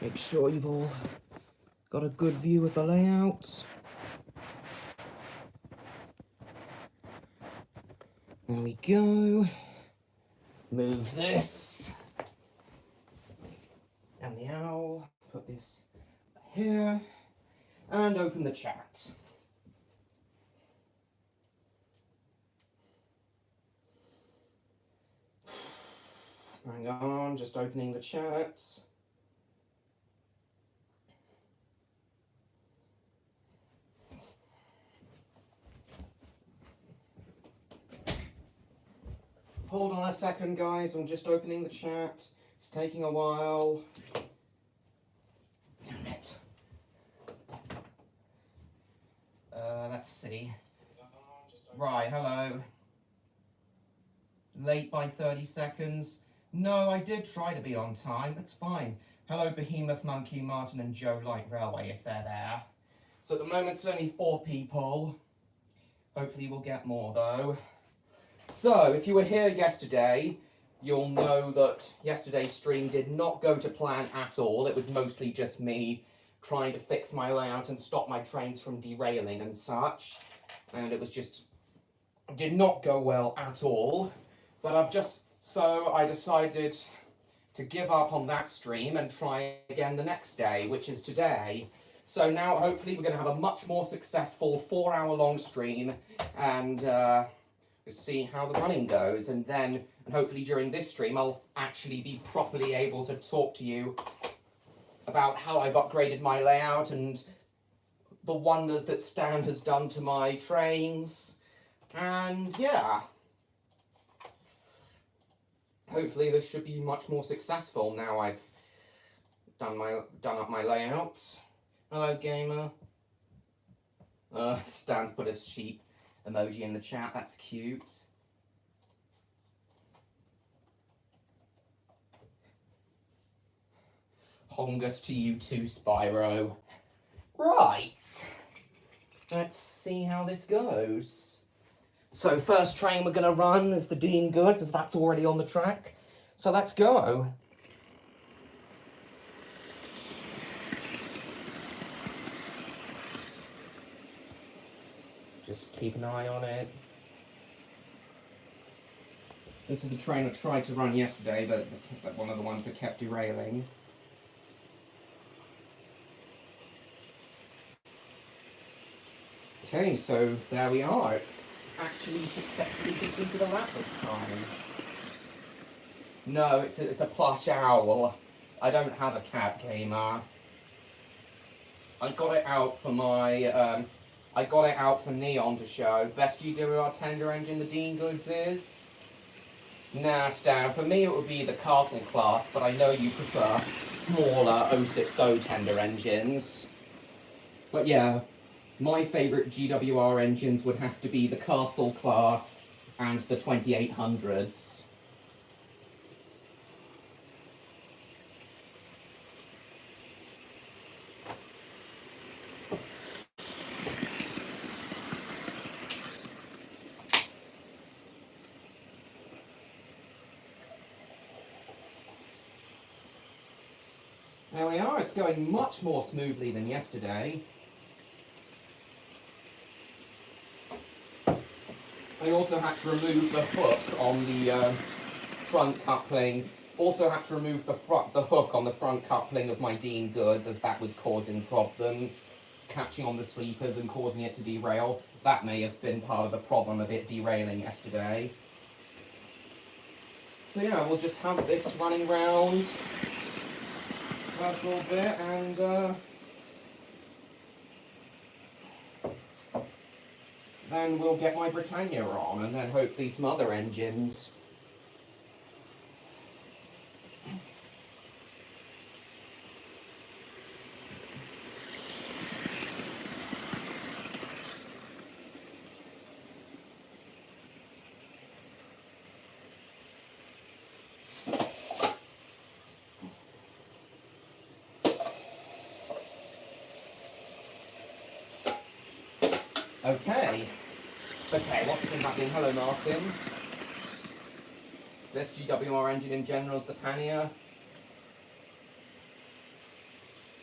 Make sure you've all got a good view of the layout. There we go. Move this. And the owl. Put this here. And open the chat. Hang on, just opening the chat. Hold on a second, guys. I'm just opening the chat. It's taking a while. Damn it. Let's see. Right, hello. Late by 30 seconds. No, I did try to be on time. That's fine. Hello, Behemoth, Monkey, Martin, and Joe Light Railway, if they're there. So at the moment, it's only 4 people. Hopefully we'll get more, though. So, if you were here yesterday, you'll know that yesterday's stream did not go to plan at all. It was mostly just me trying to fix my layout and stop my trains from derailing and such. And it was just... did not go well at all. But I decided to give up on that stream and try again the next day, which is today. So now, hopefully, we're going to have a much more successful 4-hour-long stream, and we'll see how the running goes. And hopefully during this stream, I'll actually be properly able to talk to you about how I've upgraded my layout and the wonders that Stan has done to my trains. And yeah. Hopefully this should be much more successful now I've done up my layout. Hello, gamer. Stan's put a sheep emoji in the chat. That's cute. Hongus to you too, Spyro. Right. Let's see how this goes. So first train we're going to run is the Dean Goods, as that's already on the track. So let's go. Just keep an eye on it. This is the train I tried to run yesterday, but one of the ones that kept derailing. Okay, so there we are. It's actually successfully completed a lap this time. No, it's a plush owl. I don't have a cat, gamer. I got it out for my I got it out for Neon to show. Best GWR tender engine the Dean Goods is? Nah, Stan, for me it would be the Castle class, but I know you prefer smaller 060 tender engines. But yeah, my favourite GWR engines would have to be the Castle class and the 2800s. There we are, it's going much more smoothly than yesterday. I also had to remove the hook on the front coupling. Also had to remove the hook on the front coupling of my Dean Goods, as that was causing problems, catching on the sleepers and causing it to derail. That may have been part of the problem of it derailing yesterday. So yeah, we'll just have this running round a little bit, and then we'll get my Britannia on, and then hopefully some other engines. Okay, what's been happening? Hello, Martin. This GWR engine in general is the Pania.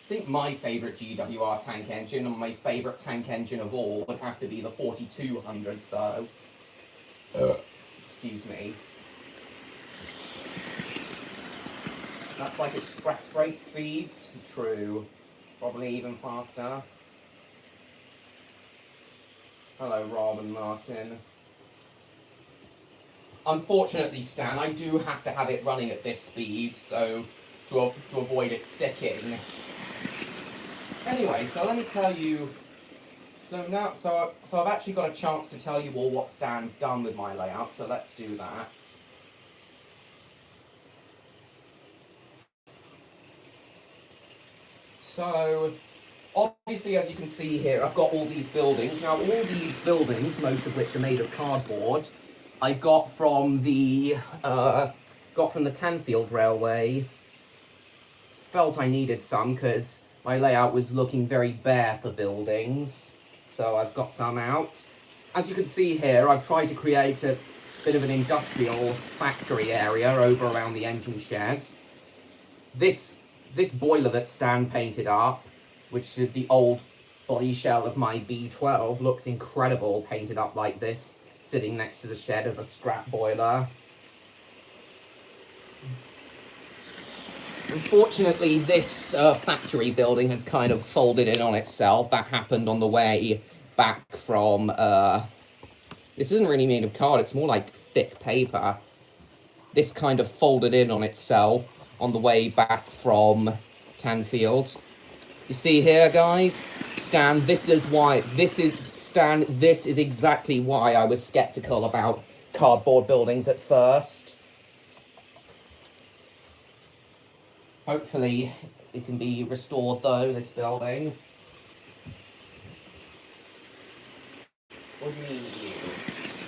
think my favourite GWR tank engine, and my favourite tank engine of all, would have to be the 4200s though. Excuse me. That's like express freight speeds. True. Probably even faster. Hello, Rob and Martin. Unfortunately, Stan, I do have to have it running at this speed, so to avoid it sticking. Anyway, so let me tell you. So I've actually got a chance to tell you all what Stan's done with my layout. So let's do that. So obviously, as you can see here, I've got all these buildings. Now, all these buildings, most of which are made of cardboard, I got from the Tanfield Railway. Felt I needed some because my layout was looking very bare for buildings, so I've got some out. As you can see here, I've tried to create a bit of an industrial factory area over around the engine shed. This boiler that Stan painted up, which is the old body shell of my B12, looks incredible painted up like this, sitting next to the shed as a scrap boiler. Unfortunately, this factory building has kind of folded in on itself. That happened on the way back from... this isn't really made of card, it's more like thick paper. This kind of folded in on itself on the way back from Tanfield. You see here, guys? Stan, this is exactly why I was skeptical about cardboard buildings at first. Hopefully, it can be restored, though, this building. What do you mean, you?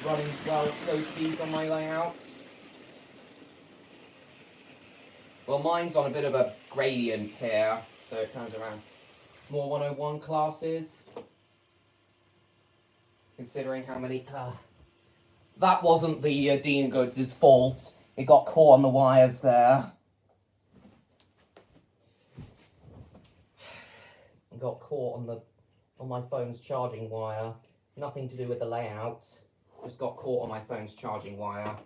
Running well at slow speeds on my layout? Well, mine's on a bit of a gradient here, so it comes around. More 101 classes. Considering how many... that wasn't the Dean Goods' fault. It got caught on the wires there. Got caught on my phone's charging wire. Nothing to do with the layout. Just got caught on my phone's charging wire.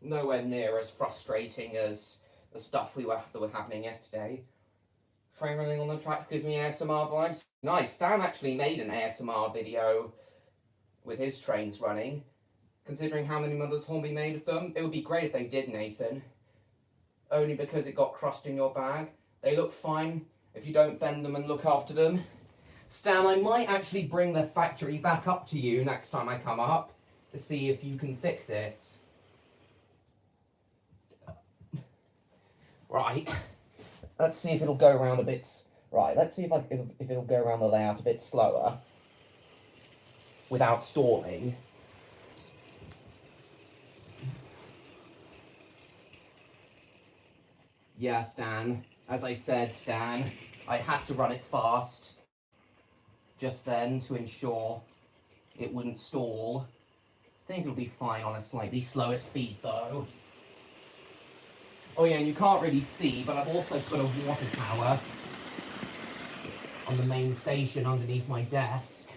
Nowhere near as frustrating as the stuff that was happening yesterday. Train running on the tracks gives me ASMR vibes. Nice. Stan actually made an ASMR video with his trains running. Considering how many models Hornby made of them, it would be great if they did, Nathan. Only because it got crushed in your bag. They look fine if you don't bend them and look after them. Stan, I might actually bring the factory back up to you next time I come up to see if you can fix it. Right. Let's see if it'll go around a bit... Right, let's see if it'll go around the layout a bit slower. Without stalling. Yeah, Stan. As I said, Stan, I had to run it fast just then to ensure it wouldn't stall. I think it'll be fine on a slightly slower speed, though. Oh yeah, and you can't really see, but I've also put a water tower on the main station underneath my desk.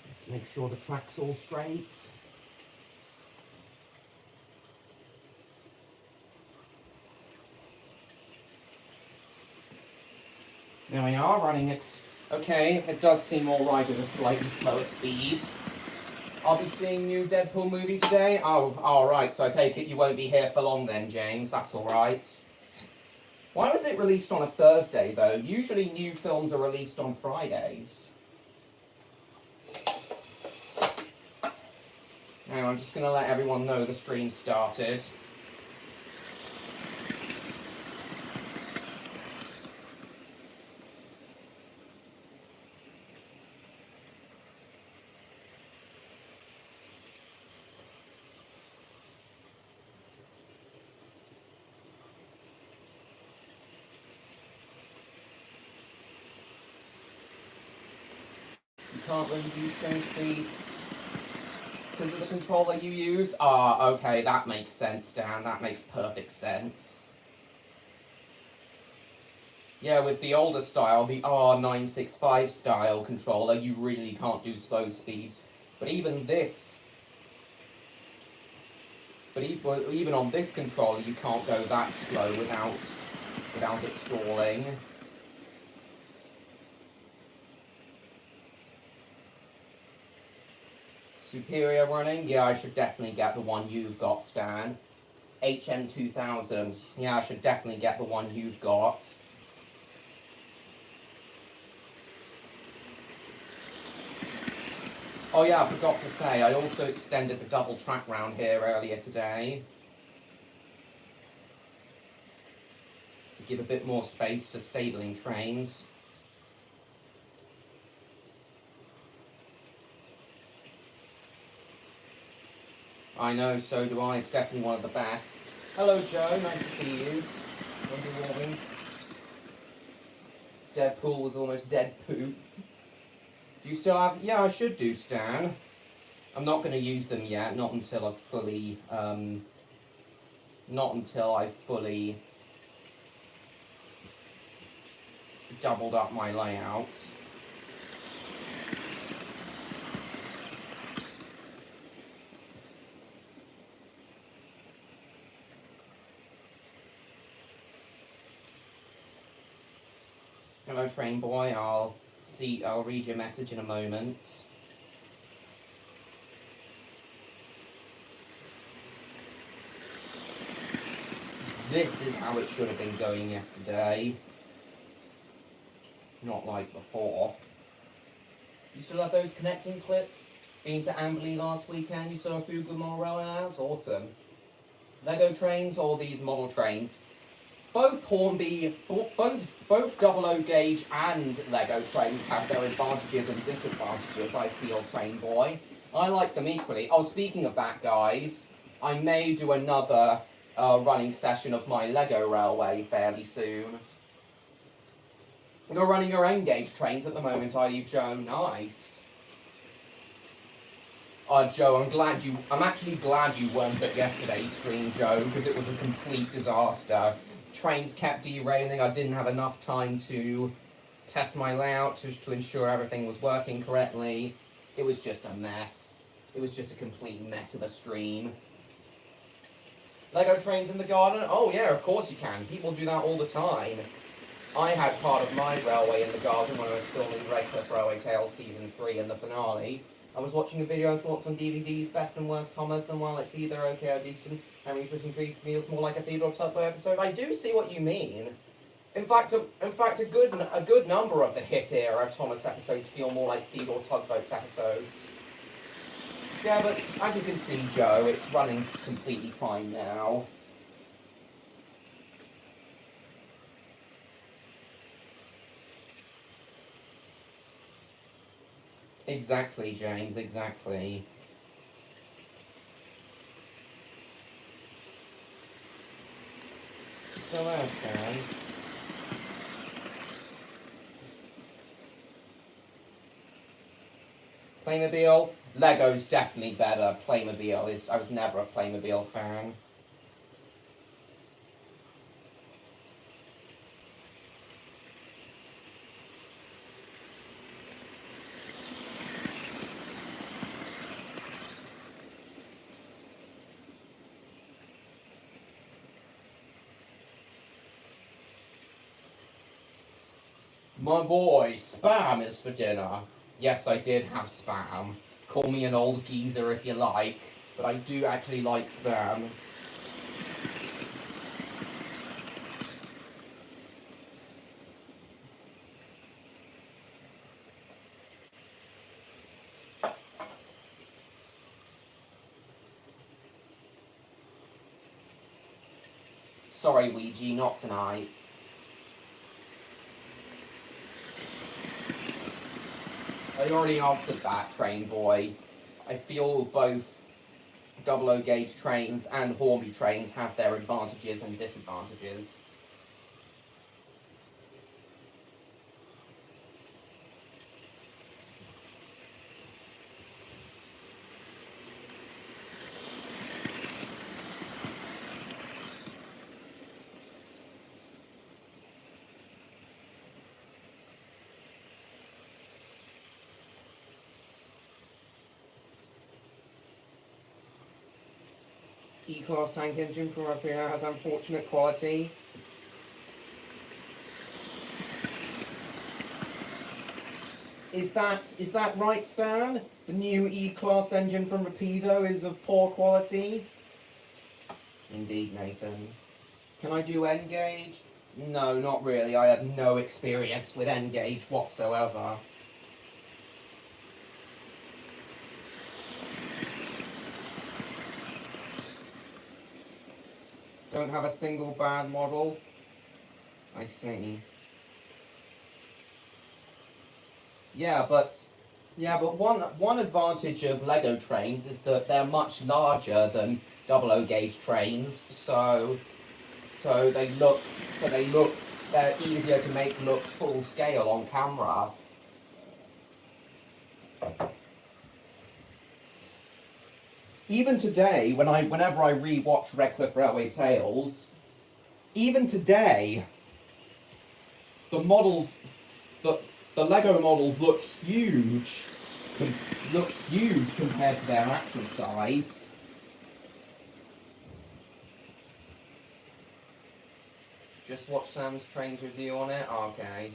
Just make sure the track's all straight. There we are, running it. Okay, it does seem alright at a slightly slower speed. I'll be seeing new Deadpool movie today? Oh, alright, so I take it you won't be here for long then, James. That's alright. Why was it released on a Thursday, though? Usually new films are released on Fridays. Now, I'm just going to let everyone know the stream started. Can't really use change speeds. Because of the controller you use? Ah, okay, that makes sense, Dan. That makes perfect sense. Yeah, with the older style, the R965 style controller, you really can't do slow speeds. But even this... But even on this controller, you can't go that slow without it stalling. Superior running? Yeah, I should definitely get the one you've got, Stan. HM2000. Yeah, I should definitely get the one you've got. Oh yeah, I forgot to say, I also extended the double track round here earlier today. To give a bit more space for stabling trains. I know, so do I. It's definitely one of the best. Hello, Joe. Nice to see you. Wonder Woman. Deadpool was almost dead poop. Do you still have... Yeah, I should do, Stan. I'm not going to use them yet. Not until I've fully... Not until I've fully... doubled up my layout. Hello, train boy. I'll read your message in a moment. This is how it should have been going yesterday. Not like before. You still have those connecting clips? Been to Amberley last weekend, you saw a few good model railway layouts? Awesome. Lego trains or these model trains? Both Hornby, both 00 gauge and Lego trains have their advantages and disadvantages, I feel, train boy. I like them equally. Oh, speaking of that, guys, I may do another running session of my Lego railway fairly soon. You're running your own gauge trains at the moment, are you, Joe? Nice. Joe, I'm actually glad you weren't at yesterday's stream, Joe, because it was a complete disaster. Trains kept derailing. I didn't have enough time to test my layout to ensure everything was working correctly. It was just a mess. It was just a complete mess of a stream. Lego trains in the garden? Oh yeah, of course you can. People do that all the time. I had part of my railway in the garden when I was filming Redcliffe Railway Tales Season 3 and the finale. I was watching a video on thoughts on DVDs, best and worst Thomas, and while it's either okay or decent, Henry's Fishing Tree feels more like a Theodore Tugboat episode. I do see what you mean. In fact, a good number of the hit era Thomas episodes feel more like Theodore Tugboat's episodes. Yeah, but as you can see, Joe, it's running completely fine now. Exactly, James, exactly. Still there, Stan. Playmobil? Lego's definitely better. Playmobil is... I was never a Playmobil fan. My boy, Spam is for dinner. Yes, I did have Spam. Call me an old geezer if you like, but I do actually like Spam. Sorry, Ouija, not tonight. I already answered that, train boy. I feel both 00 gauge trains and Hornby trains have their advantages and disadvantages. E-Class tank engine from up here has unfortunate quality. Is that right, Stan? The new E-Class engine from Rapido is of poor quality? Indeed, Nathan. Can I do N-Gauge? No, not really. I have no experience with N-Gauge whatsoever. Don't have a single bad model? I see. Yeah, but one advantage of Lego trains is that they're much larger than 00 gauge trains, so they're easier to make look full scale on camera. Even today, whenever I re-watch Redcliffe Railway Tales, even today, the Lego models look huge compared to their actual size. Just watch Sam's Trains review on it? Okay.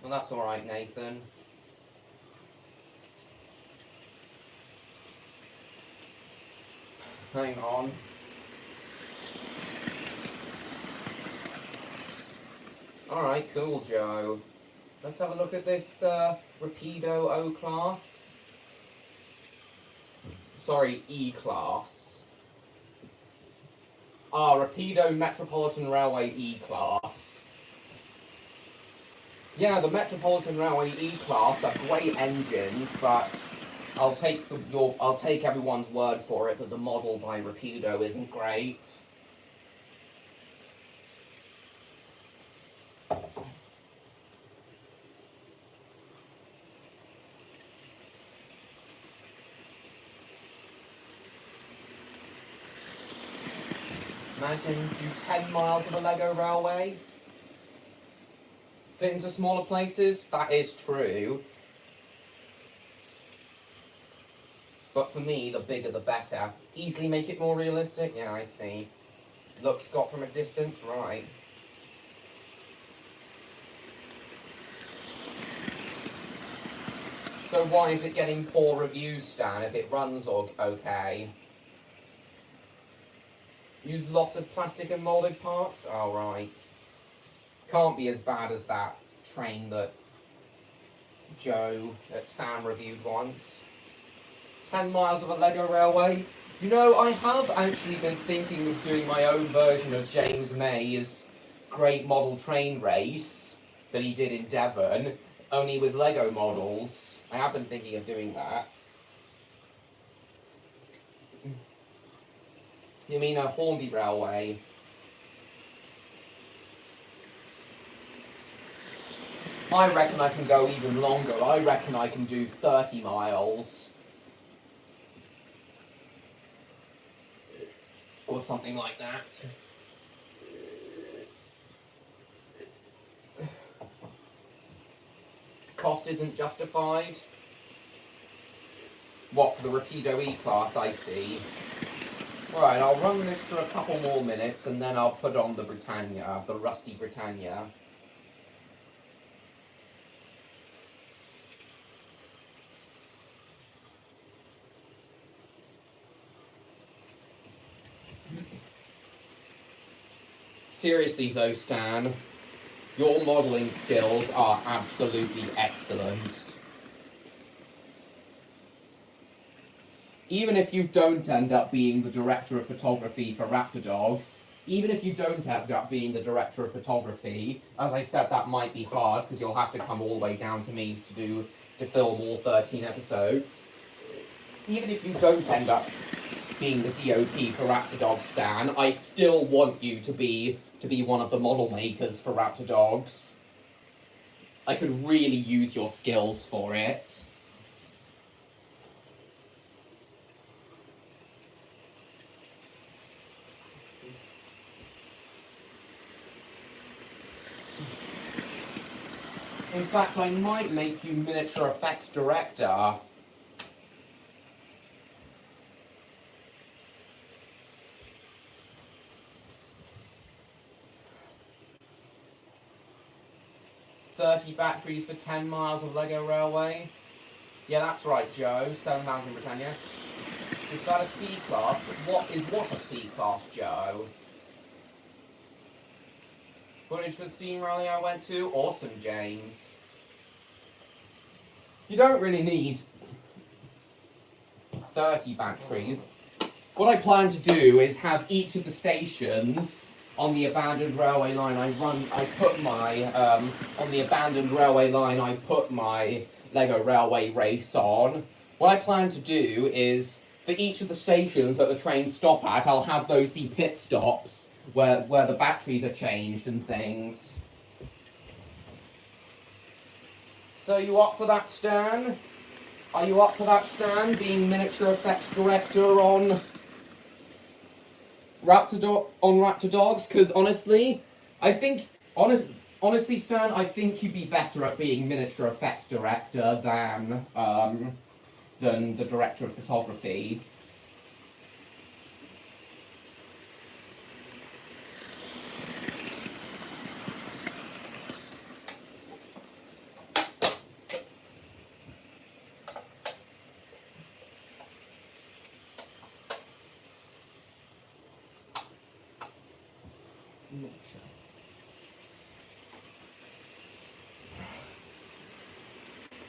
Well, that's alright, Nathan. Hang on. Alright, cool, Joe. Let's have a look at this Rapido O-Class. Sorry, E-Class. Rapido Metropolitan Railway E-Class. Yeah, the Metropolitan Railway E-Class are great engines, but I'll take everyone's word for it that the model by Rapido isn't great. Imagine do 10 miles of a Lego railway. Fit into smaller places? That is true. But for me, the bigger the better. Easily make it more realistic? Yeah, I see. Looks got from a distance? Right. So why is it getting poor reviews, Stan, if it runs okay? Use lots of plastic and moulded parts? Oh, right. Can't be as bad as that train that Sam reviewed once. 10 miles of a Lego railway. You know, I have actually been thinking of doing my own version of James May's great model train race that he did in Devon, only with Lego models. I have been thinking of doing that. You mean a Hornby Railway? I reckon I can go even longer. I reckon I can do 30 miles. Or something like that. Cost isn't justified. What, for the Rapido E-Class, I see. Right, I'll run this for a couple more minutes and then I'll put on the Britannia, the rusty Britannia. Seriously though, Stan, your modelling skills are absolutely excellent. Even if you don't end up being the director of photography for Raptor Dogs, as I said, that might be hard because you'll have to come all the way down to me to film all 13 episodes. Even if you don't end up being the DOP for Raptor Dogs, Stan, I still want you to be one of the model makers for Raptor Dogs. I could really use your skills for it. In fact, I might make you miniature effects director. 30 batteries for 10 miles of Lego Railway. Yeah, that's right, Joe. 7,000 Britannia. Is that a C-Class? What a C-Class, Joe? Footage for the steam rally I went to? Awesome, James. You don't really need 30 batteries. What I plan to do is have each of the stations on the abandoned railway line on the abandoned railway line I put my Lego Railway race on. What I plan to do is, for each of the stations that the trains stop at, I'll have those be pit stops where the batteries are changed and things. So you up for that, Stan? Are you up for that, Stan? Being miniature effects director on Raptor Dogs? Because honestly, I think honestly, Stan, I think you'd be better at being miniature effects director than the director of photography.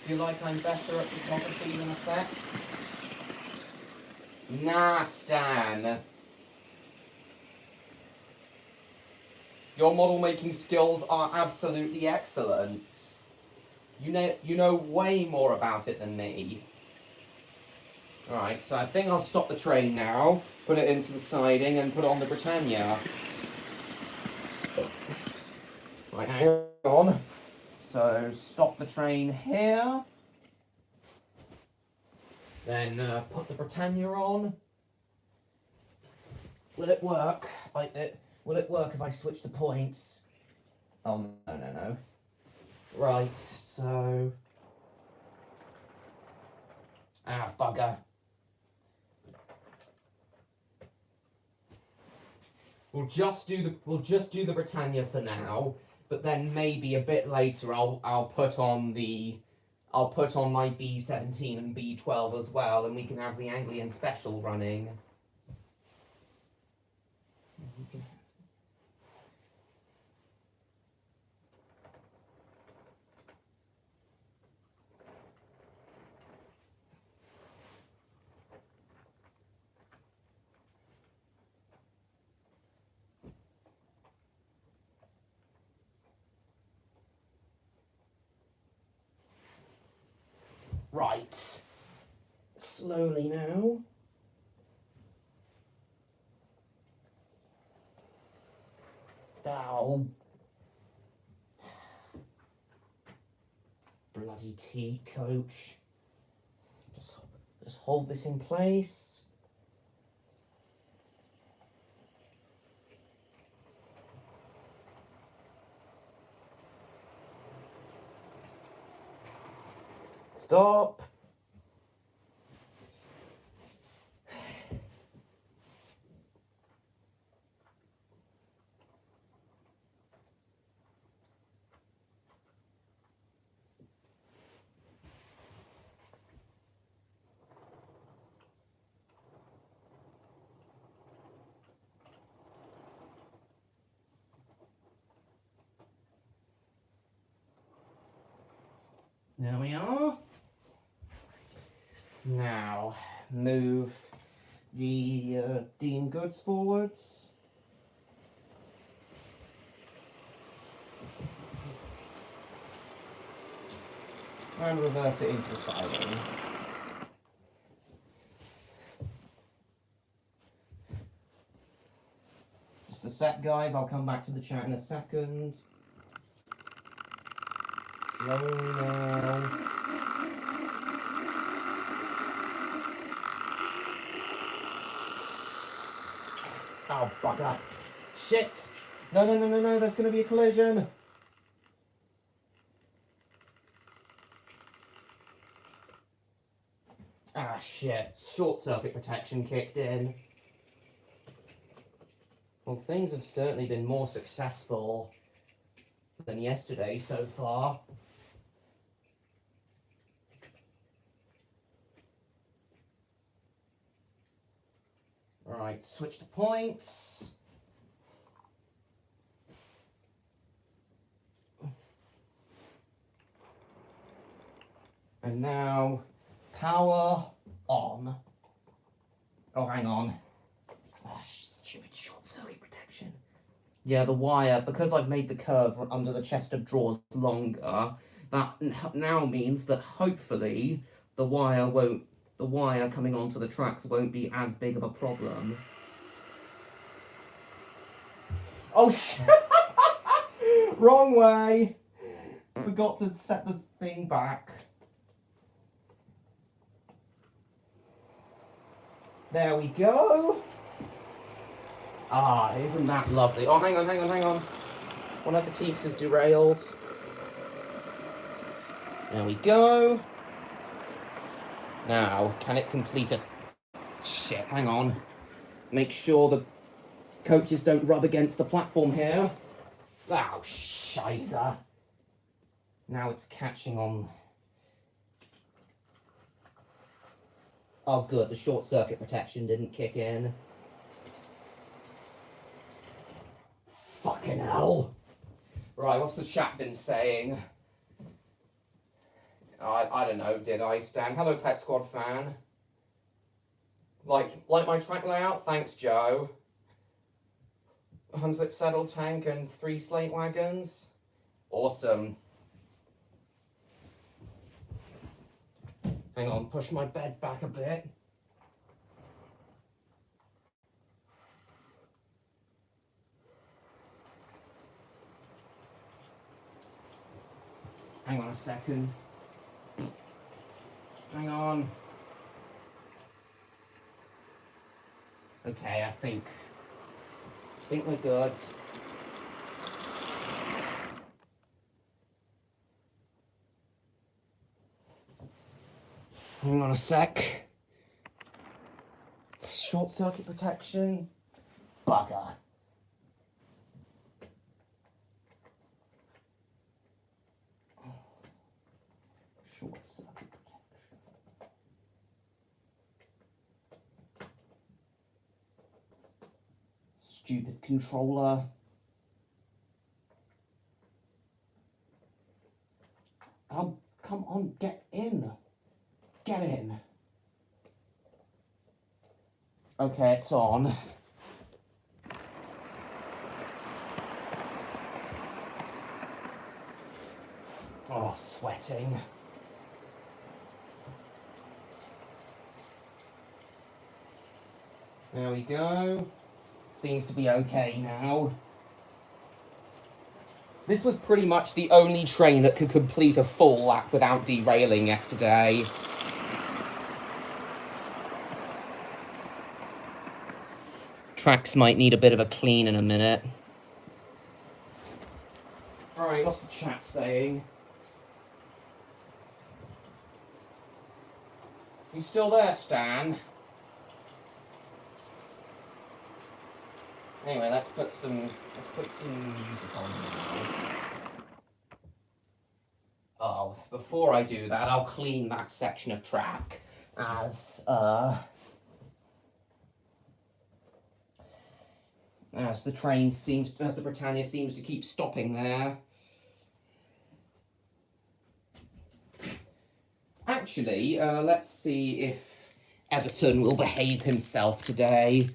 Feel like I'm better at photography than effects? Nah, Stan. Your model making skills are absolutely excellent. You know way more about it than me. Alright, so I think I'll stop the train now, put it into the siding, and put it on the Britannia. Right, hang on. So, stop the train here. Then put the Britannia on. Will it work? Will it work if I switch the points? Oh, no. Right, so... Ah, bugger. We'll just do the Britannia for now, but then maybe a bit later I'll put on my B17 and B12 as well, and we can have the Anglian Special running. Right. Slowly now. Down. Bloody tea, coach. Just hold this in place. Stop. There we are. Now, move the Dean goods forwards. And reverse it into the siding. Just a sec, guys. I'll come back to the chat in a second. Slowly now. Oh, bugger. Shit! No, there's going to be a collision. Ah, shit. Short circuit protection kicked in. Well, things have certainly been more successful than yesterday so far. Alright, switch to points. And now, power on. Oh, hang on. Oh, stupid short circuit protection. Yeah, the wire, because I've made the curve under the chest of drawers longer, that now means that hopefully the wire coming onto the tracks won't be as big of a problem. Oh, wrong way. Forgot to set the thing back. There we go. Ah, isn't that lovely? Oh, hang on. One of the teams is derailed. There we go. Now, can it complete a... Shit, hang on. Make sure the coaches don't rub against the platform here. Oh, scheisse. Now it's catching on. Oh, good. The short circuit protection didn't kick in. Fucking hell. Right, what's the chat been saying? I don't know, did I, Stan? Hello, Pet Squad fan. Like my track layout? Thanks, Joe. Hunslet saddle tank and 3 slate wagons. Awesome. Hang on, push my bed back a bit. Hang on a second. Hang on. Okay, I think we're good. Hang on a sec. Short circuit protection. Bugger. Short circuit protection. Stupid controller. Oh, come on, get in. Get in. Okay, it's on. Oh, sweating. There we go. Seems to be okay now. This was pretty much the only train that could complete a full lap without derailing yesterday. Tracks might need a bit of a clean in a minute. Alright, what's the chat saying? You still there, Stan? Anyway, let's put some music on now. Oh, before I do that, I'll clean that section of track as the train as the Britannia seems to keep stopping there. Actually, let's see if Everton will behave himself today.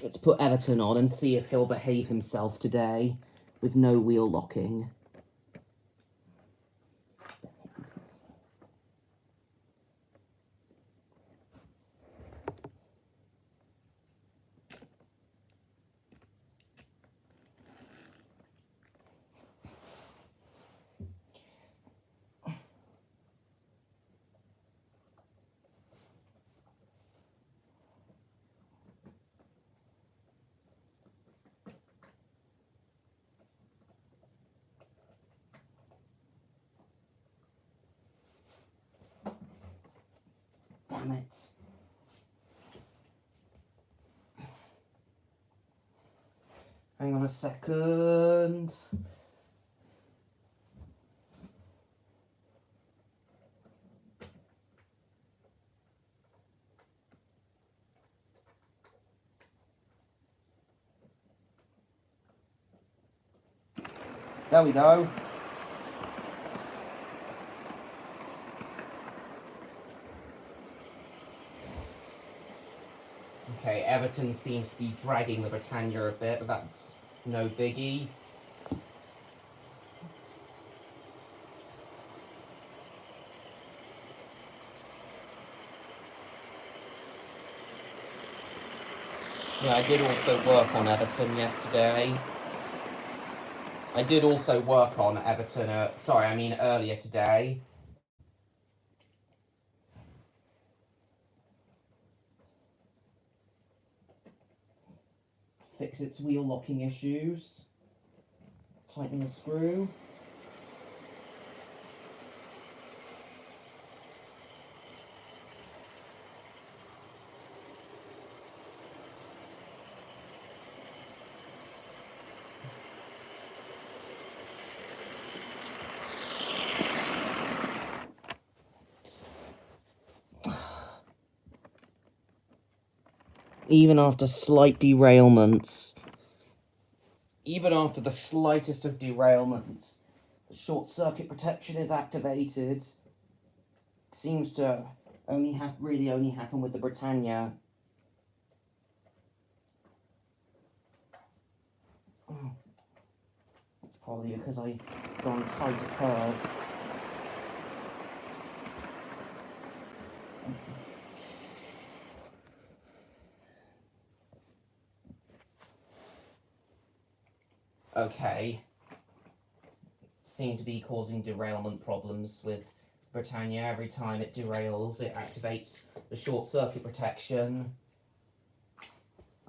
Let's put Everton on and see if he'll behave himself today with no wheel locking. Damn it. Hang on a second. There we go. Okay, Everton seems to be dragging the Britannia a bit, but that's no biggie. Yeah, I did also work on Everton yesterday. Earlier today. Fix its wheel locking issues. Tighten the screw. Even after slight derailments, even after the slightest of derailments, the short circuit protection is activated. Seems to really only happen with the Britannia. Oh, that's probably because I've gone tighter curves. Okay. Seem to be causing derailment problems with Britannia. Every time it derails, it activates the short circuit protection.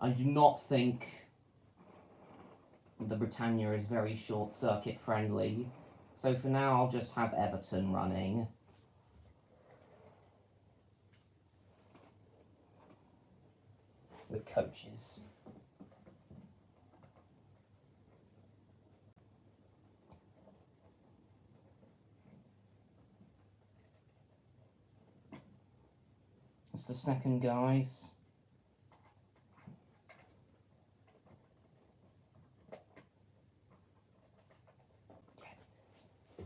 I do not think the Britannia is very short circuit friendly. So for now, I'll just have Everton running. With coaches. That's the second, guys.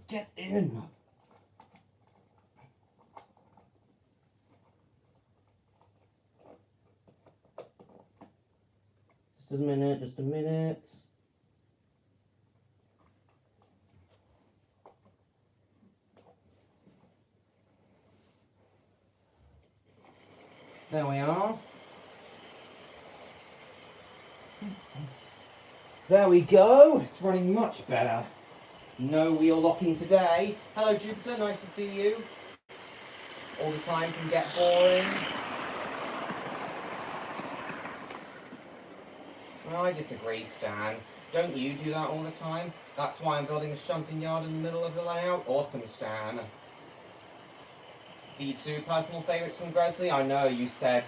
Get in! Just a minute. There we are. There we go. It's running much better. No wheel locking today. Hello Jupiter, nice to see you. All the time can get boring. Well, I disagree, Stan. Don't you do that all the time? That's why I'm building a shunting yard in the middle of the layout. Awesome, Stan. V2 personal favourites from Gresley? I know you said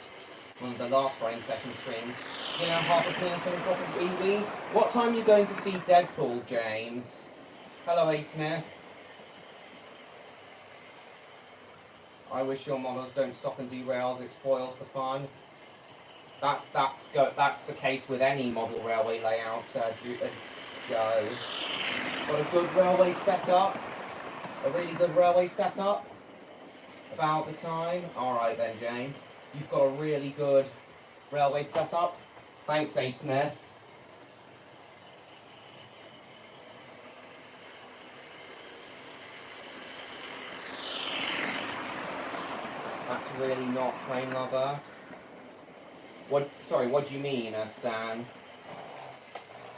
one of the last running session streams. You know, half a clean and drop of wee. What time are you going to see Deadpool, James? Hello, A. Smith. I wish your models don't stop and derail, it spoils the fun. That's the case with any model railway layout, Joe. Got a good railway setup, a really good railway setup. About the time. All right then, James. You've got a really good railway setup. Thanks, A. Smith. That's really not Train Lover. What do you mean, Stan?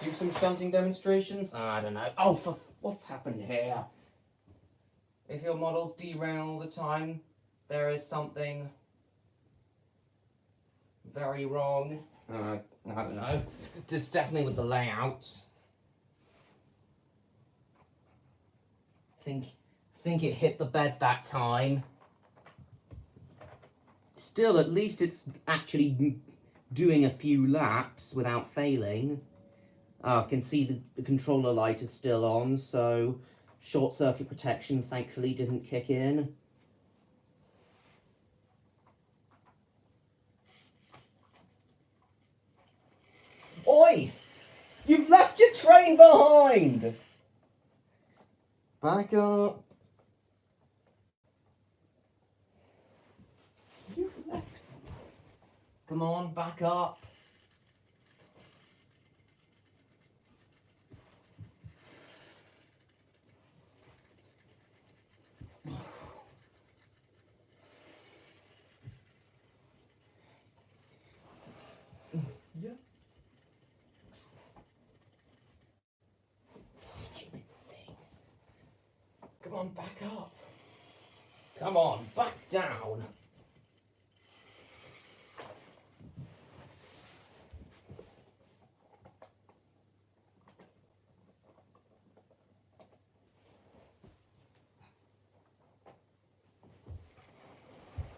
Do some shunting demonstrations? I don't know. Oh, what's happened here? If your models derail all the time, there is something very wrong. I don't know. Just definitely with the layout. Think it hit the bed that time. Still, at least it's actually doing a few laps without failing. I can see the controller light is still on, so short circuit protection thankfully didn't kick in. Oi! You've left your train behind! Back up. You've left. Come on, back up. Yeah. Stupid thing. Come on, back up. Come on, back down.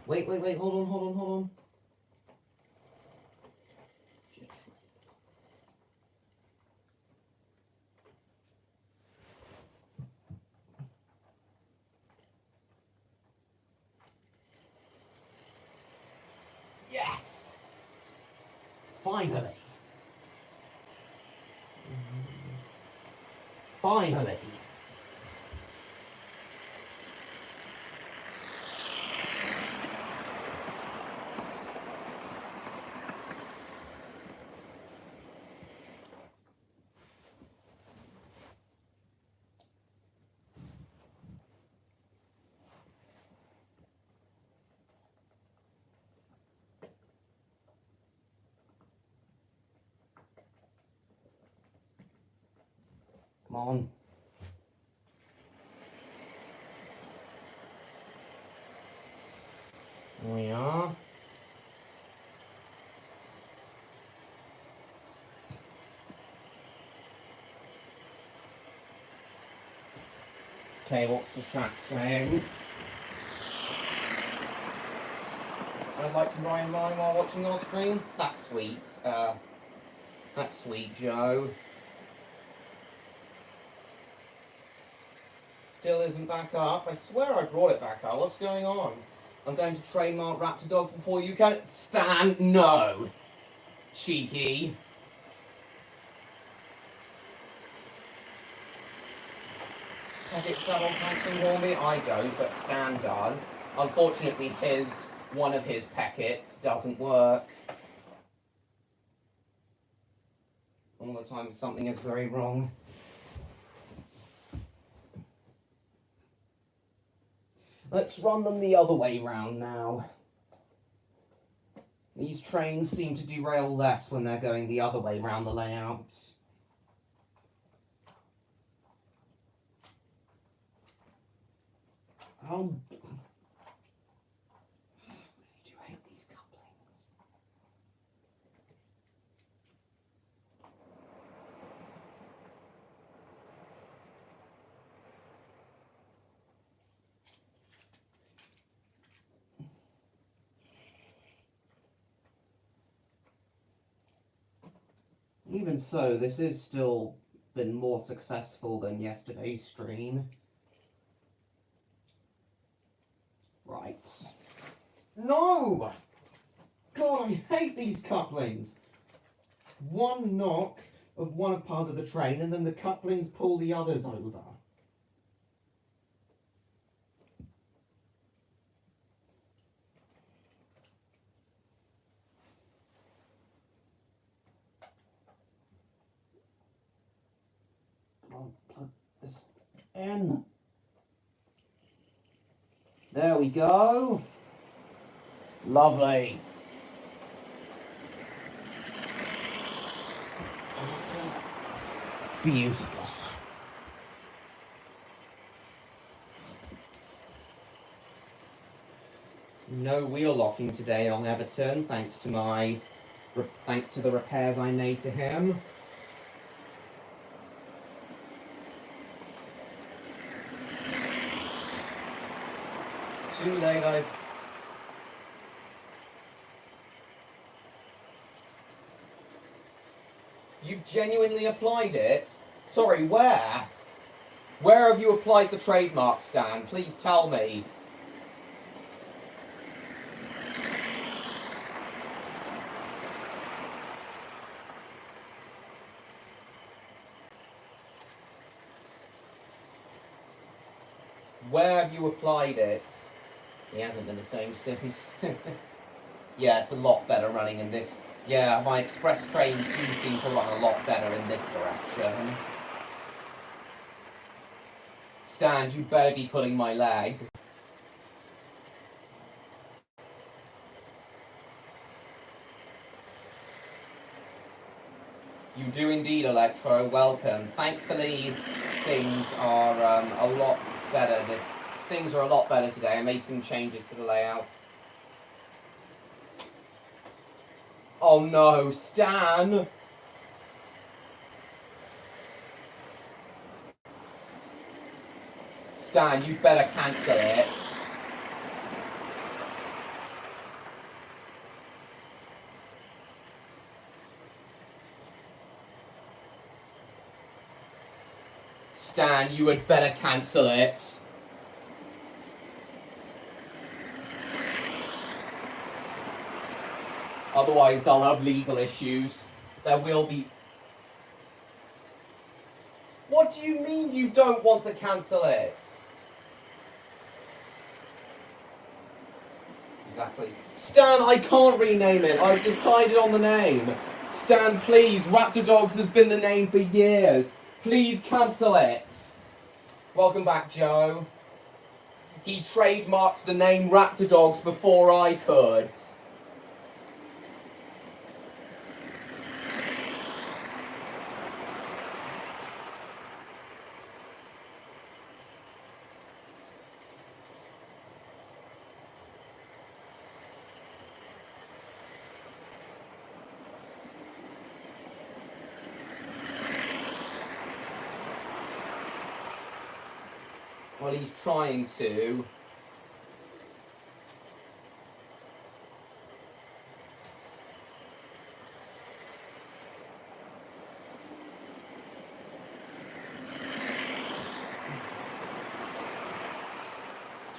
Wait, hold on. Yes! Finally. Finally. Come on. There we are. Okay, what's the chat saying? I'd like to rhyme while watching your stream. That's sweet. That's sweet, Joe. Still isn't back up. I swear I brought it back up. What's going on? I'm going to trademark Raptor Dogs before you can stand. No. Cheeky. Packet Saddle Paxton Hornby? I don't, but Stan does. Unfortunately, one of his packets doesn't work. All the time something is very wrong. Let's run them the other way round now. These trains seem to derail less when they're going the other way round the layout. Oh. I do hate these couplings. Even so, this is still been more successful than yesterday's stream. Right. No! God, I hate these couplings. One knock of one part of the train and then the couplings pull the others over. I'll plug this in. There we go. Lovely. Beautiful. No wheel locking today on Everton, thanks to the repairs I made to him. Too late, You've genuinely applied it? Sorry, where? Where have you applied the trademark, Stan? Please tell me. Where have you applied it? He hasn't been the same since. Yeah, it's a lot better running in this. Yeah, my express trains do seem to run a lot better in this direction. Stan, you'd better be pulling my leg. You do indeed, Electro. Welcome. Thankfully, things are a lot better. Things are a lot better today. I made some changes to the layout. Oh no, Stan! Stan, you'd better cancel it. Stan, you had better cancel it. Otherwise, I'll have legal issues. There will be... What do you mean you don't want to cancel it? Exactly. Stan, I can't rename it. I've decided on the name. Stan, please. Raptor Dogs has been the name for years. Please cancel it. Welcome back, Joe. He trademarked the name Raptor Dogs before I could. Well, he's trying to.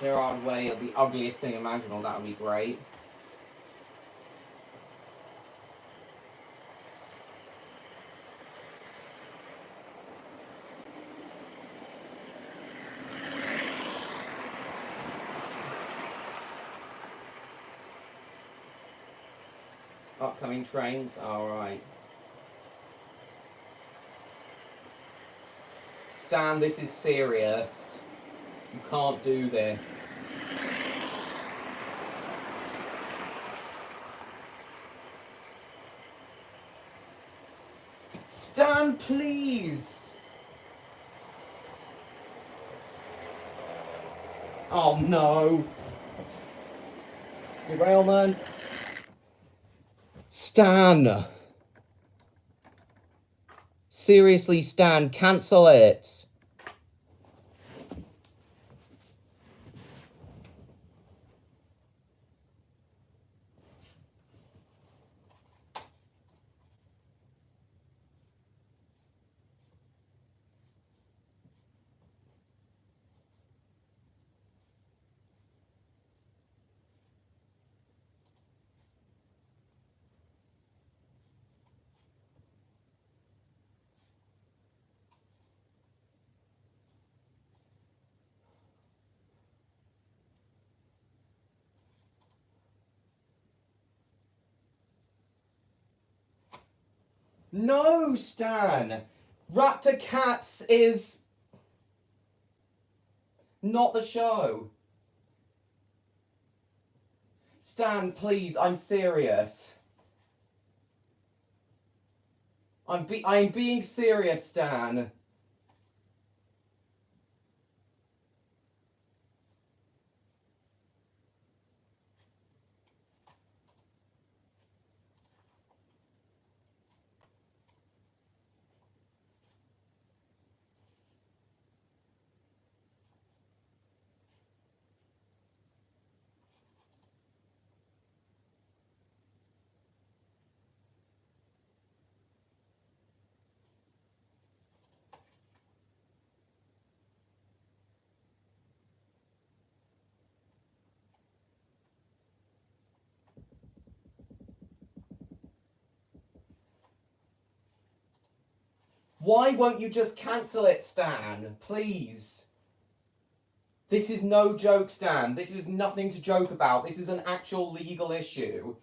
Gerard Way, the ugliest thing imaginable, that would be great. Upcoming trains, alright. Stan, this is serious. You can't do this. Stan, please! Oh no! Derailment! Stan! Seriously, Stan, cancel it! No, Stan! Raptor Cats is not the show. Stan, please, I'm serious. I'm being serious, Stan. Why won't you just cancel it, Stan? Please. This is no joke, Stan. This is nothing to joke about. This is an actual legal issue.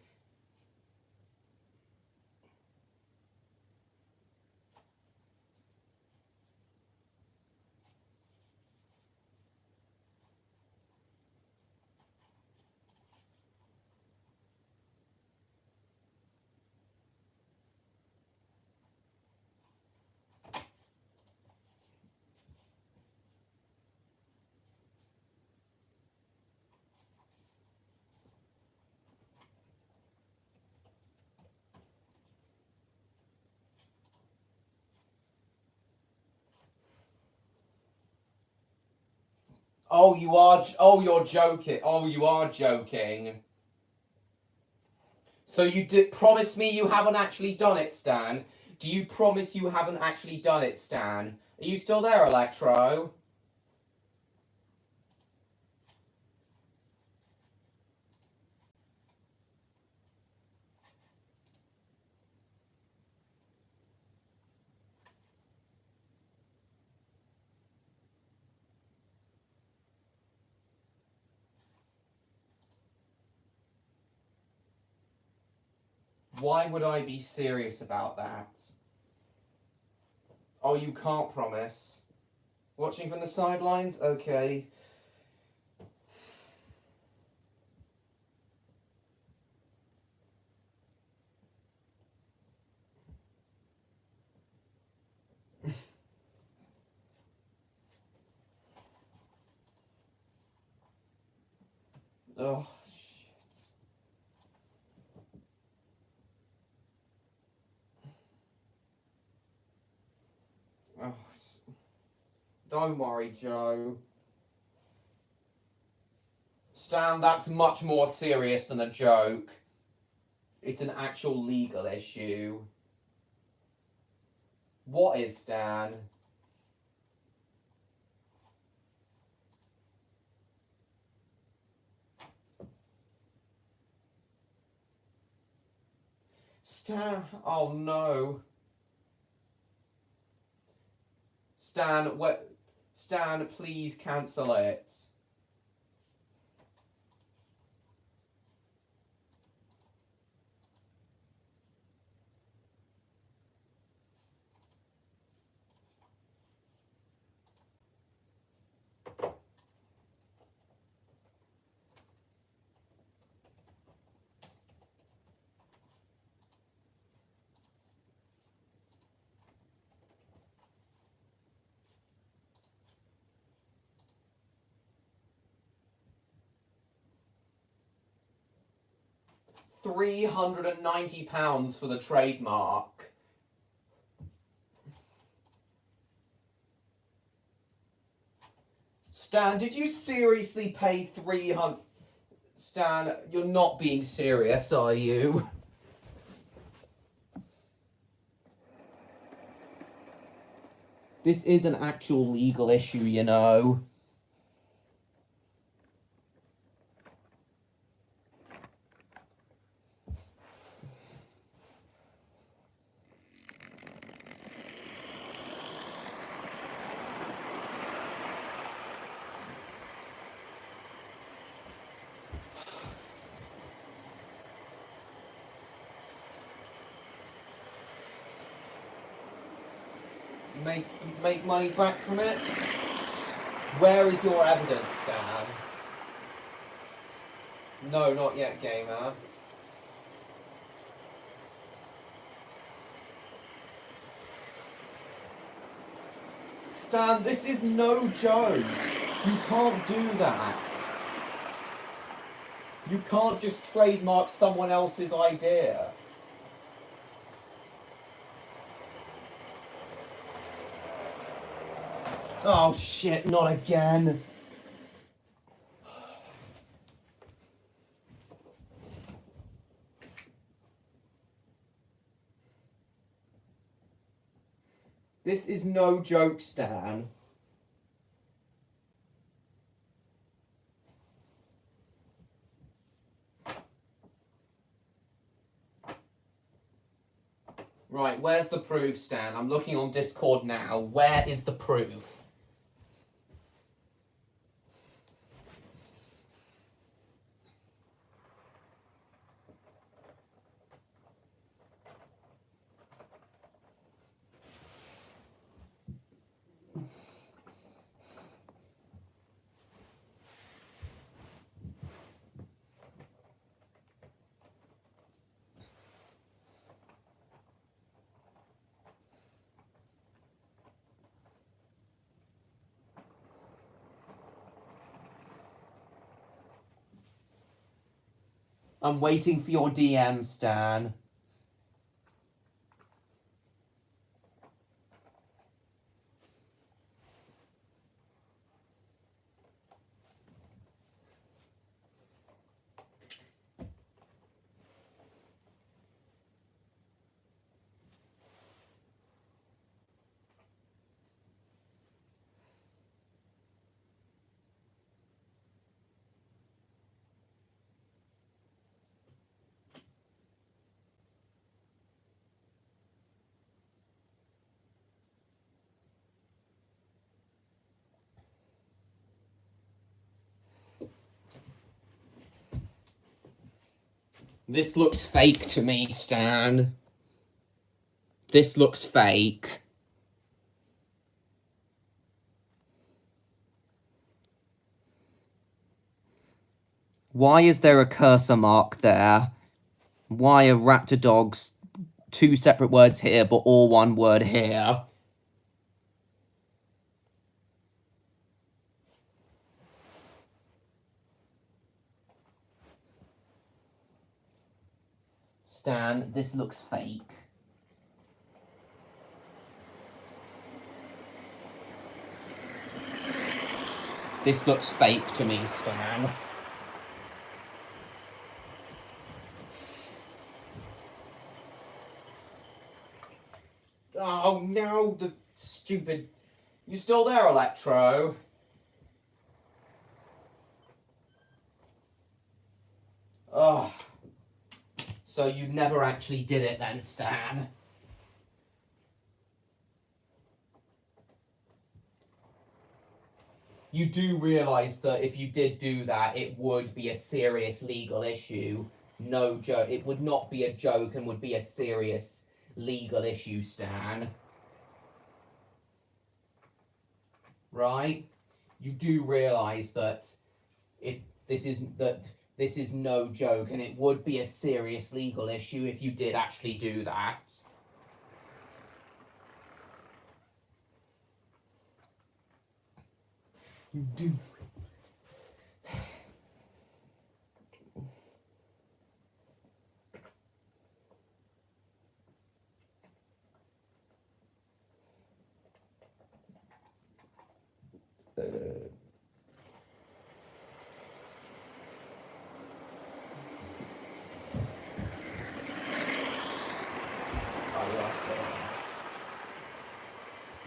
Oh, you are. Oh, you're joking. Oh, you are joking. So you did promise me you haven't actually done it, Stan? Do you promise you haven't actually done it, Stan? Are you still there, Electro? Why would I be serious about that? Oh, you can't promise. Watching from the sidelines? Okay. Oh, shit. Oh, don't worry, Joe. Stan, that's much more serious than a joke. It's an actual legal issue. What is, Stan? Stan, oh no. Stan, what? Stan, please cancel it. £390 for the trademark. Stan, did you seriously pay 300? Stan, you're not being serious, are you? This is an actual legal issue, you know. Make money back from it? Where is your evidence, Stan? No, not yet, gamer. Stan, this is no joke. You can't do that. You can't just trademark someone else's idea. Oh shit, not again. This is no joke, Stan. Right, where's the proof, Stan? I'm looking on Discord now. Where is the proof? I'm waiting for your DM, Stan. This looks fake to me, Stan. This looks fake. Why is there a cursor mark there? Why are raptor dogs two separate words here, but all one word here? Stan, this looks fake. This looks fake to me, Stan. Oh, no, the stupid... You still there, Electro? Oh. So you never actually did it then, Stan? You do realise that if you did do that, it would be a serious legal issue. No joke. It would not be a joke and would be a serious legal issue, Stan. Right? You do realise that this is no joke and it would be a serious legal issue if you did actually do that. You do.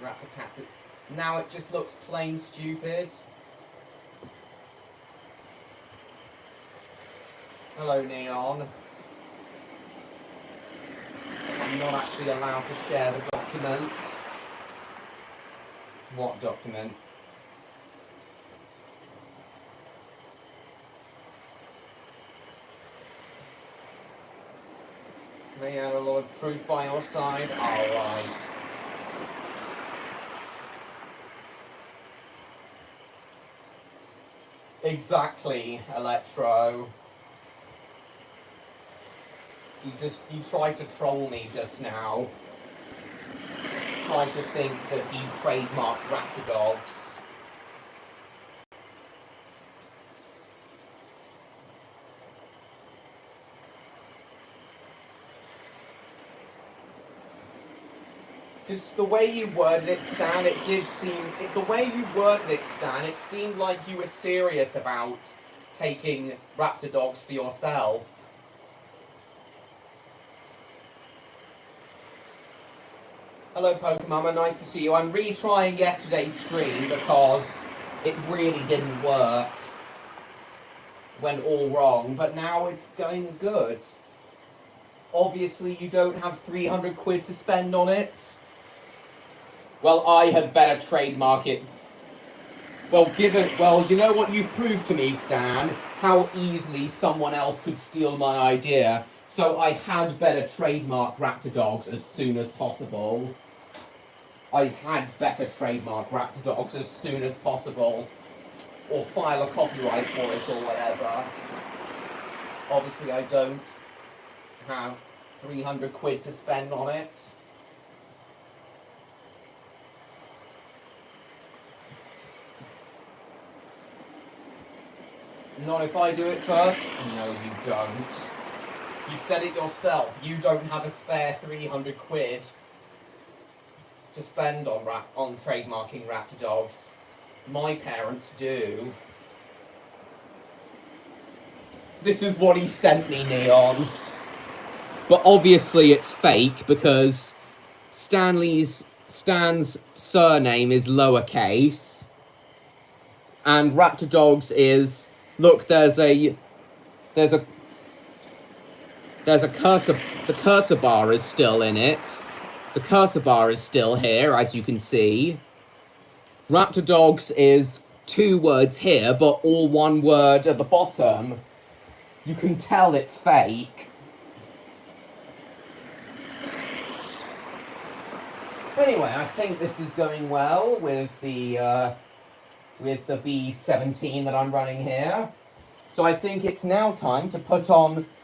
Raptor cat. Now it just looks plain stupid. Hello, Neon. I'm not actually allowed to share the documents. What document? They had a lot of proof by your side. Alright. Exactly, Electro. You tried to troll me just now. Tried to think that you trademarked raptor dogs. Because the way you worded it, Stan, it did seem... The way you worded it, Stan, it seemed like you were serious about taking raptor dogs for yourself. Hello, Pokemama, nice to see you. I'm retrying yesterday's stream because it really didn't work. Went all wrong, but now it's going good. Obviously, you don't have 300 quid to spend on it. Well, I had better trademark it. Well, you know what you've proved to me, Stan? How easily someone else could steal my idea. So I had better trademark Raptor Dogs as soon as possible. I had better trademark Raptor Dogs as soon as possible. Or file a copyright for it or whatever. Obviously, I don't have 300 quid to spend on it. Not if I do it first? No, you don't. You said it yourself. You don't have a spare 300 quid to spend on trademarking Raptor Dogs. My parents do. This is what he sent me, Neon. But obviously it's fake because Stan's surname is lowercase. And Raptor Dogs is, look, there's a cursor, the cursor bar is still in it. The cursor bar is still here, as you can see. Raptor Dogs is 2 words here, but all 1 word at the bottom. You can tell it's fake. Anyway, I think this is going well with the B17 that I'm running here. So I think it's now time to put the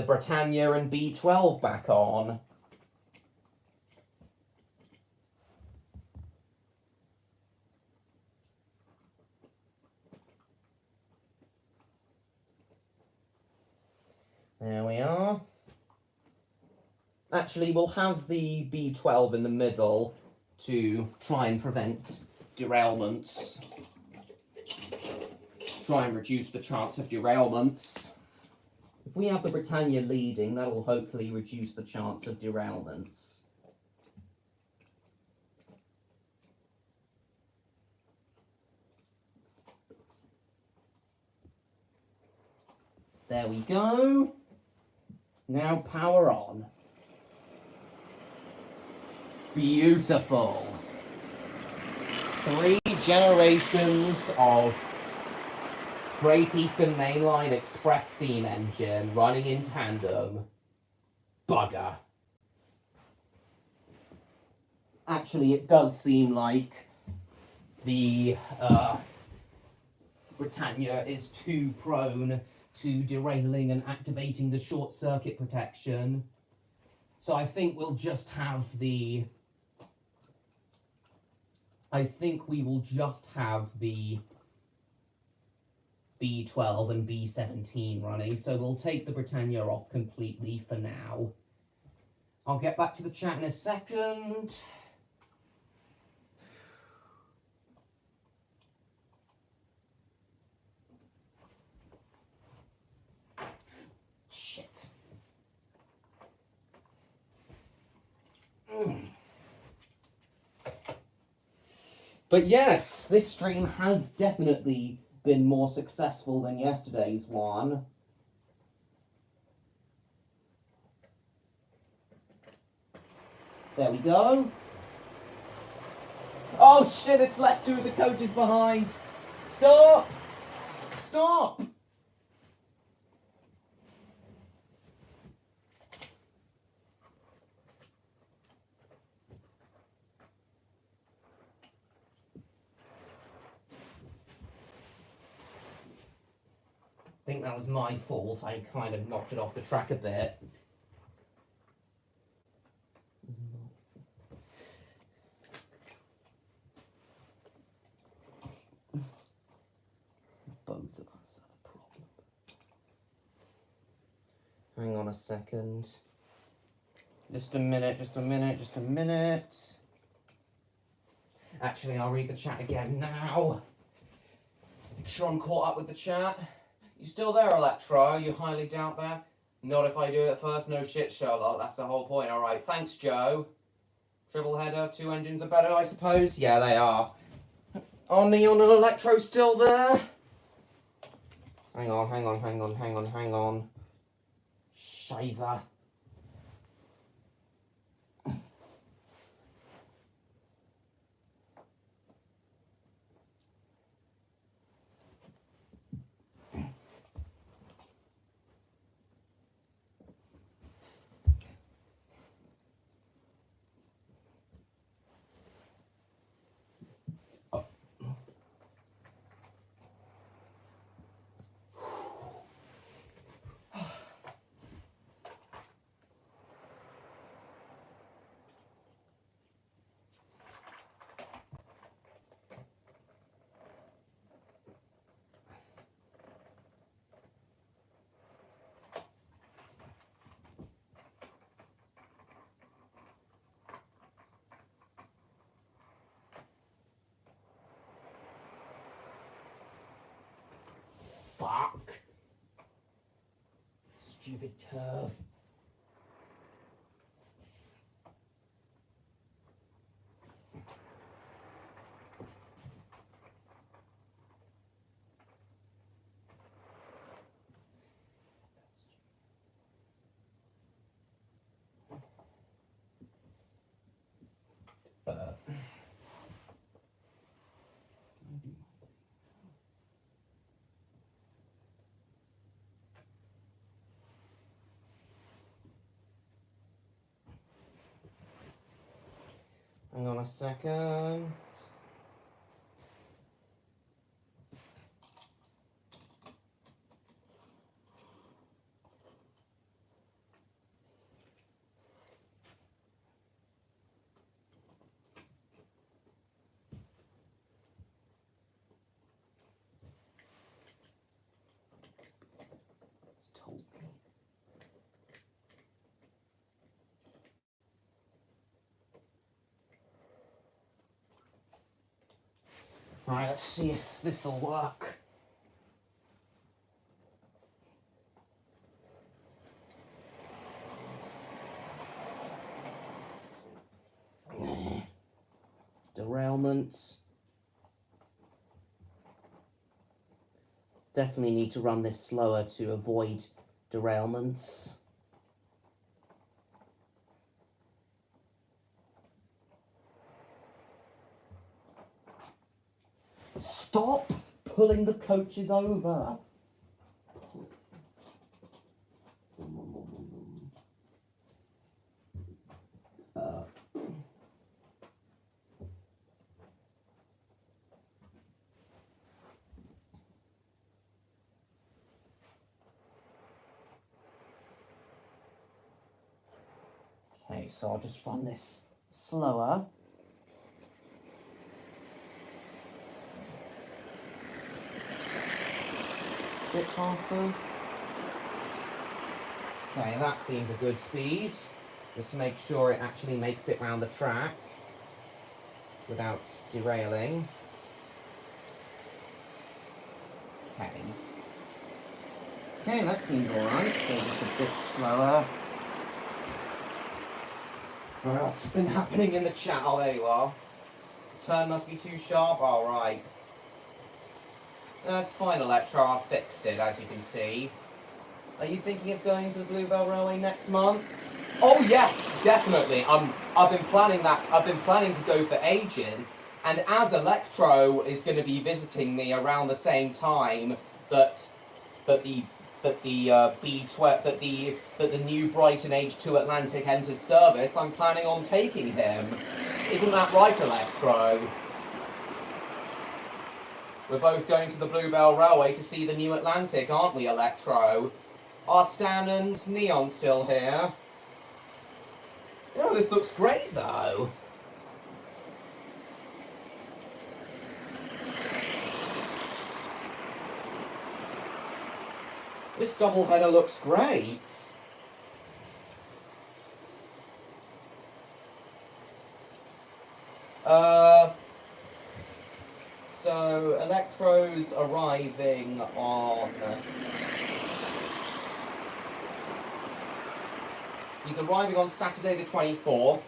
Britannia and B12 back on. There we are. Actually, we'll have the B12 in the middle to try and prevent derailments. Try and reduce the chance of derailments. If we have the Britannia leading, that will hopefully reduce the chance of derailments. There we go. Now power on. Beautiful. 3 generations of Great Eastern Mainline Express steam engine running in tandem. Bugger. Actually, it does seem like the Britannia is too prone to derailing and activating the short circuit protection. So I think we'll just have the... I think we will just have the B12 and B17 running, so we'll take the Britannia off completely for now. I'll get back to the chat in a second. Shit. But yes, this stream has definitely been more successful than yesterday's one. There we go. Oh shit, it's left 2 of the coaches behind. Stop! Stop! I think that was my fault. I kind of knocked it off the track a bit. Both of us have a problem. Hang on a second. Just a minute, just a minute, just a minute. Actually, I'll read the chat again now. Make sure I'm caught up with the chat. You still there, Electro? You highly doubt that? Not if I do it first. No shit, Sherlock. That's the whole point. Alright, thanks, Joe. Triple header, 2 engines are better, I suppose? Yeah, they are. Are Neon and Electro still there? Hang on, hang on, hang on, hang on, hang on. Scheiße. Fuck. Stupid curve. Hang on a second. It's told me. Right, let's see if this will work. Derailments. Definitely need to run this slower to avoid derailments. Stop pulling the coaches over. Okay, so I'll just run this slower. Bit faster. Okay, that seems a good speed. Just to make sure it actually makes it round the track without derailing. Okay. Okay, that seems alright. So just a bit slower. Well, what's been happening in the chat? Oh, there you are. Turn must be too sharp. All right. That's fine, Electro. I've fixed it, as you can see. Are you thinking of going to the Bluebell Railway next month? Oh yes, definitely. I've been planning that. I've been planning to go for ages. And as Electro is going to be visiting me around the same time that the new Brighton H2 Atlantic enters service, I'm planning on taking him. Isn't that right, Electro? We're both going to the Bluebell Railway to see the new Atlantic, aren't we, Electro? Are Stan and Neon still here? Oh, this looks great, though. This doubleheader looks great. So Electro's arriving on... He's arriving on Saturday the 24th.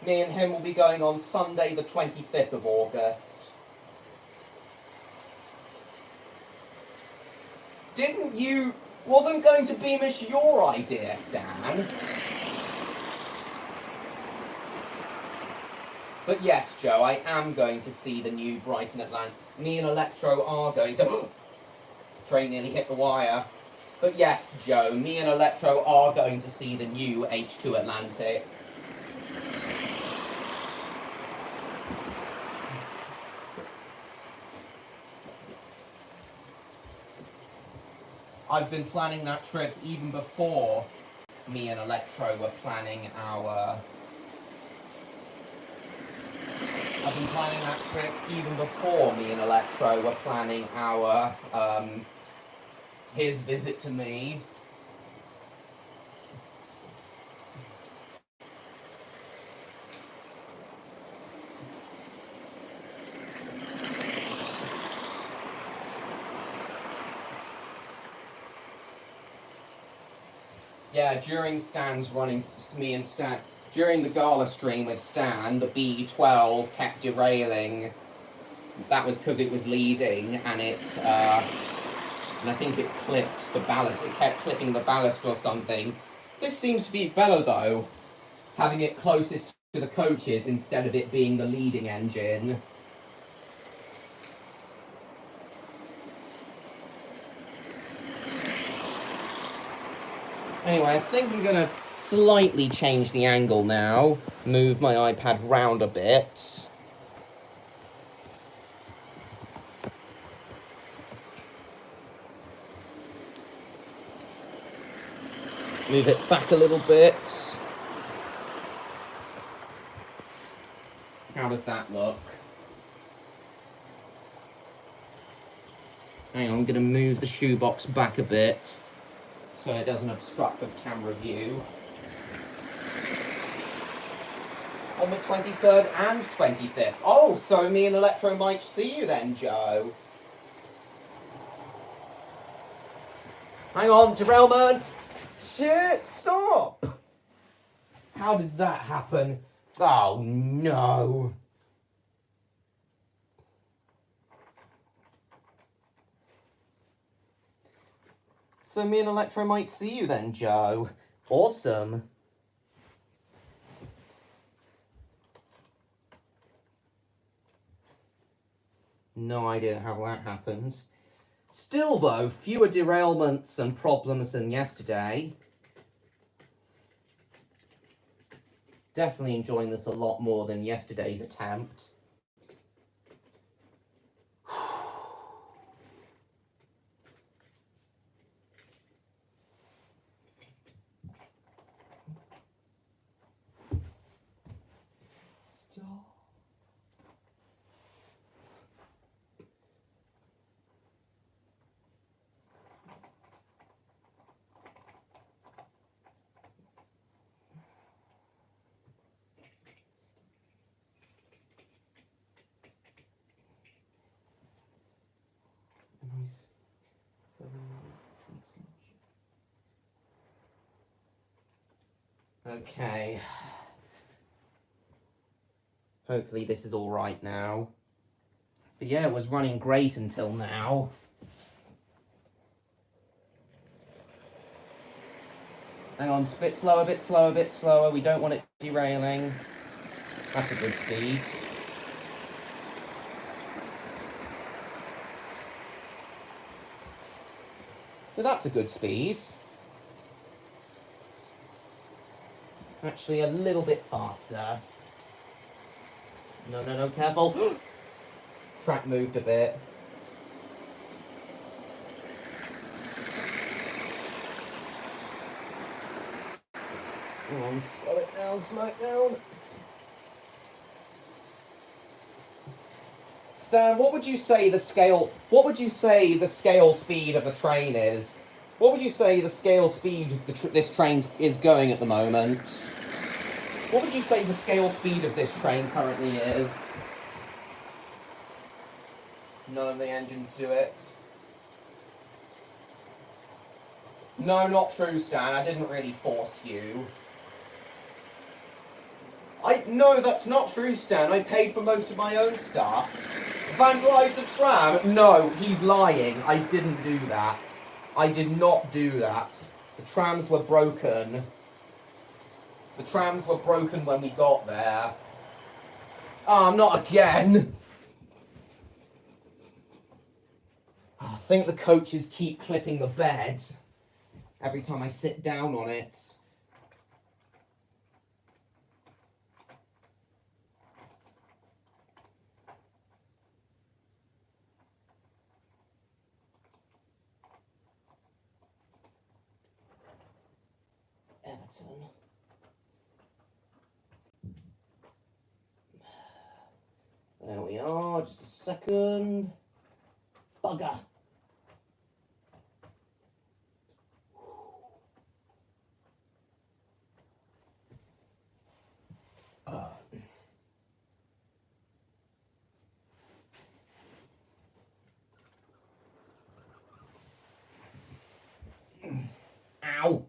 Me and him will be going on Sunday the 25th of August. Didn't you... Wasn't going to Beamish your idea, Stan? But yes, Joe, I am going to see the new Brighton Atlantic. Me and Electro are going to... Train nearly hit the wire. But yes, Joe, me and Electro are going to see the new H2 Atlantic. I've been planning that trip even before me and Electro were planning our... I've been planning that trip even before me and Electro were planning our, his visit to me. Yeah, during Stan's running, me and Stan, during the gala stream with Stan, the B12 kept derailing. That was because it was leading, and it, and I think it clipped the ballast. It kept clipping the ballast or something. This seems to be better though, having it closest to the coaches instead of it being the leading engine. Anyway, I think I'm going to slightly change the angle now. Move my iPad round a bit. Move it back a little bit. How does that look? Hang on, I'm going to move the shoebox back a bit, so it doesn't obstruct the camera view. On the 23rd and 25th. Oh, so me and Electro might see you then, Joe. Hang on, derailment! Shit, stop! How did that happen? Oh, no. So me and Electro might see you then, Joe. Awesome. No idea how that happens. Still though, fewer derailments and problems than yesterday. Definitely enjoying this a lot more than yesterday's attempt. Stop. Okay. Hopefully this is all right now. But yeah, it was running great until now. Hang on, bit slower, bit slower, bit slower. We don't want it derailing. That's a good speed. But that's a good speed. Actually, a little bit faster. No, no, no, careful. Track moved a bit. Come on, slow it down, slow it down. Stan, what would you say the scale speed of the train is? What would you say the scale speed this train is going at the moment? What would you say the scale speed of this train currently is? None of the engines do it. No, not true, Stan. I didn't really force you. No, that's not true, Stan. I paid for most of my own stuff. Vandalised the tram? No, he's lying. I didn't do that. I did not do that. The trams were broken. The trams were broken when we got there. Ah, not again! I think the coaches keep clipping the bed every time I sit down on it. Everton. There we are, just a second. Bugger. Ow!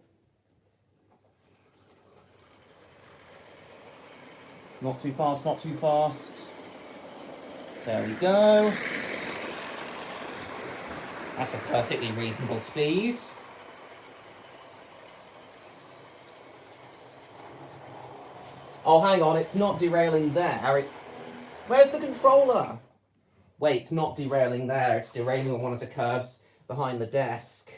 Not too fast, not too fast. There we go. That's a perfectly reasonable speed. Oh, hang on, it's not derailing there, it's... Where's the controller? Wait, it's not derailing there, it's derailing on one of the curves behind the desk.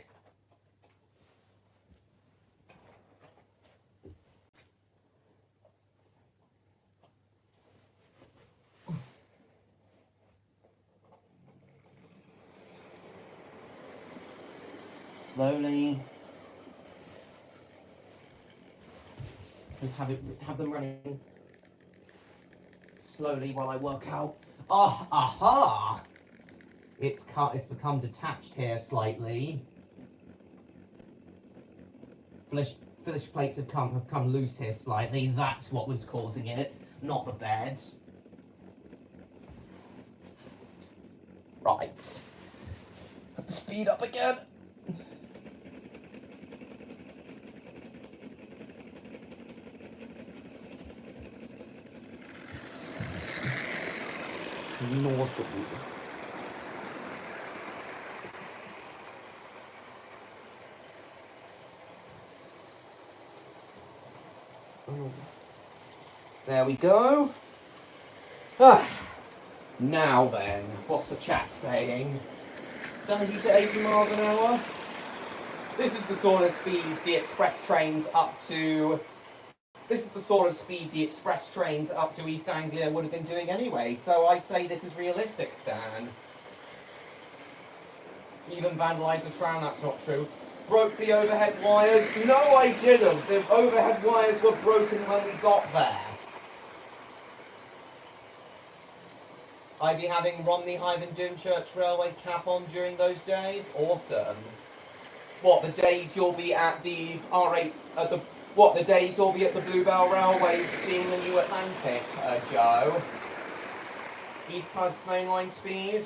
Slowly. Just have them running slowly while I work out. Ah, aha! It's become detached here slightly. Finish plates have come loose here slightly. That's what was causing it, not the bed. Right. Speed up again. Ignores the wheel. Oh. There we go. Ah. Now then, what's the chat saying? 70 to 80 miles an hour? This is the sort of speed the express trains up to... This is the sort of speed the express trains up to East Anglia would have been doing anyway, so I'd say this is realistic, Stan. Even vandalised the tram, that's not true. Broke the overhead wires? No, I didn't. The overhead wires were broken when we got there. I'd be having Romney Hythe Dymchurch Railway cap on during those days? Awesome. What, the days you'll be at the R8, the days you'll be at the Bluebell Railway seeing the New Atlantic, Joe? East Coast Mainline speed?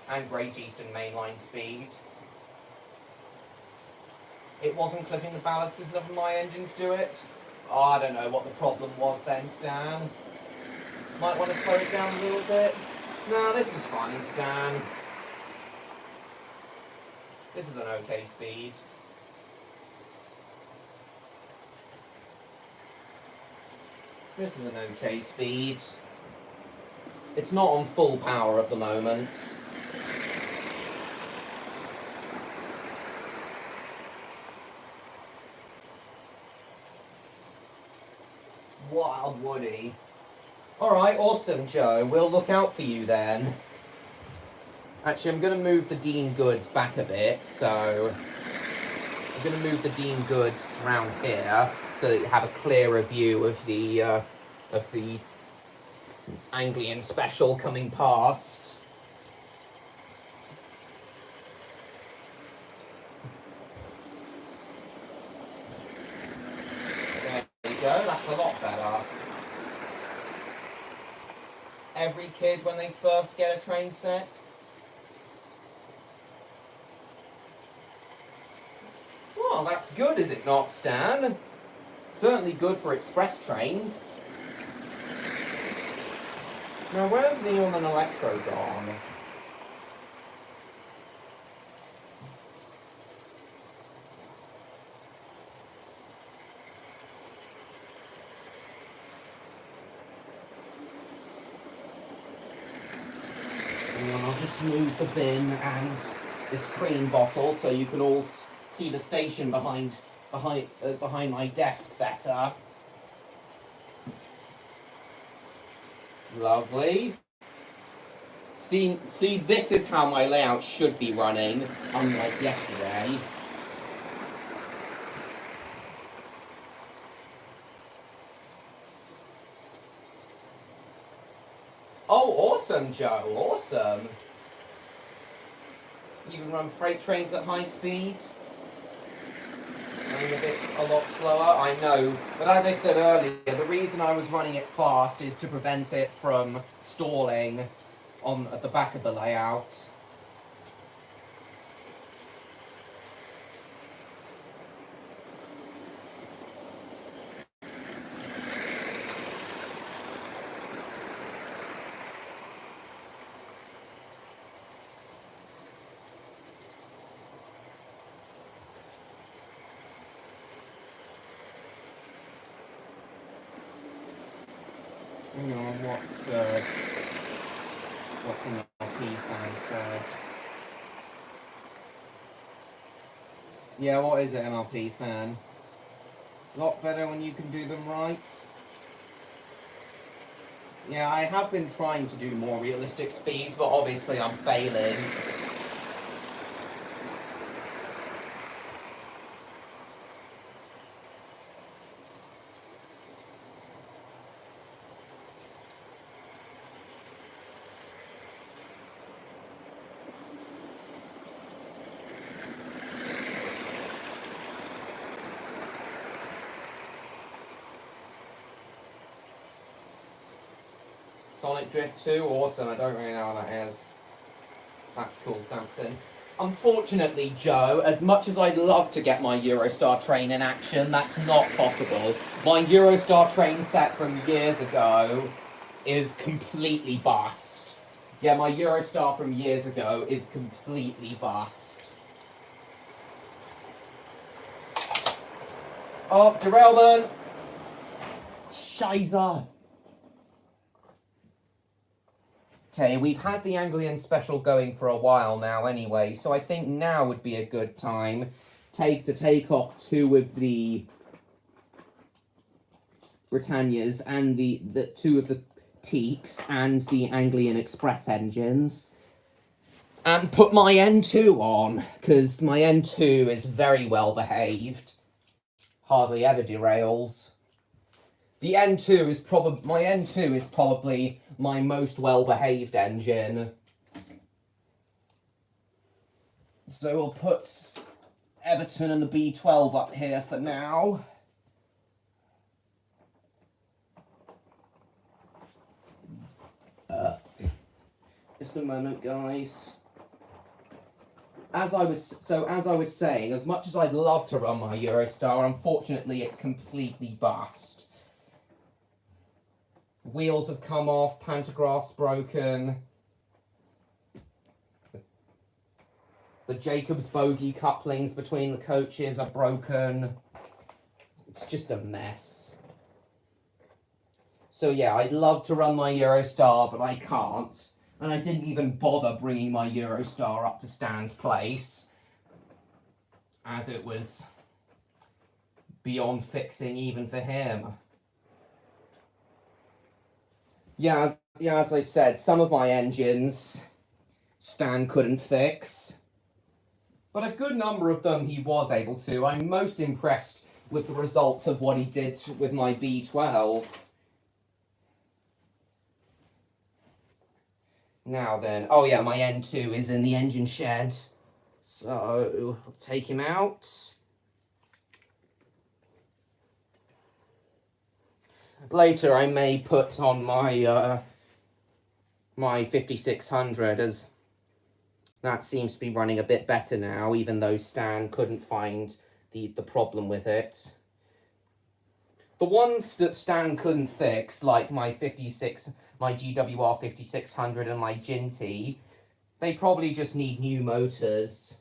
And Great Eastern Mainline speed. It wasn't clipping the ballast because none of my engines do it? Oh, I don't know what the problem was then, Stan. Might want to slow it down a little bit. Nah, this is fine, Stan. This is an okay speed. This is an okay speed. It's not on full power at the moment. Wild Woody. Alright, awesome, Joe. We'll look out for you then. Actually, I'm going to move the Dean Goods back a bit, so... I'm going to move the Dean Goods around here, so that you have a clearer view of the Anglian special coming past. There we go, that's a lot better. Every kid when they first get a train set. Well, that's good, is it not, Stan? Certainly good for express trains. Now, where have Neil and Electro gone? just move the bin and this cream bottle so you can all see the station behind my desk better. Lovely. See, this is how my layout should be running, unlike yesterday. Oh, awesome, Joe, awesome. You can run freight trains at high speed. Running a bit a lot slower, I know. But as I said earlier, the reason I was running it fast is to prevent it from stalling at the back of the layout. Hang on, what's an LP fan said? Yeah, what is it, MLP fan? A lot better when you can do them right. Yeah, I have been trying to do more realistic speeds, but obviously I'm failing. Sonic Drift 2, awesome. I don't really know what that is. That's cool, Samson. Unfortunately, Joe, as much as I'd love to get my Eurostar train in action, that's not possible. My Eurostar train set from years ago is completely bust. Yeah, my Eurostar from years ago is completely bust. Oh, derailment! Scheiße! Okay, we've had the Anglian special going for a while now anyway, so I think now would be a good time to take off two of the Britannias and the two of the Teaks and the Anglian Express engines and put my N2 on, because my N2 is very well behaved. Hardly ever derails. The N2 is probably my most well-behaved engine. So we'll put Everton and the B12 up here for now. Just a moment, guys. As I was saying, as much as I'd love to run my Eurostar, unfortunately it's completely bust. Wheels have come off, pantograph's broken. The Jacobs bogie couplings between the coaches are broken. It's just a mess. So yeah, I'd love to run my Eurostar, but I can't. And I didn't even bother bringing my Eurostar up to Stan's place, as it was beyond fixing even for him. Yeah, as I said, some of my engines Stan couldn't fix, but a good number of them he was able to. I'm most impressed with the results of what he did with my B12. Now then, oh yeah, my N2 is in the engine shed, so I'll take him out. Later I may put on my my 5600, as that seems to be running a bit better now, even though Stan couldn't find the problem with it. The ones that Stan couldn't fix, like my GWR 5600 and my Ginty, they probably just need new motors,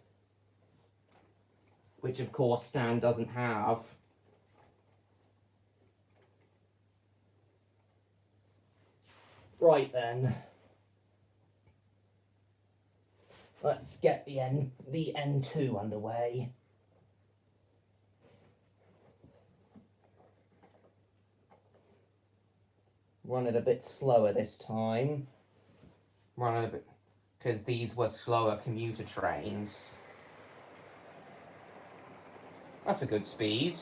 which of course Stan doesn't have. Right then. Let's get the N2 underway. Run it a bit slower this time. Run it a bit, because these were slower commuter trains. That's a good speed.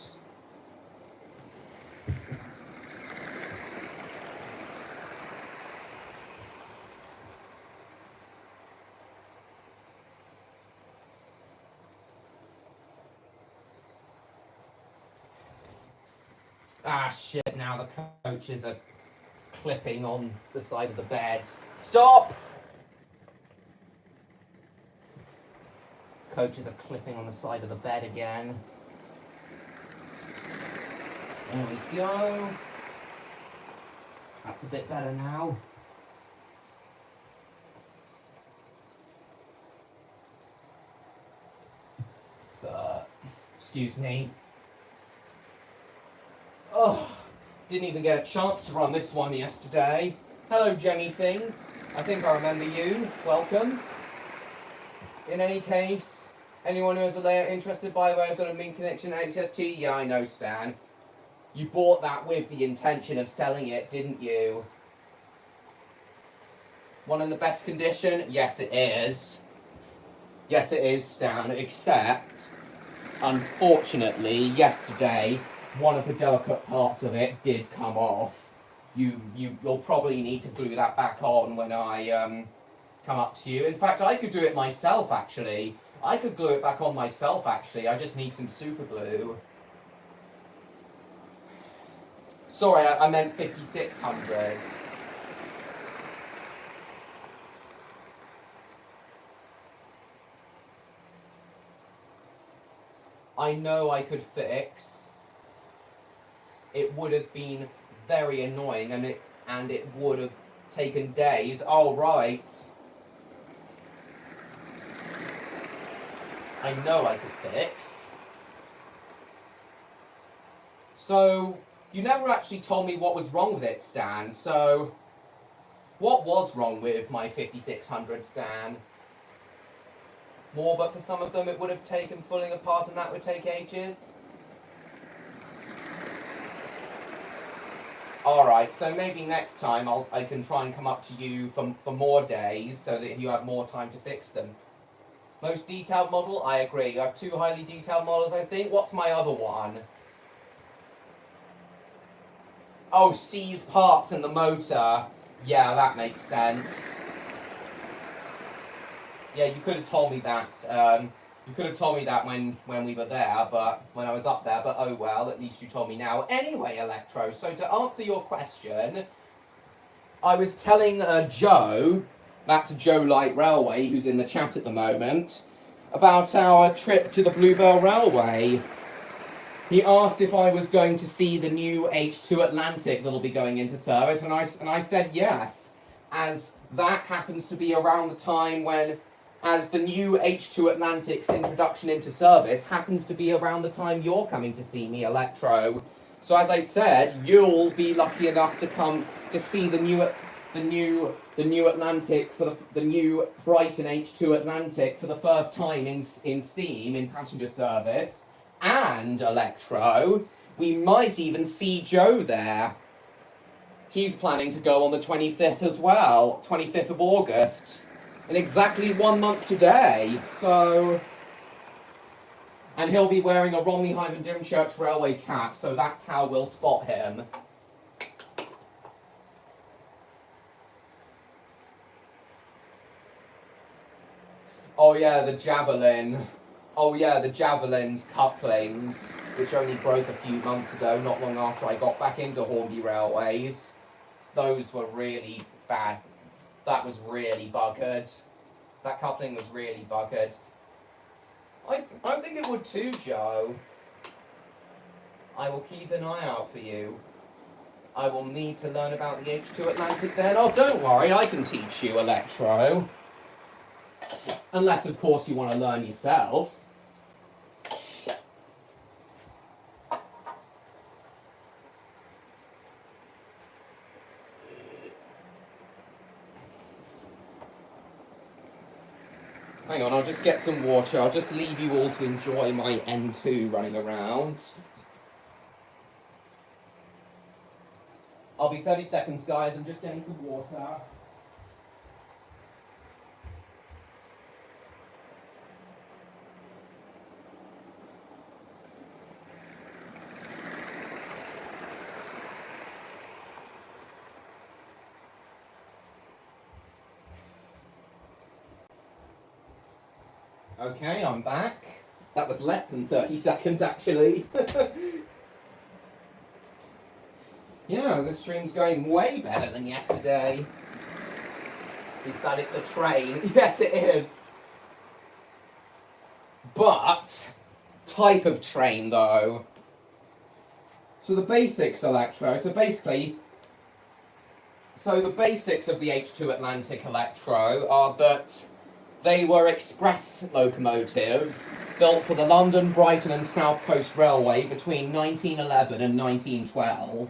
Ah, shit, now the coaches are clipping on the side of the bed. Stop! Coaches are clipping on the side of the bed again. There we go. That's a bit better now. Excuse me. Oh, didn't even get a chance to run this one yesterday. Hello, Jemmy Things. I think I remember you. Welcome. In any case, anyone who has a layer interested, by the way, I've got a Mint Connection HST. Yeah, I know, Stan. You bought that with the intention of selling it, didn't you? One in the best condition? Yes, it is. Yes, it is, Stan. Except, unfortunately, yesterday, one of the delicate parts of it did come off. You'll probably need to glue that back on when I come up to you. In fact, I could do it myself, actually. I could glue it back on myself, actually. I just need some super glue. Sorry, I meant 5600. I know I could fix. It would have been very annoying, and it would have taken days. Oh, right. I know I could fix. So, you never actually told me what was wrong with it, Stan. So, what was wrong with my 5600, Stan? More, but for some of them it would have taken pulling apart, and that would take ages. Alright, so maybe next time I can try and come up to you for more days so that you have more time to fix them. Most detailed model? I agree. You have 2 highly detailed models, I think. What's my other one? Oh, seize parts in the motor. Yeah, that makes sense. Yeah, you could have told me that. You could have told me that when we were there, but when I was up there, but oh well, at least you told me now. Anyway, Electro, so to answer your question, I was telling Joe, that's Joe Light Railway, who's in the chat at the moment, about our trip to the Bluebell Railway. He asked if I was going to see the new H2 Atlantic that'll be going into service, and I said yes, as that happens to be around the time when, as the new H2 Atlantic's introduction into service happens to be around the time you're coming to see me, Electro. So as I said, you'll be lucky enough to come to see the new Atlantic for the new Brighton H2 Atlantic for the first time in steam in passenger service. And, Electro, we might even see Joe there. He's planning to go on the 25th as well, 25th of August, in exactly 1 month today, so... And he'll be wearing a Romney-Dymchurch Railway cap, so that's how we'll spot him. Oh yeah, the Javelin. Oh yeah, the Javelin's couplings, which only broke a few months ago, not long after I got back into Hornby Railways. Those were really bad. That was really buggered. That coupling was really buggered. I think it would too, Joe. I will keep an eye out for you. I will need to learn about the H2 Atlantic then. Oh, don't worry, I can teach you, Electro. Unless, of course, you want to learn yourself. just get some water. I'll just leave you all to enjoy my N2 running around. I'll be 30 seconds, guys. I'm just getting some water. Okay, I'm back. That was less than 30 seconds, actually. Yeah, this stream's going way better than yesterday. Is that it's a train? Yes, it is. But, type of train, though. So the basics, Electro. So basically, the basics of the H2 Atlantic Electro are that they were express locomotives built for the London, Brighton and South Coast Railway between 1911 and 1912.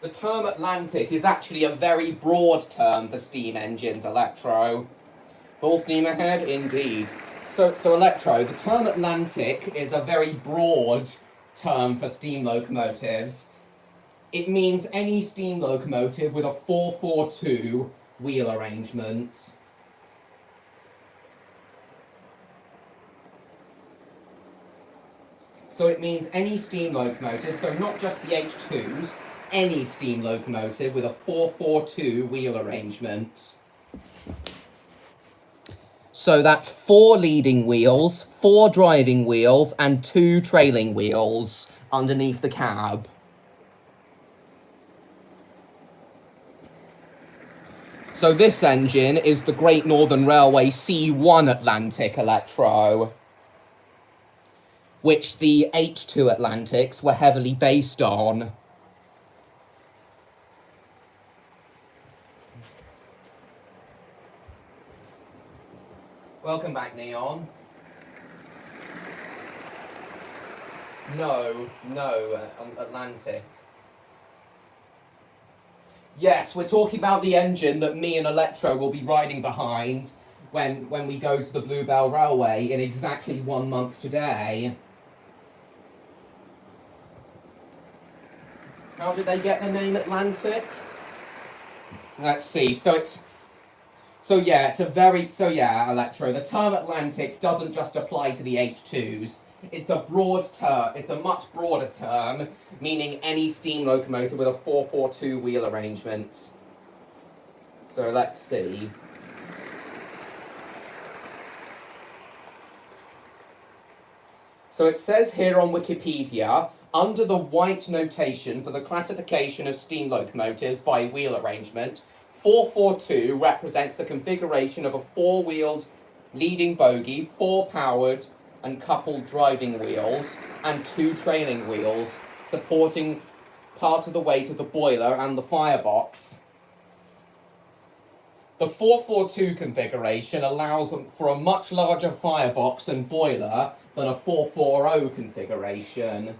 The term Atlantic is actually a very broad term for steam engines, Electro. Full steam ahead? Indeed. So Electro, the term Atlantic is a very broad term for steam locomotives. It means any steam locomotive with a 442 wheel arrangement. So it means any steam locomotive, so not just the H2s, any steam locomotive with a 442 wheel arrangement. So that's 4 leading wheels, 4 driving wheels, and 2 trailing wheels underneath the cab. So this engine is the Great Northern Railway C1 Atlantic Electro, which the H2 Atlantics were heavily based on. Welcome back, Neon. No, Atlantic. Yes, we're talking about the engine that me and Electro will be riding behind when we go to the Bluebell Railway in exactly 1 month today. How did they get the name Atlantic? Let's see. Electro, the term Atlantic doesn't just apply to the H2s. It's a broad term, it's a much broader term, meaning any steam locomotive with a 442 wheel arrangement. So let's see. So it says here on Wikipedia, under the white notation for the classification of steam locomotives by wheel arrangement, 442 represents the configuration of a 4-wheeled leading bogie, 4 powered and coupled driving wheels, and 2 trailing wheels, supporting part of the weight of the boiler and the firebox. The 442 configuration allows for a much larger firebox and boiler than a 440 configuration.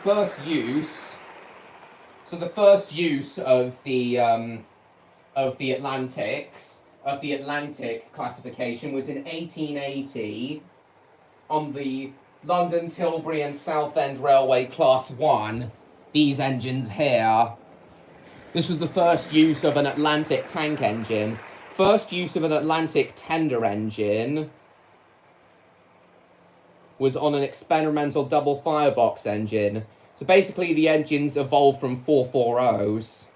The first use of the Atlantic classification was in 1880 on the London, Tilbury and Southend Railway Class 1. These engines here. This was the first use of an Atlantic tank engine. First use of an Atlantic tender engine was on an experimental double firebox engine. So basically the engines evolved from 440s.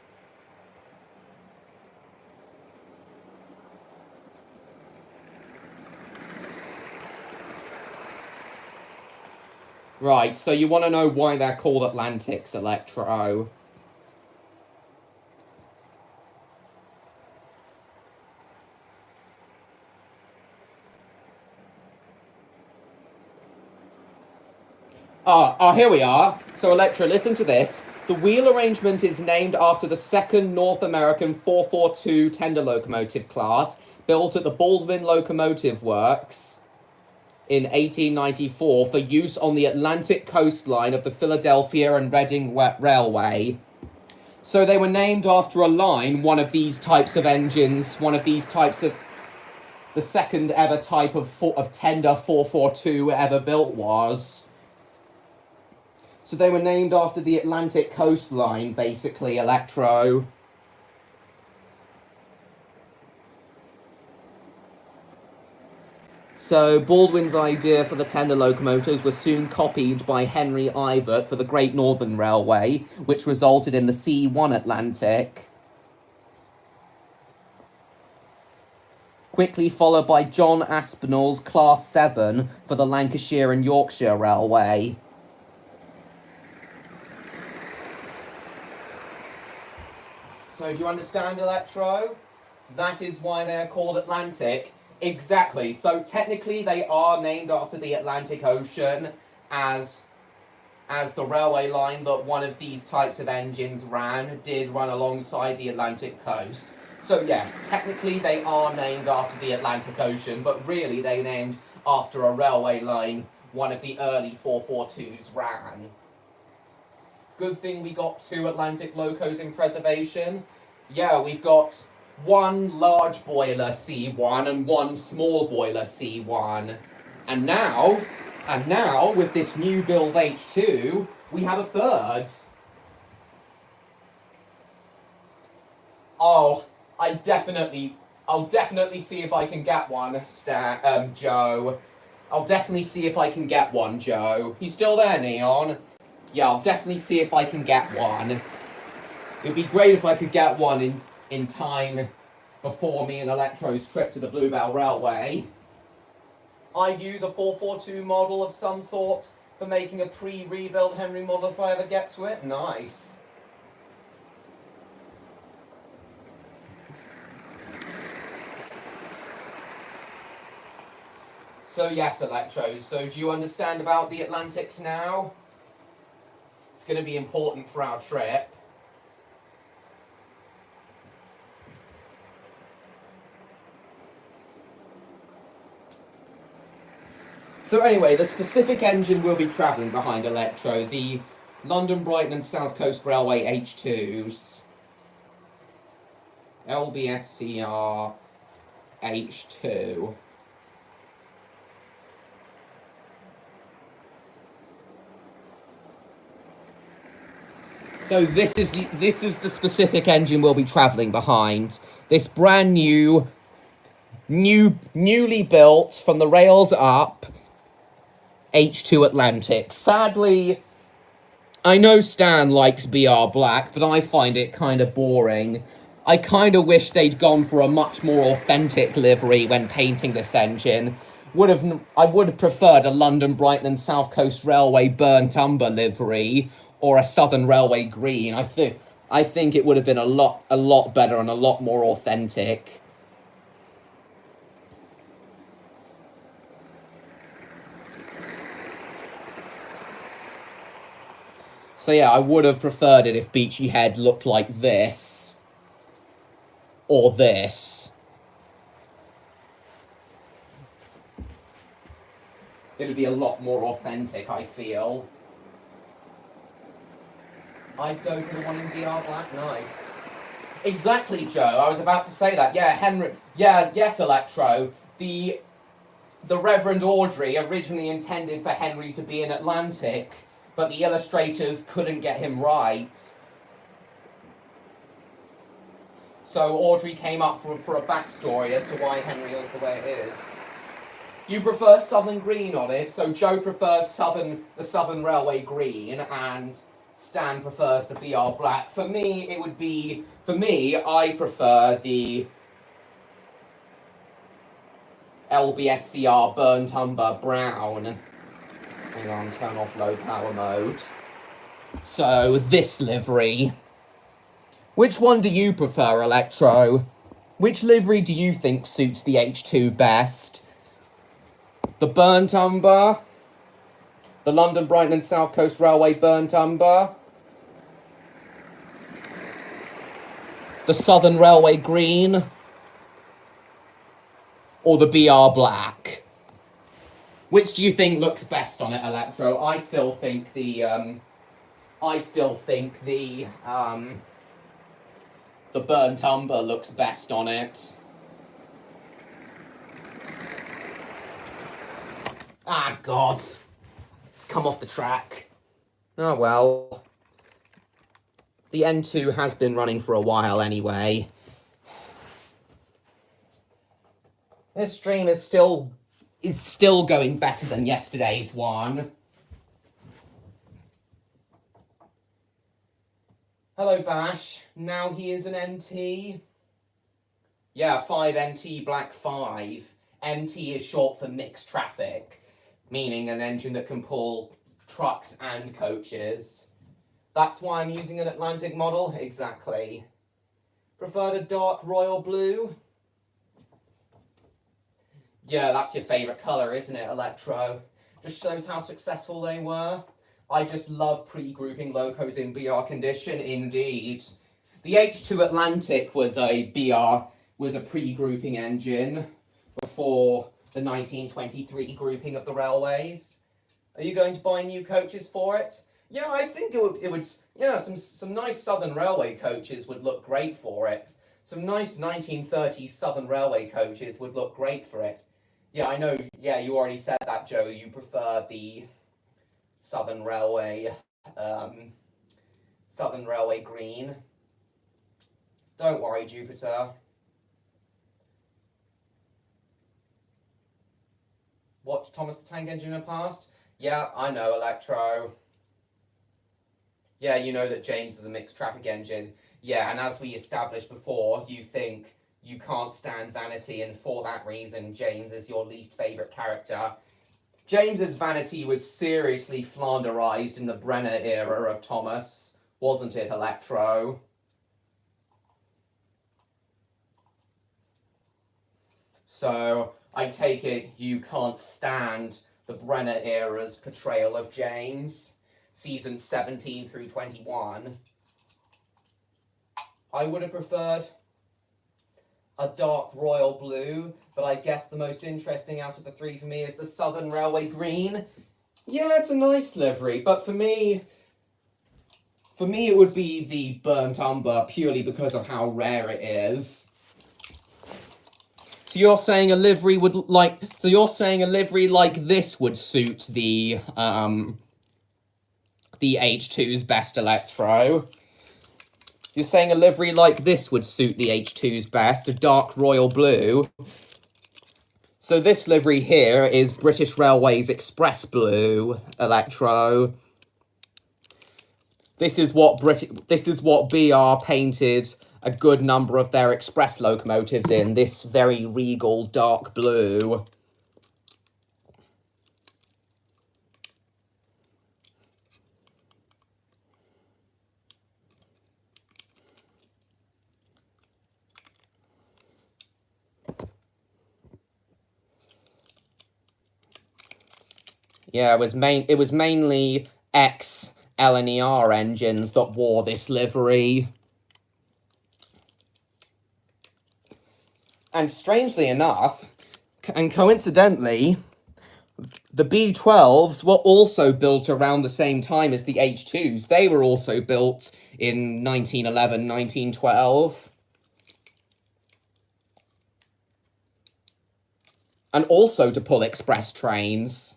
Right, so you want to know why they're called Atlantics, Electro. Here we are. So Electro, listen to this. The wheel arrangement is named after the second North American 442 tender locomotive class, built at the Baldwin Locomotive Works in 1894 for use on the Atlantic coastline of the Philadelphia and Reading Railway. So they were named after a line, one of these types of engines, one of these types of, the second ever type of tender 442 ever built was. So they were named after the Atlantic coastline, basically, Electro. So Baldwin's idea for the tender locomotives was soon copied by Henry Ivert for the Great Northern Railway, which resulted in the C1 Atlantic. Quickly followed by John Aspinall's Class 7 for the Lancashire and Yorkshire Railway. So do you understand, Electro? That is why they are called Atlantic. Exactly. So technically they are named after the Atlantic Ocean as the railway line that one of these types of engines did run alongside the Atlantic coast. So yes, technically they are named after the Atlantic Ocean, but really they named after a railway line one of the early 442s ran. Good thing we got 2 Atlantic locos in preservation. Yeah, we've got one large boiler C1 and one small boiler C1. And now, with this new build H2, we have a third. Oh, I'll definitely see if I can get one, Joe. I'll definitely see if I can get one, Joe. You still there, Neon? Yeah, I'll definitely see if I can get one. It'd be great if I could get one in time before me and Electro's trip to the Bluebell Railway. I'd use a 442 model of some sort for making a pre-rebuild Henry model if I ever get to it. Nice. So yes, Electro, so do you understand about the Atlantics now? It's going to be important for our trip. So anyway, the specific engine we'll be travelling behind Electro, the London, Brighton and South Coast Railway H2s. LBSCR H2. So this is the specific engine we'll be travelling behind. This brand newly built from the rails up H2 Atlantic. Sadly, I know Stan likes BR Black, but I find it kind of boring. I kind of wish they'd gone for a much more authentic livery when painting this engine. I would have preferred a London, Brighton and South Coast Railway burnt umber livery or a Southern Railway green. I think it would have been a lot better and a lot more authentic. So yeah, I would have preferred it if Beachy Head looked like this. Or this. It would be a lot more authentic, I feel. I'd go for the one in DR Black, nice. Exactly, Joe, I was about to say that. Yeah, yes, Electro. The Reverend Audrey originally intended for Henry to be an Atlantic, but the illustrators couldn't get him right. So Audrey came up for a backstory as to why Henry is the way it is. You prefer Southern Green on it, so Joe prefers the Southern Railway Green, and Stan prefers the BR Black. For me, I prefer the LBSCR Burnt Umber Brown. Hang on, turn off low power mode. So, this livery. Which one do you prefer, Electro? Which livery do you think suits the H2 best? The Burnt Umber? The London, Brighton and South Coast Railway Burnt Umber? The Southern Railway Green? Or the BR Black? Which do you think looks best on it, Electro? I still think the burnt umber looks best on it. Ah, God. It's come off the track. Oh, well. The N2 has been running for a while anyway. This stream is still going better than yesterday's one. Hello, Bash. Now he is an NT. Yeah, 5 NT Black 5. MT is short for mixed traffic, meaning an engine that can pull trucks and coaches. That's why I'm using an Atlantic model? Exactly. Preferred a dark royal blue? Yeah, that's your favourite colour, isn't it, Electro? Just shows how successful they were. I just love pre-grouping locos in BR condition, indeed. The H2 Atlantic was a pre-grouping engine before the 1923 grouping of the railways. Are you going to buy new coaches for it? Yeah, I think it would yeah, some nice Southern Railway coaches would look great for it. Some nice 1930s Southern Railway coaches would look great for it. Yeah, I know, yeah, you already said that, Joe. You prefer the Southern Railway green. Don't worry, Jupiter. Watch Thomas the Tank Engine in the past? Yeah, I know, Electro. Yeah, you know that James is a mixed traffic engine. Yeah, and as we established before, you think you can't stand vanity, and for that reason, James is your least favourite character. James's vanity was seriously Flanderized in the Brenner era of Thomas, wasn't it, Electro? So, I take it you can't stand the Brenner era's portrayal of James, seasons 17 through 21. I would have preferred a dark royal blue, but I guess the most interesting out of the three for me is the Southern Railway green. Yeah, it's a nice livery, but for me it would be the burnt umber, purely because of how rare it is. So you're saying a livery like this would suit the H2's best, Electro? You're saying a livery like this would suit the H2's best, a dark royal blue. So this livery here is British Railways Express Blue, Electro. This is what BR painted a good number of their express locomotives in, this very regal dark blue. Yeah, it was mainly ex-LNER engines that wore this livery. And strangely enough, and coincidentally, the B12s were also built around the same time as the H2s. They were also built in 1911, 1912. And also to pull express trains.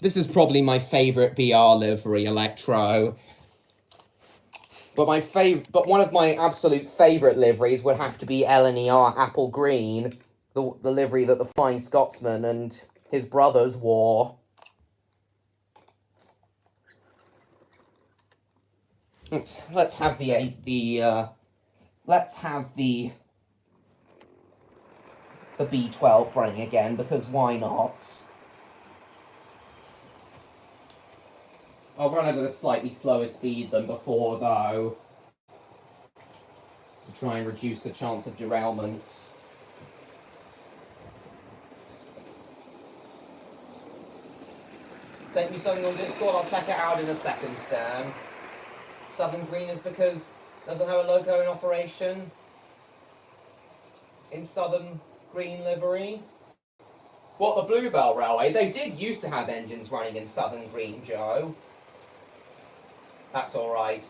This is probably my favourite BR livery, Electro. But one of my absolute favourite liveries would have to be LNER Apple Green, the livery that the Flying Scotsman and his brothers wore. Let's have the B12 running again, because why not? I'll run it at a slightly slower speed than before, though, to try and reduce the chance of derailment. Sent you something on Discord, I'll check it out in a second, Stan. Southern Green is because it doesn't have a loco in operation. in Southern Green livery. What, the Bluebell Railway? They did used to have engines running in Southern Green, Joe. That's alright,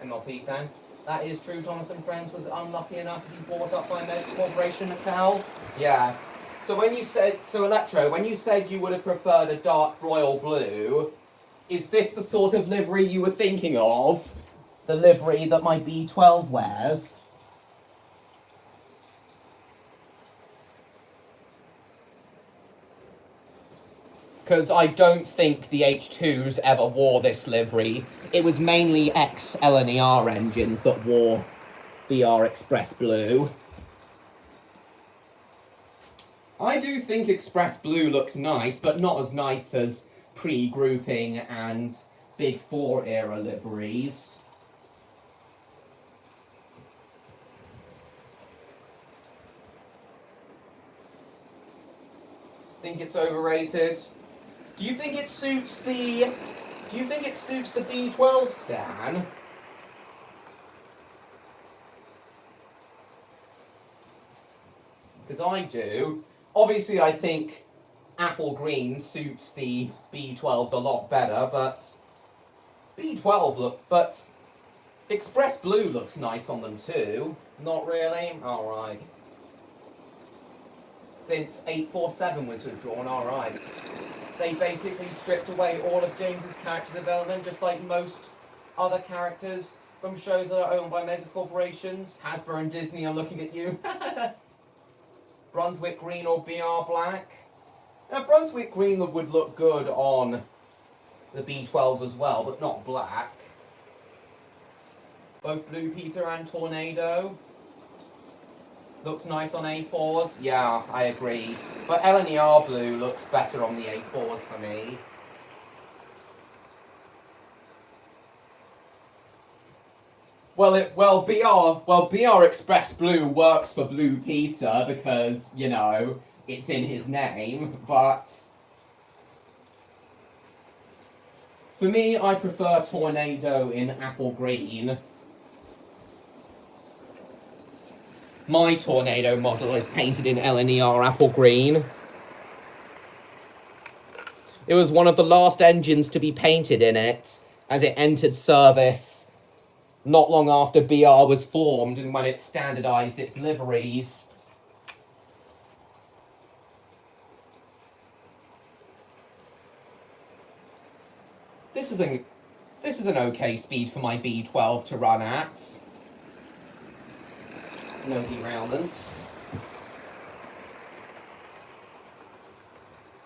MLP fan. That is true, Thomas and Friends was unlucky enough to be bought up by Medical Corporation Mattel. Yeah. So when you said, Electro, when you said you would have preferred a dark royal blue, is this the sort of livery you were thinking of? The livery that my B12 wears? Because I don't think the H2s ever wore this livery. It was mainly ex-LNER engines that wore BR Express Blue. I do think Express Blue looks nice, but not as nice as pre-grouping and Big Four era liveries. Think it's overrated? Do you think it suits the B12 Stan? Because I do. Obviously, I think apple green suits the B12s a lot better, but but Express Blue looks nice on them too. Not really? Alright. Since 847 was withdrawn, alright. They basically stripped away all of James's character development, just like most other characters from shows that are owned by mega corporations. Hasbro and Disney are looking at you. Brunswick Green or BR Black. Now, Brunswick Green would look good on the B12s as well, but not black. Both Blue Peter and Tornado. Looks nice on A4s. Yeah, I agree. But LNER Blue looks better on the A4s for me. BR Express Blue works for Blue Peter because, you know, it's in his name, but for me, I prefer Tornado in apple green. My Tornado model is painted in LNER apple green. It was one of the last engines to be painted in it, as it entered service not long after BR was formed and when it standardized its liveries. This is an okay speed for my B12 to run at. No derailments.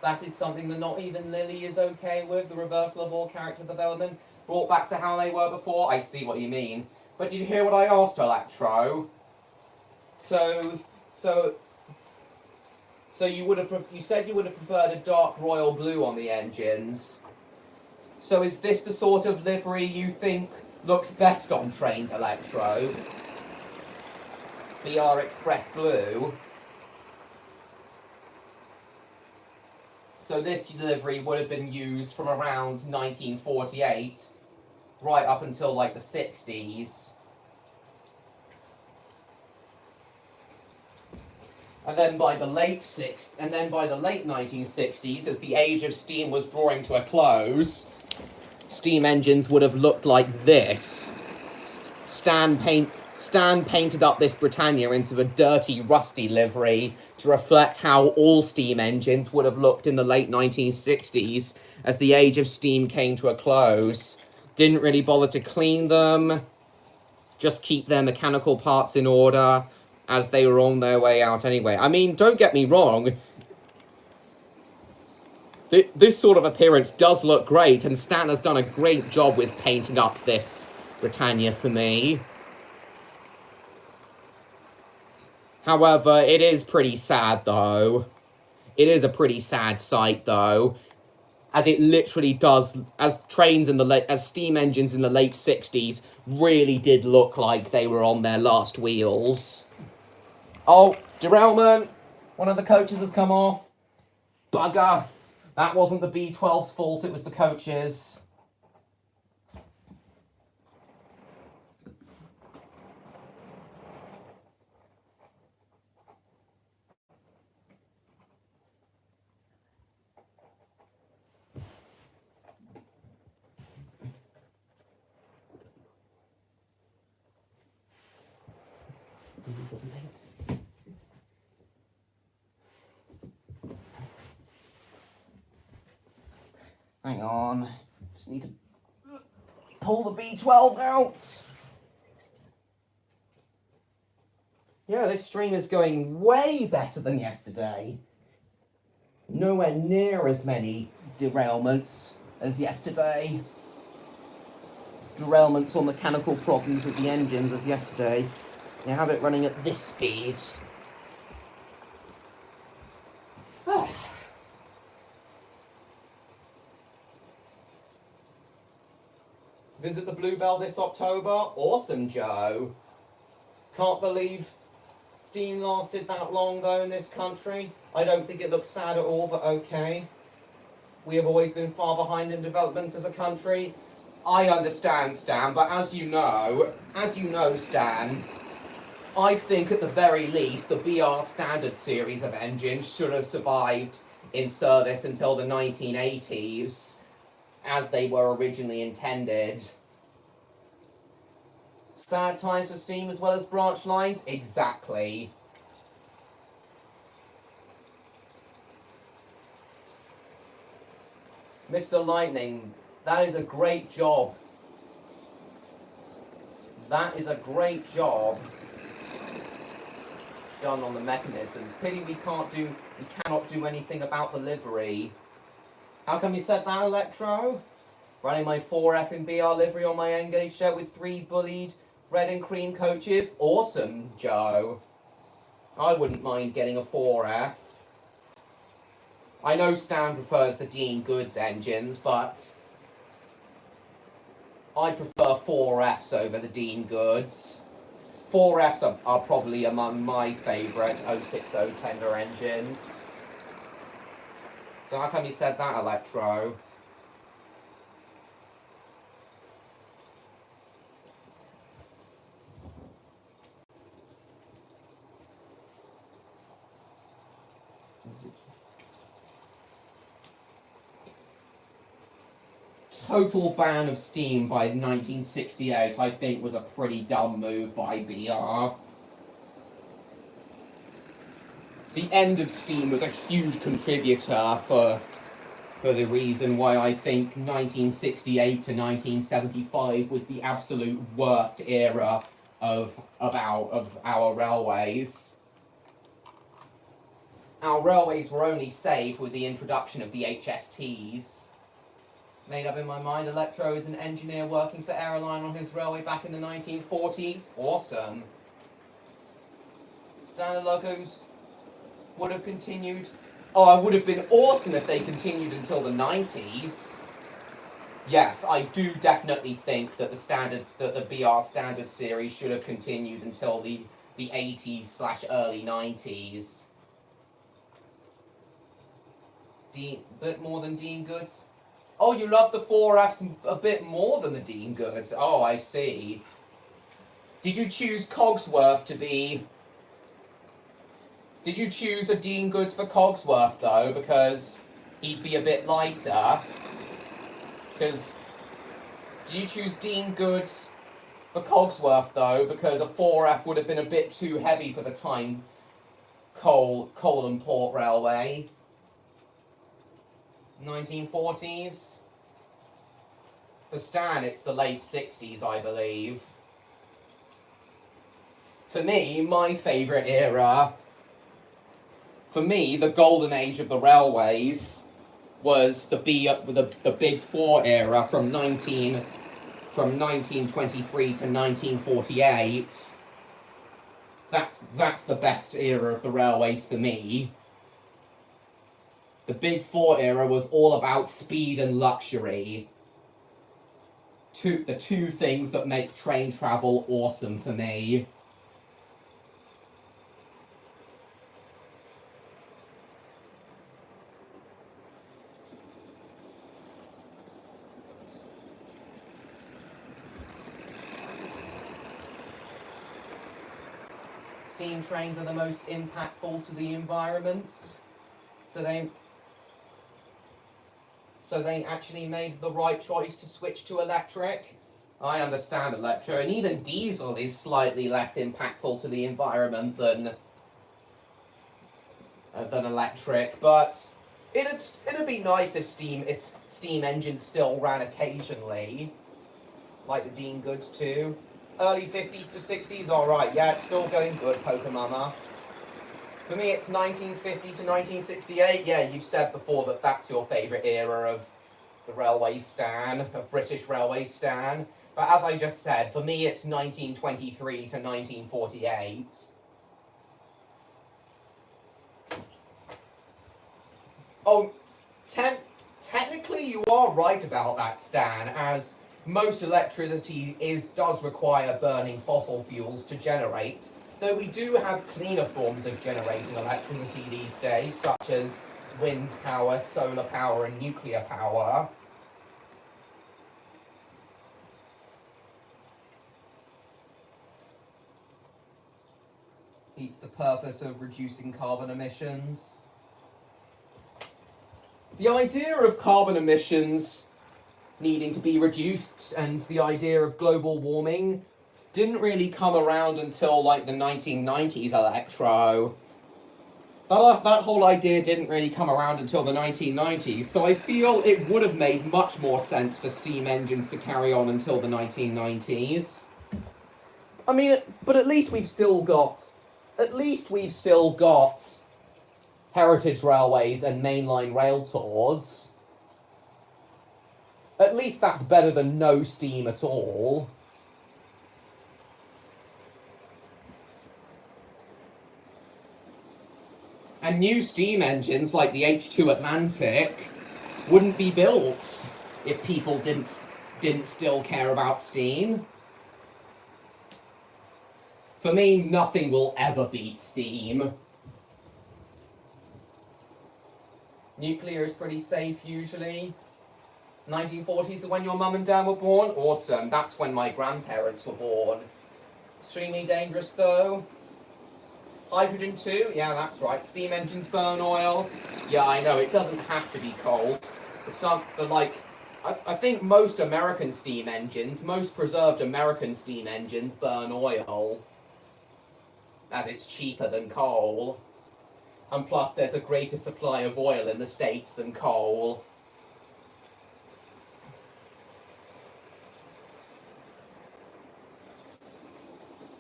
That is something that not even Lily is okay with, the reversal of all character development. Brought back to how they were before. I see what you mean. But did you hear what I asked, Electro? So you said you would have preferred a dark royal blue on the engines. So is this the sort of livery you think looks best on trains, Electro? BR Express Blue. So this livery would have been used from around 1948 right up until like the 60s. And then by the late 1960s, as the age of steam was drawing to a close, steam engines would have looked like this. Stan painted up this Britannia into a dirty, rusty livery to reflect how all steam engines would have looked in the late 1960s as the age of steam came to a close. Didn't really bother to clean them, just keep their mechanical parts in order as they were on their way out anyway. I mean, don't get me wrong, this sort of appearance does look great, and Stan has done a great job with painting up this Britannia for me. However, it is pretty sad, though. It is a pretty sad sight, though, as it literally does, as steam engines in the late 60s really did look like they were on their last wheels. Oh, derailment! One of the coaches has come off. Bugger! That wasn't the B12's fault, it was the coach's. Hang on. Just need to pull the B12 out. Yeah, this stream is going way better than yesterday. Nowhere near as many derailments as yesterday. Derailments or mechanical problems with the engines as yesterday. You have it running at this speed. Visit the Bluebell this October? Awesome, Joe. Can't believe Steam lasted that long, though, in this country. I don't think it looks sad at all, but okay. We have always been far behind in development as a country. I understand, Stan, but as you know, Stan, I think at the very least the BR Standard series of engines should have survived in service until the 1980s, as they were originally intended. Sad times for Steam as well as branch lines? Exactly. Mr. Lightning, that is a great job. That is a great job done on the mechanisms. Pity we cannot do anything about the livery. How come you said that, Electro? Running my 4F in BR livery on my N-gauge shed with 3 bullied red and cream coaches? Awesome, Joe. I wouldn't mind getting a 4F. I know Stan prefers the Dean Goods engines, but I prefer 4Fs over the Dean Goods. 4Fs are probably among my favourite 060 tender engines. So how come you said that, Electro? Total ban of Steam by 1968, I think, was a pretty dumb move by BR. The end of Steam was a huge contributor for the reason why I think 1968 to 1975 was the absolute worst era of our railways. Our railways were only saved with the introduction of the HSTs. Made up in my mind, Electro is an engineer working for Aeroline on his railway back in the 1940s. Awesome. Standard locos would have continued. Oh, it would have been awesome if they continued until the 90s. Yes, I do definitely think that the BR Standard series should have continued until the 80s/early 90s. Bit more than Dean Goods? Oh, you love the 4Fs a bit more than the Dean Goods. Oh, I see. Did you choose Cogsworth to be... Did you choose a Dean Goods for Cogsworth, though, because he'd be a bit lighter? Because... Did you choose Dean Goods for Cogsworth, though, because a 4F would have been a bit too heavy for the time coal and port railway? 1940s? For Stan, it's the late 60s, I believe. For me, my favourite era... For me, the golden age of the railways was the Big Four era from 1923 to 1948. That's the best era of the railways for me. The Big Four era was all about speed and luxury. The two things that make train travel awesome for me. Steam trains are the most impactful to the environment. So they actually made the right choice to switch to electric. I understand, Electro, and even diesel is slightly less impactful to the environment than electric, but it'd be nice if steam engines still ran occasionally, like the Dean Goods too. Early 50s to 60s, alright, yeah, it's still going good, Pokemama. For me, it's 1950 to 1968. Yeah, you've said before that that's your favourite era of the railway stan, of British railway stan. But as I just said, for me, it's 1923 to 1948. Oh, technically you are right about that, Stan, as most electricity does require burning fossil fuels to generate, though we do have cleaner forms of generating electricity these days, such as wind power, solar power, and nuclear power. It's the purpose of reducing carbon emissions. The idea of carbon emissions needing to be reduced and the idea of global warming didn't really come around until like the 1990s, Electro. That whole idea didn't really come around until the 1990s, so I feel it would have made much more sense for steam engines to carry on until the 1990s. I mean, but at least we've still got heritage railways and mainline rail tours. At least that's better than no steam at all. And new steam engines like the H2 Atlantic wouldn't be built if people didn't still care about steam. For me, nothing will ever beat steam. Nuclear is pretty safe usually. 1940s are when your mum and dad were born? Awesome, that's when my grandparents were born. Extremely dangerous though. Hydrogen too? Yeah, that's right. Steam engines burn oil. Yeah, I know, it doesn't have to be cold. I think most American steam engines, most preserved American steam engines burn oil, as it's cheaper than coal. And plus there's a greater supply of oil in the States than coal.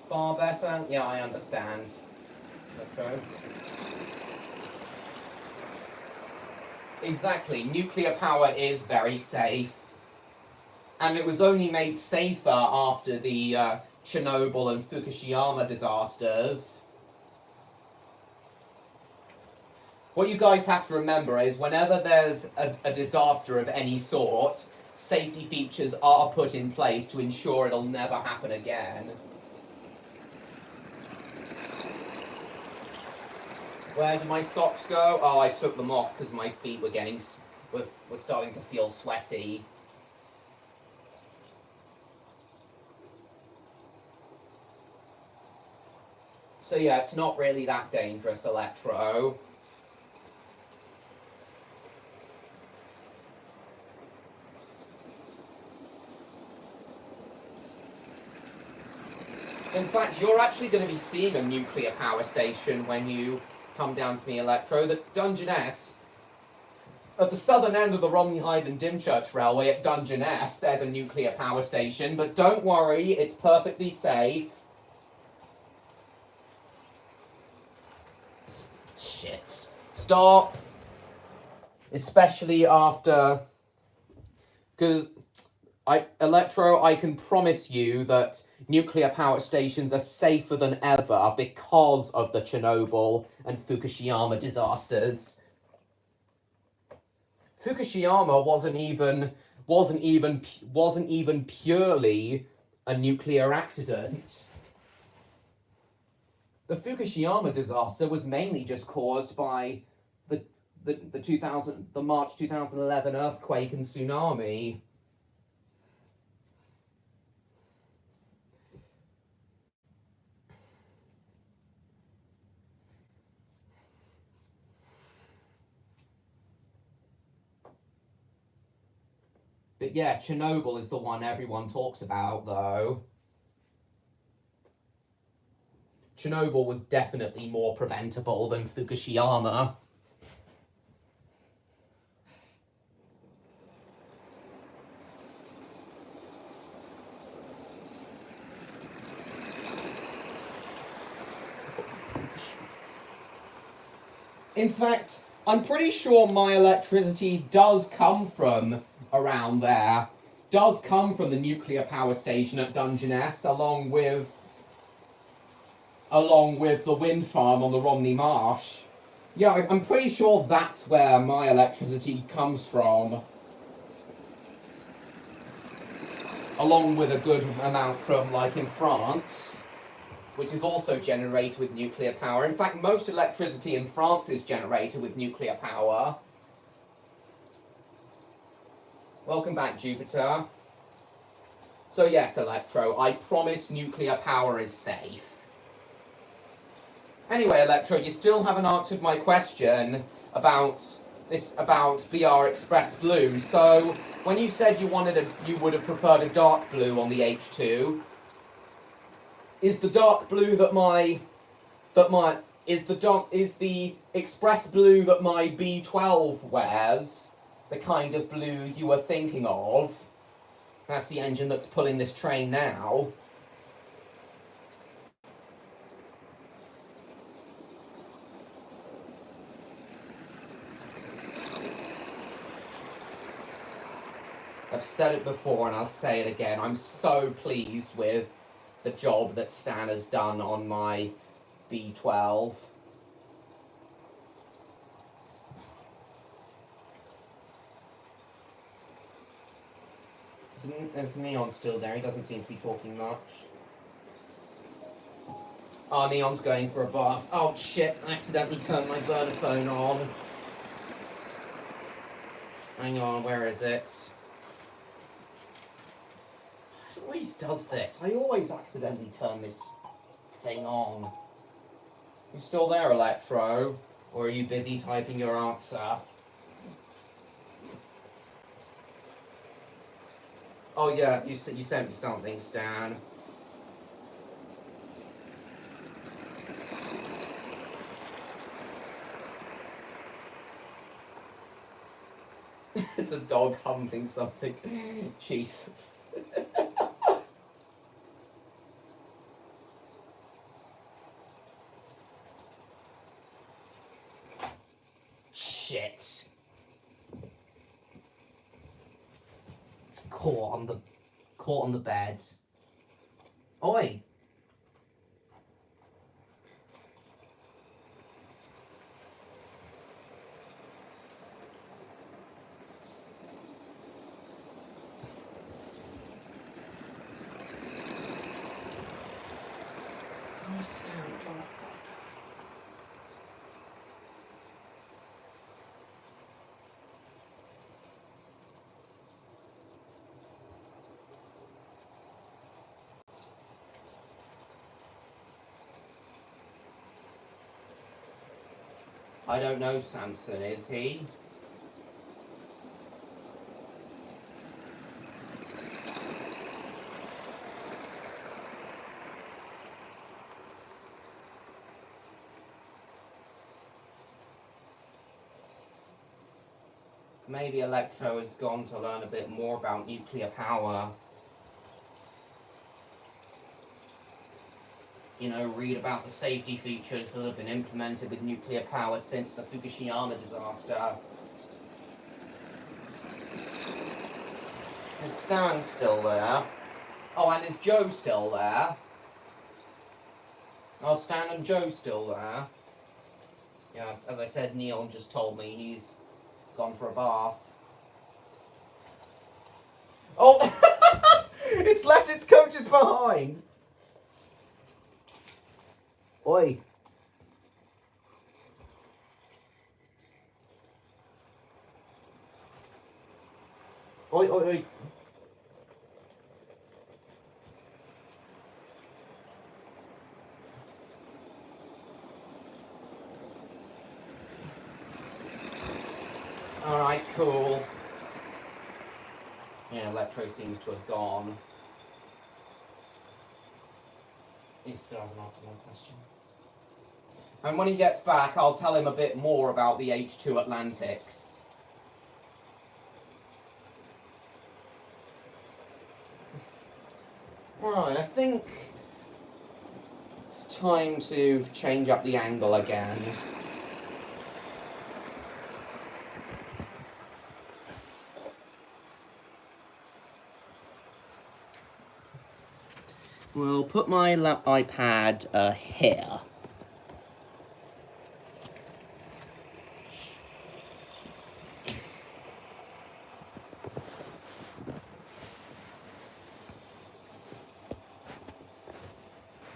Far better? Yeah, I understand. Okay. Exactly, nuclear power is very safe. And it was only made safer after the Chernobyl and Fukushima disasters. What you guys have to remember is whenever there's a disaster of any sort, safety features are put in place to ensure it'll never happen again. Where did my socks go? Oh, I took them off because my feet were starting to feel sweaty. So yeah, it's not really that dangerous, Electro. In fact, you're actually going to be seeing a nuclear power station when you come down to me, Electro. The Dungeness, at the southern end of the Romney Hythe and Dymchurch Railway at Dungeness, there's a nuclear power station, but don't worry, it's perfectly safe. Shit. Stop. Especially after... Because, Electro, I can promise you that nuclear power stations are safer than ever because of the Chernobyl and Fukushima disasters. Fukushima wasn't even purely a nuclear accident. The Fukushima disaster was mainly just caused by the March 2011 earthquake and tsunami. But yeah, Chernobyl is the one everyone talks about, though. Chernobyl was definitely more preventable than Fukushima. In fact, I'm pretty sure my electricity does come from around there. Does come from the nuclear power station at Dungeness, along with the wind farm on the Romney Marsh. Yeah, I'm pretty sure that's where my electricity comes from. Along with a good amount from, like, in France, which is also generated with nuclear power. In fact, most electricity in France is generated with nuclear power. Welcome back, Jupiter. So yes, Electro, I promise nuclear power is safe. Anyway, Electro, you still haven't answered my question about BR Express Blue. So, when you said you would have preferred a dark blue on the H2, is the dark blue is the Express Blue that my B12 wears the kind of blue you were thinking of? That's the engine that's pulling this train now. I've said it before and I'll say it again. I'm so pleased with the job that Stan has done on my B12. Is Neon still there? He doesn't seem to be talking much. Oh, Neon's going for a bath. Oh shit, I accidentally turned my burner phone on. Hang on, where is it? It always does this. I always accidentally turn this thing on. You still there, Electro? Or are you busy typing your answer? Oh yeah, you sent me something, Stan. It's a dog humping something. Jesus. Shit. It's caught on the bed. Oi. I don't know, Samson, is he? Maybe Electro has gone to learn a bit more about nuclear power. You know, read about the safety features that have been implemented with nuclear power since the Fukushima disaster. Is Stan still there? Oh, and is Joe still there? Oh, Stan and Joe still there? Yes, as I said, Neon just told me he's gone for a bath. Oh! It's left its coaches behind! Oi. Oi, oi, oi. Alright, cool. Yeah, Electro seems to have gone. He still hasn't answered my question. And when he gets back, I'll tell him a bit more about the H2 Atlantics. Right, I think it's time to change up the angle again. We'll put my iPad here.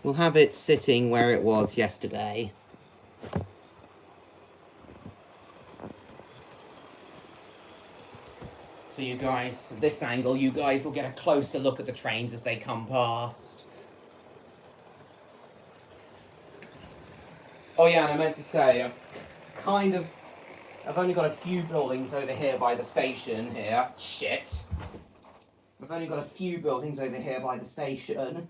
We'll have it sitting where it was yesterday. So you guys, this angle, you guys will get a closer look at the trains as they come past. Oh yeah, and I meant to say, I've only got a few buildings over here by the station here. Shit. I've only got a few buildings over here by the station.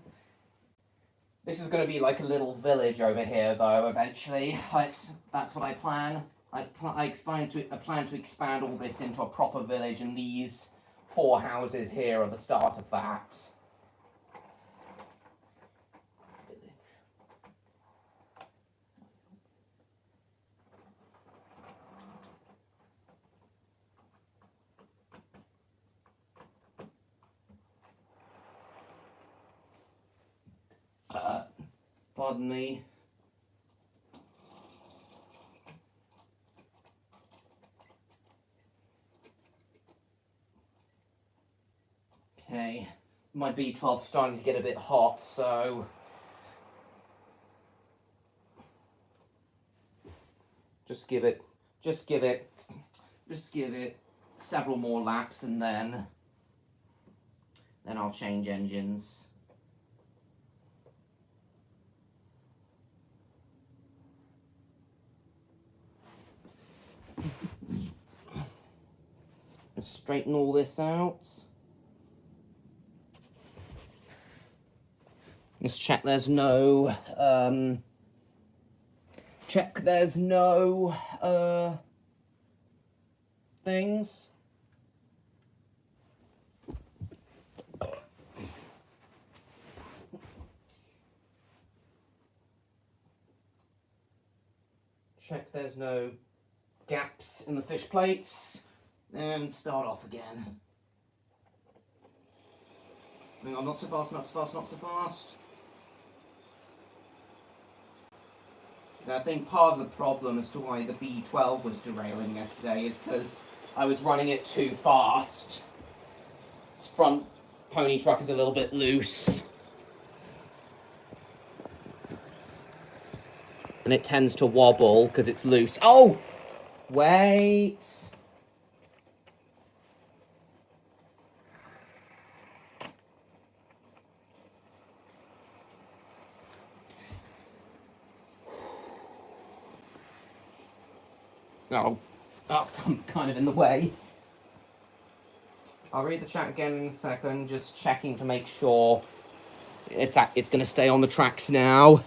This is going to be like a little village over here, though, eventually. That's what I plan. I plan to expand all this into a proper village, and these 4 houses here are the start of that. Pardon me. Okay, my B12's starting to get a bit hot, so just give it several more laps, and then I'll change engines. Straighten all this out. Let's check there's no things. Check there's no gaps in the fish plates, and start off again. Hang on, not so fast, not so fast, not so fast. I think part of the problem as to why the B12 was derailing yesterday is because I was running it too fast. Its front pony truck is a little bit loose. And it tends to wobble because it's loose. Oh! Wait! Oh, I'm kind of in the way. I'll read the chat again in a second, just checking to make sure it's going to stay on the tracks now.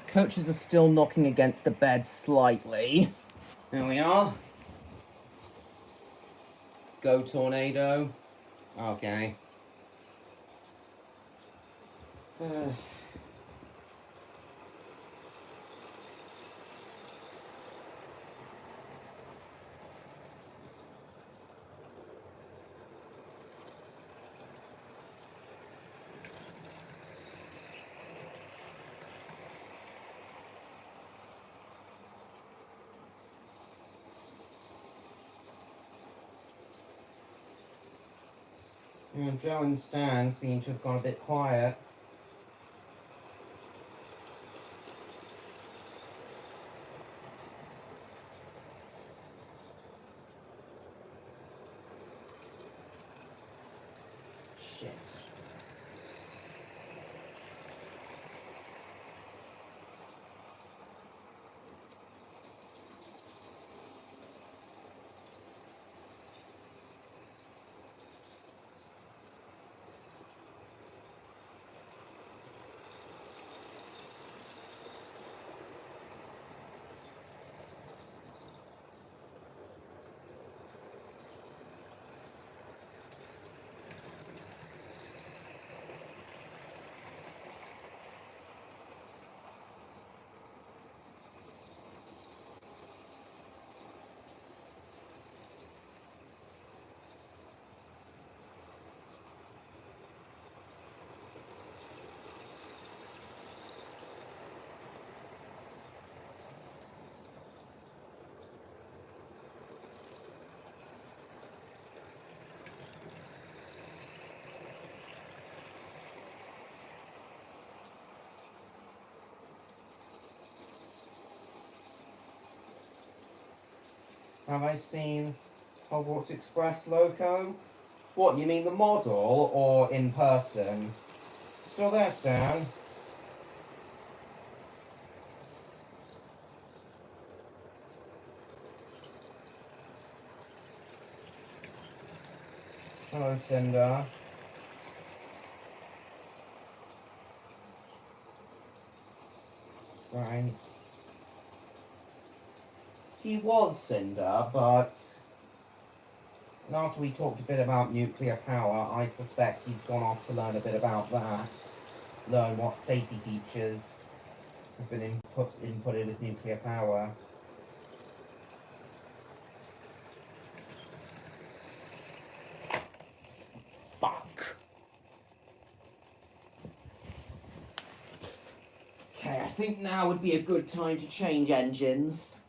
Coaches are still knocking against the bed slightly. There we are. Go Tornado. Okay. Joe and Stan seem to have gone a bit quiet. Shit. Have I seen Hogwarts Express Loco? What, you mean the model or in person? Still there, Stan? Hello, Cinder. Right. He was Cinder, but after we talked a bit about nuclear power, I suspect he's gone off to learn a bit about that. Learn what safety features have been inputted with nuclear power. Fuck. Okay, I think now would be a good time to change engines.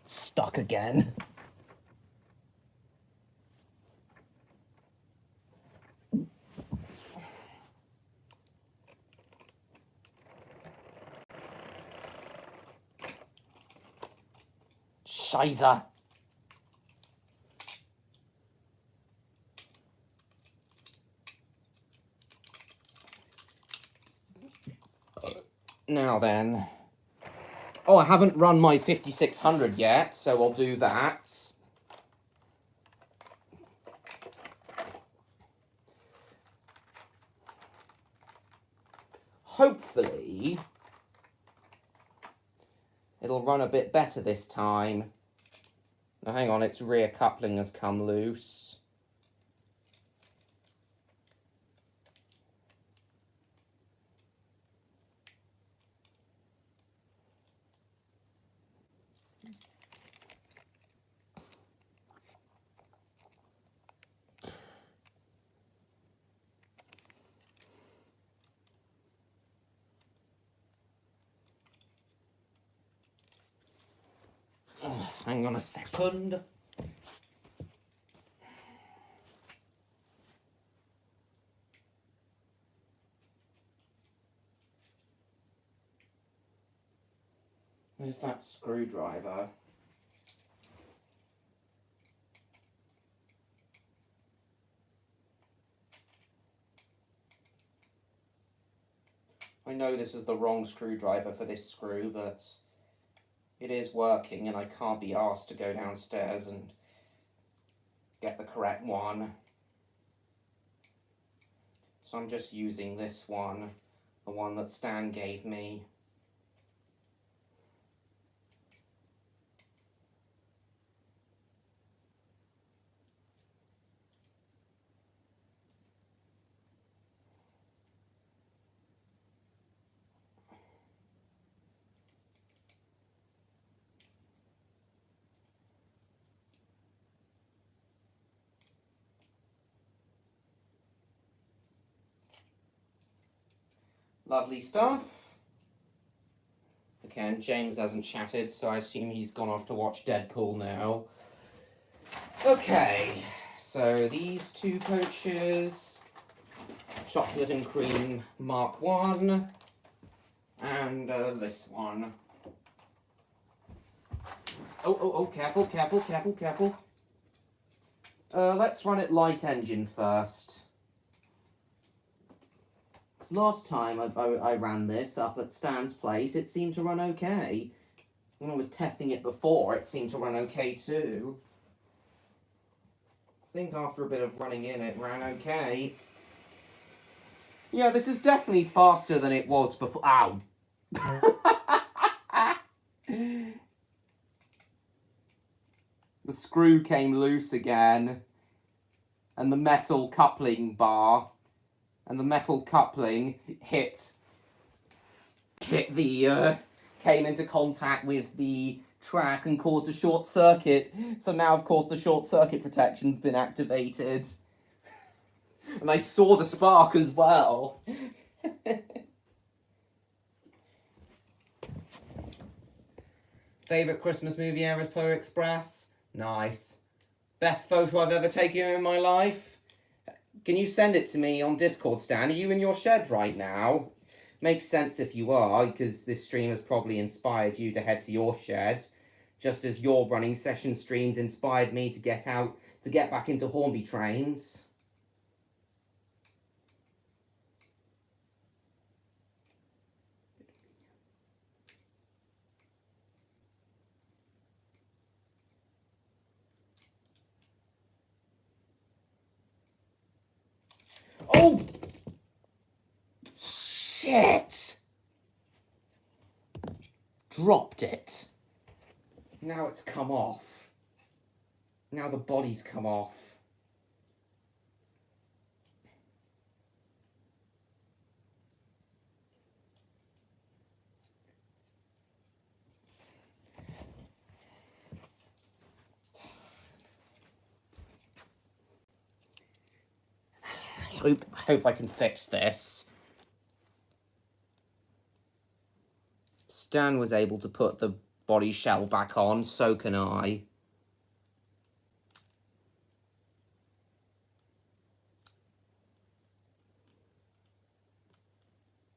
Stuck again. Scheiße. Now then. Oh, I haven't run my 5600 yet, so I'll do that. Hopefully, it'll run a bit better this time. Now, hang on, its rear coupling has come loose. Oh, hang on a second. Where's that screwdriver? I know this is the wrong screwdriver for this screw, but it is working and I can't be asked to go downstairs and get the correct one. So I'm just using this one, the one that Stan gave me. Lovely stuff. Again, James hasn't chatted, so I assume he's gone off to watch Deadpool now. Okay, so these two coaches, chocolate and cream Mark 1, and this one. Oh, careful, careful, careful, careful. Let's run it light engine first. Last time I ran this up at Stan's place, it seemed to run okay. When I was testing it before, it seemed to run okay too. I think after a bit of running in, it ran okay. Yeah, this is definitely faster than it was before. Ow! The screw came loose again. And the metal coupling bar. And the metal coupling hit the, came into contact with the track and caused a short circuit. So now, of course, the short circuit protection's been activated. And I saw the spark as well. Favourite Christmas movie ever, Polar Express? Nice. Best photo I've ever taken in my life? Can you send it to me on Discord, Stan? Are you in your shed right now? Makes sense if you are, because this stream has probably inspired you to head to your shed, just as your running session streams inspired me to get back into Hornby trains. Oh! Shit! Dropped it. Now it's come off. Now the body's come off. I hope I can fix this. Stan was able to put the body shell back on, so can I.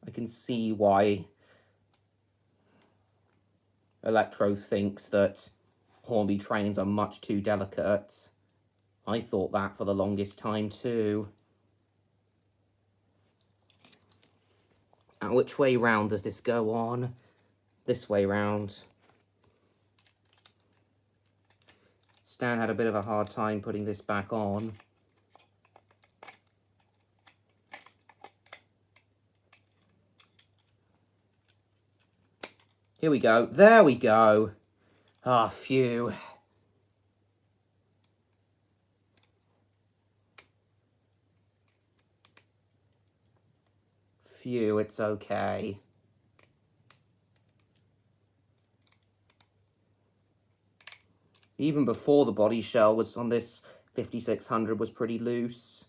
I can see why Electro thinks that Hornby trains are much too delicate. I thought that for the longest time too. And which way round does this go on? This way round. Stan had a bit of a hard time putting this back on. Here we go. There we go. Ah, phew. Phew, it's okay. Even before the body shell was on this 5600 was pretty loose.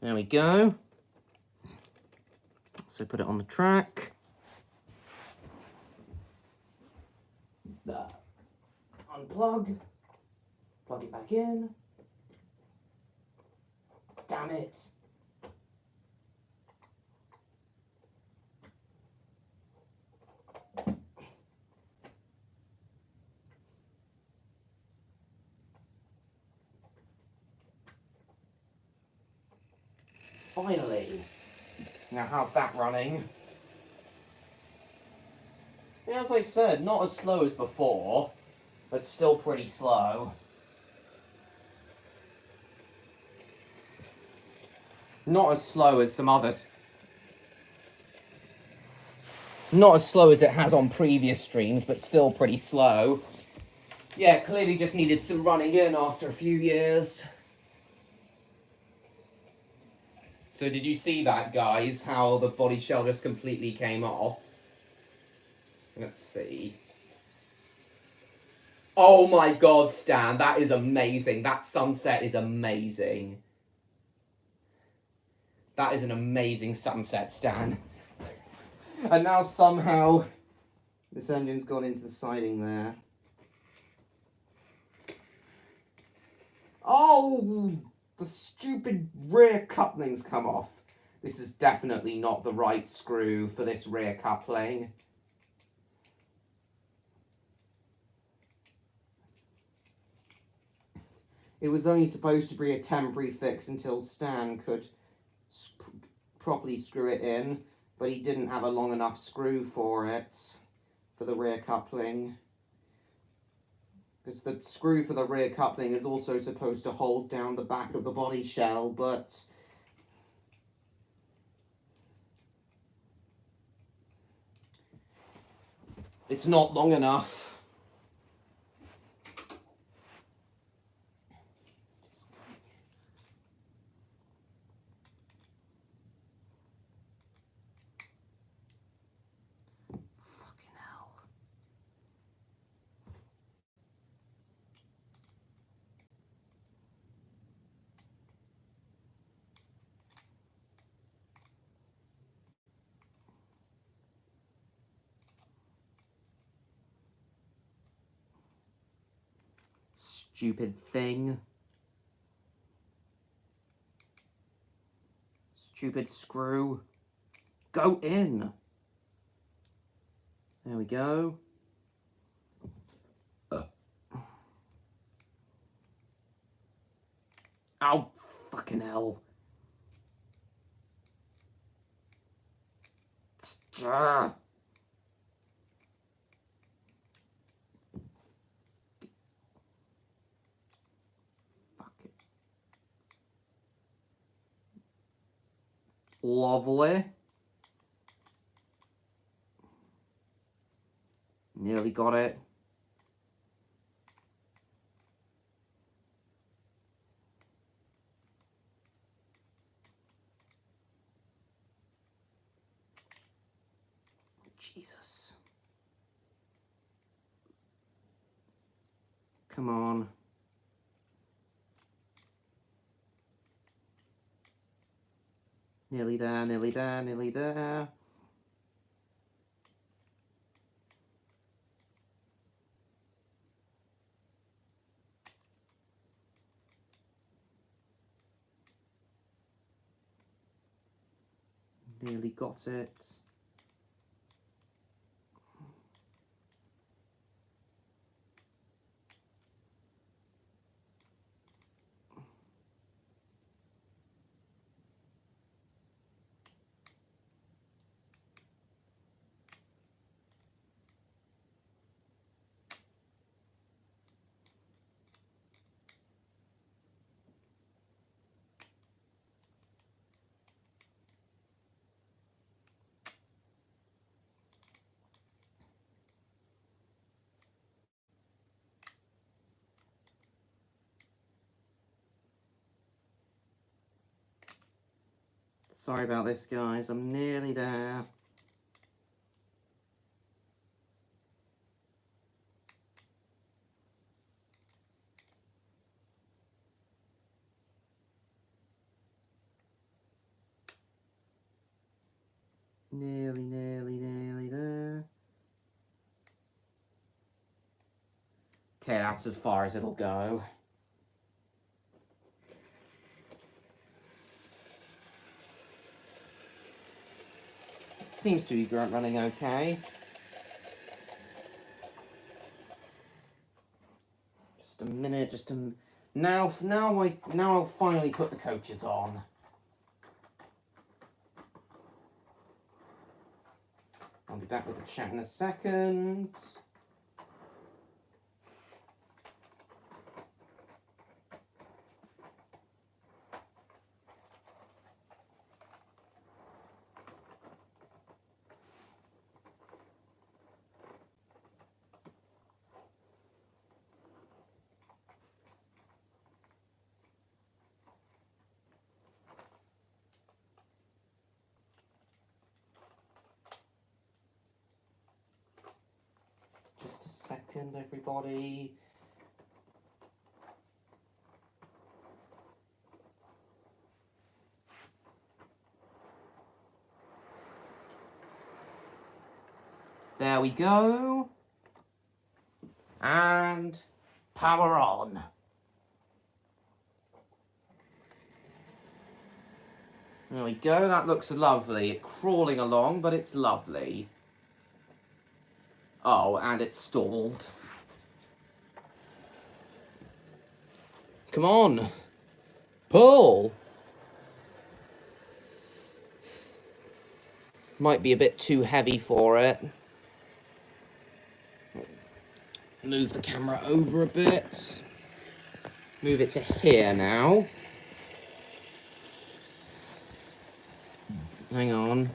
There we go. So put it on the track. Unplug. Plug it back in. Damn it. Finally. Now how's that running? Yeah, as I said, not as slow as before, but still pretty slow. Not as slow as some others. Not as slow as it has on previous streams, but still pretty slow. Yeah, clearly just needed some running in after a few years. So did you see that, guys? How the body shell just completely came off? Let's see. Oh my god, Stan, that is amazing. That sunset is amazing. That is an amazing sunset, Stan. And now somehow this engine's gone into the siding there. Oh, the stupid rear coupling's come off. This is definitely not the right screw for this rear coupling. It was only supposed to be a temporary fix until Stan could properly screw it in, but he didn't have a long enough screw for it, for the rear coupling. Because the screw for the rear coupling is also supposed to hold down the back of the body shell, but it's not long enough. Stupid thing. Stupid screw. Go in. There we go. Oh, fucking hell. Fuck it. Lovely. Nearly got it. Jesus. Come on. Nearly there, nearly there, nearly there. Nearly got it. Sorry about this, guys. I'm nearly there. Nearly, nearly, nearly there. Okay, that's as far as it'll go. Seems to be running okay. Just a minute, just a... Now I'll finally put the coaches on. I'll be back with the chat in a second. Just a second, everybody. There we go. And power on. There we go. That looks lovely. It's crawling along, but it's lovely. Oh, and it's stalled. Come on. Pull. Might be a bit too heavy for it. Move the camera over a bit. Move it to here now. Hang on.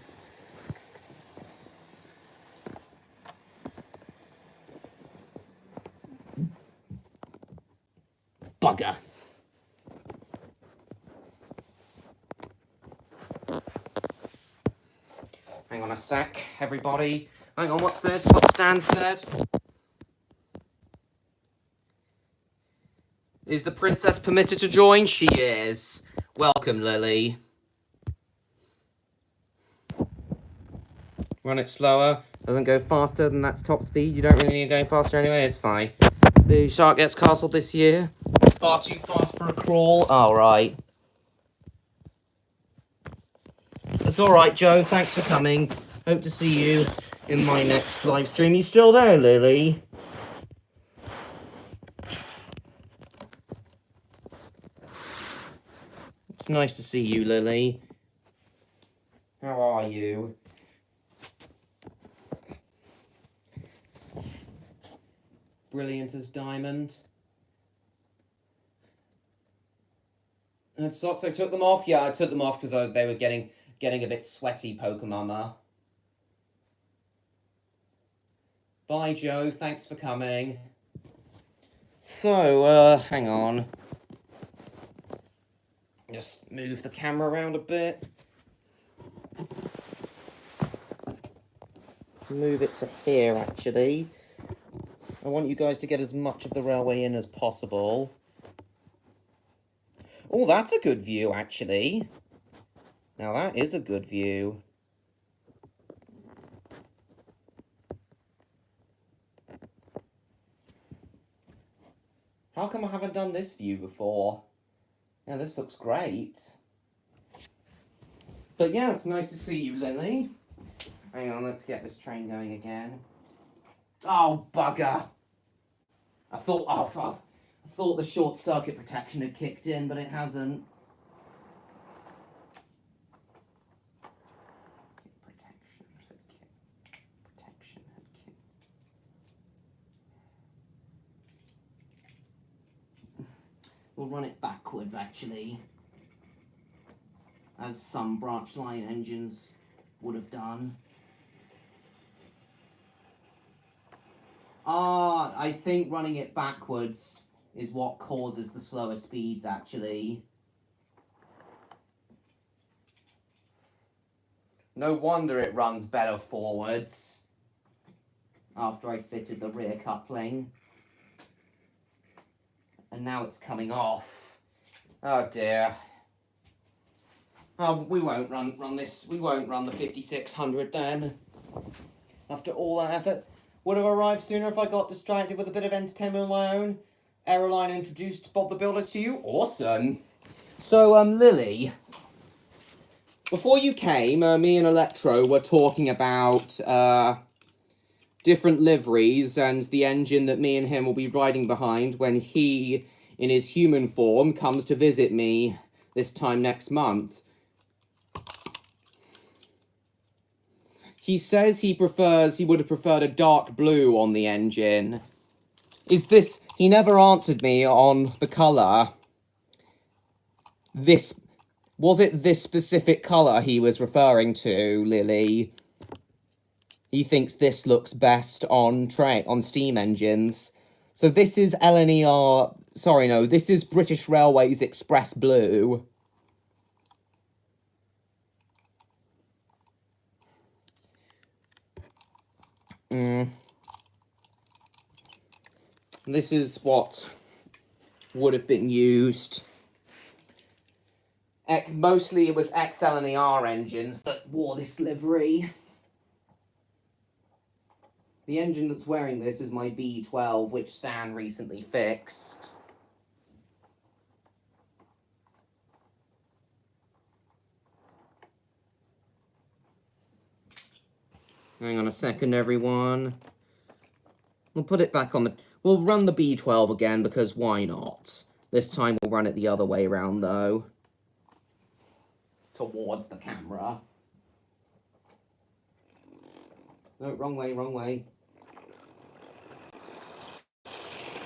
Bugger. Hang on a sec, everybody. Hang on, what's this? What Stan said? Is the princess permitted to join? She is. Welcome, Lily. Run it slower. Doesn't go faster than that's top speed. You don't really need to go faster anyway. It's fine. The shark gets castled this year. Far too fast for a crawl. All right. That's all right, Joe. Thanks for coming. Hope to see you in my next live stream. You still there, Lily? It's nice to see you, Lily. How are you? Brilliant as diamond. And socks, I took them off. Yeah, I took them off because they were getting a bit sweaty, Pokemama. Bye, Joe. Thanks for coming. So, hang on. Just move the camera around a bit. Move it to here, actually. I want you guys to get as much of the railway in as possible. Oh, that's a good view, actually. Now, that is a good view. How come I haven't done this view before? Yeah, this looks great. But yeah, it's nice to see you, Lily. Hang on, let's get this train going again. Oh, bugger! I thought the short circuit protection had kicked in, but it hasn't. We'll run it backwards, actually, as some branch line engines would have done. I think running it backwards is what causes the slower speeds, actually. No wonder it runs better forwards after I fitted the rear coupling. And now it's coming off. Oh dear. Oh, we won't run this. We won't run the 5600 then. After all that effort. Would have arrived sooner if I got distracted with a bit of entertainment of my own. Aeroline introduced Bob the Builder to you. Awesome. So, Lily, before you came, me and Electro were talking about different liveries and the engine that me and him will be riding behind when he, in his human form, comes to visit me this time next month. He says he would have preferred a dark blue on the engine. He never answered me on the colour. Was it this specific colour he was referring to, Lily? He thinks this looks best on steam engines. So this is LNER, sorry no, this is British Railways Express Blue. This is what would have been used. Mostly it was ex-LNER engines that wore this livery. The engine that's wearing this is my B12, which Stan recently fixed. Hang on a second, everyone. We'll put it back on the... We'll run the B12 again, because why not? This time we'll run it the other way around, though. Towards the camera. No, wrong way, wrong way.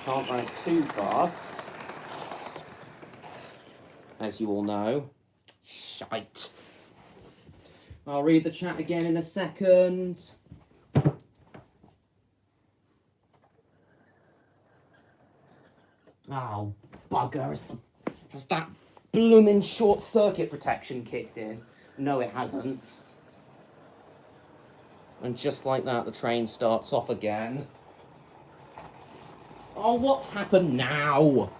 Can't run it too fast. As you all know. Shite. I'll read the chat again in a second. Oh, bugger. Has that bloomin' short circuit protection kicked in? No, it hasn't. And just like that, the train starts off again. Oh, what's happened now?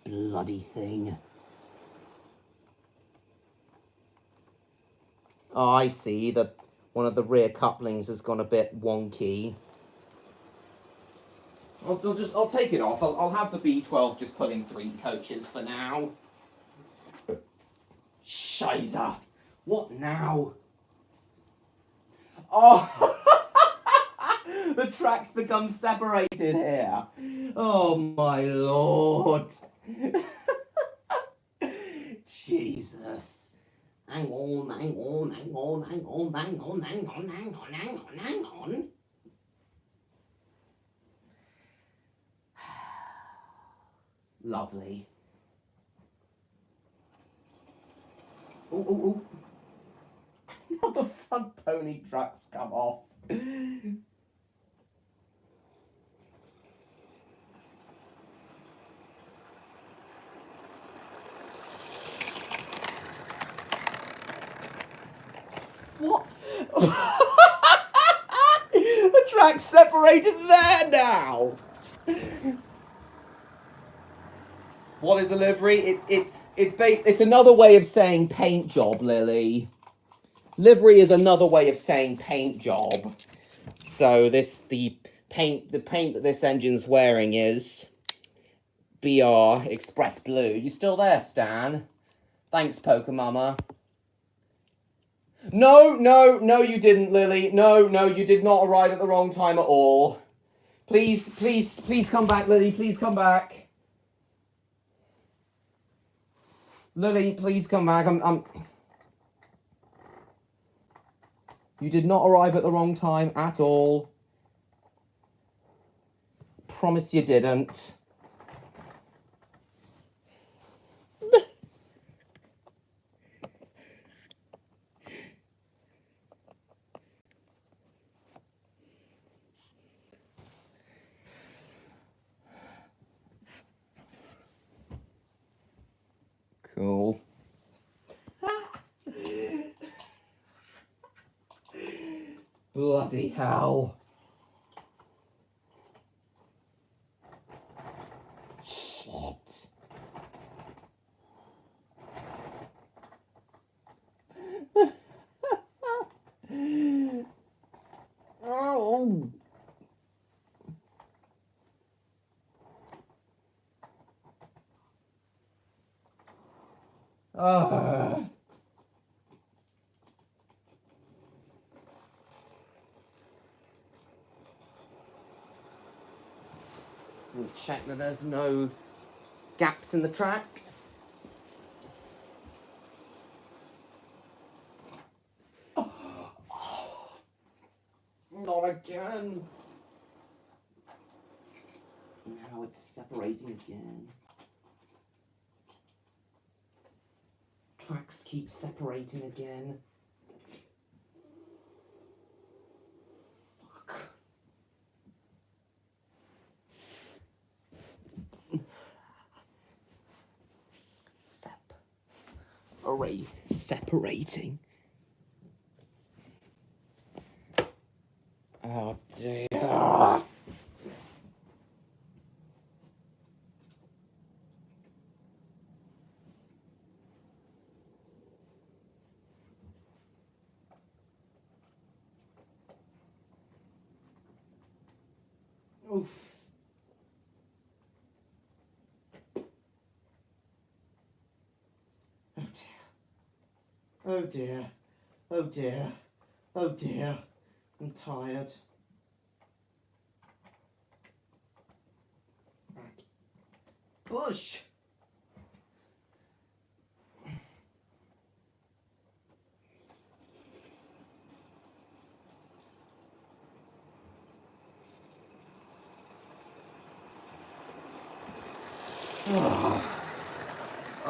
Bloody thing. Oh, I see. One of the rear couplings has gone a bit wonky. I'll take it off. I'll have the B12 just put in 3 coaches for now. Scheiße. What now? Oh, the tracks become separated here. Oh my lord. Jesus. Hang on. Lovely. Ooh. Not the front pony tracks come off. What? The track's separated there now. What is a livery? It's another way of saying paint job, Lily. Livery is another way of saying paint job. So the paint that this engine's wearing is BR Express Blue. You still there, Stan? Thanks, Poker Mama. No, you didn't, Lily. No, you did not arrive at the wrong time at all. Please come back, Lily. Please come back. Lily, please come back. You did not arrive at the wrong time at all. Promise you didn't. Cool. Bloody hell. Shit. Oh. We'll check that there's no gaps in the track. Not again. Now it's separating again. Tracks keep separating again. Fuck. Separating. Oh dear. Oof. Oh dear. Oh dear. Oh dear. I'm tired. Push.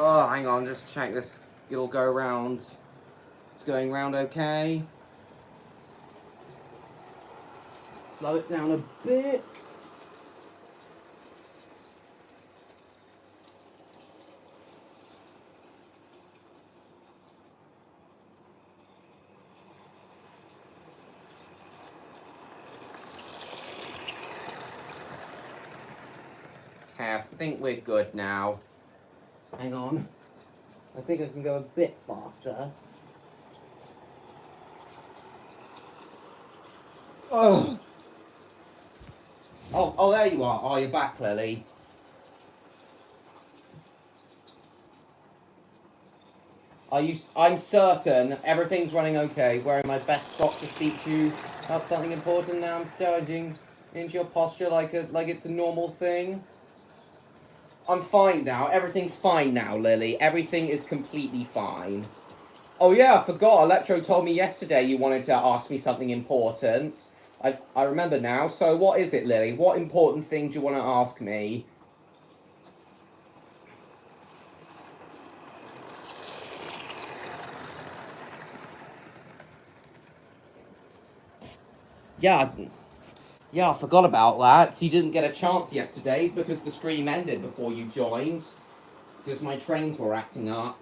Oh, hang on, just check this. It'll go round. It's going round okay. Slow it down a bit. Okay, I think we're good now. Hang on. I think I can go a bit faster. Oh! Oh, there you are. Oh, you're back, Lily. I'm certain everything's running okay. Wearing my best frock to speak to you about something important now. I'm staring into your posture like it's a normal thing. I'm fine now. Everything's fine now, Lily. Everything is completely fine. Oh yeah, I forgot. Electro told me yesterday you wanted to ask me something important. I remember now. So what is it, Lily? What important thing do you want to ask me? Yeah, yeah, I forgot about that. You didn't get a chance yesterday because the stream ended before you joined. Because my trains were acting up.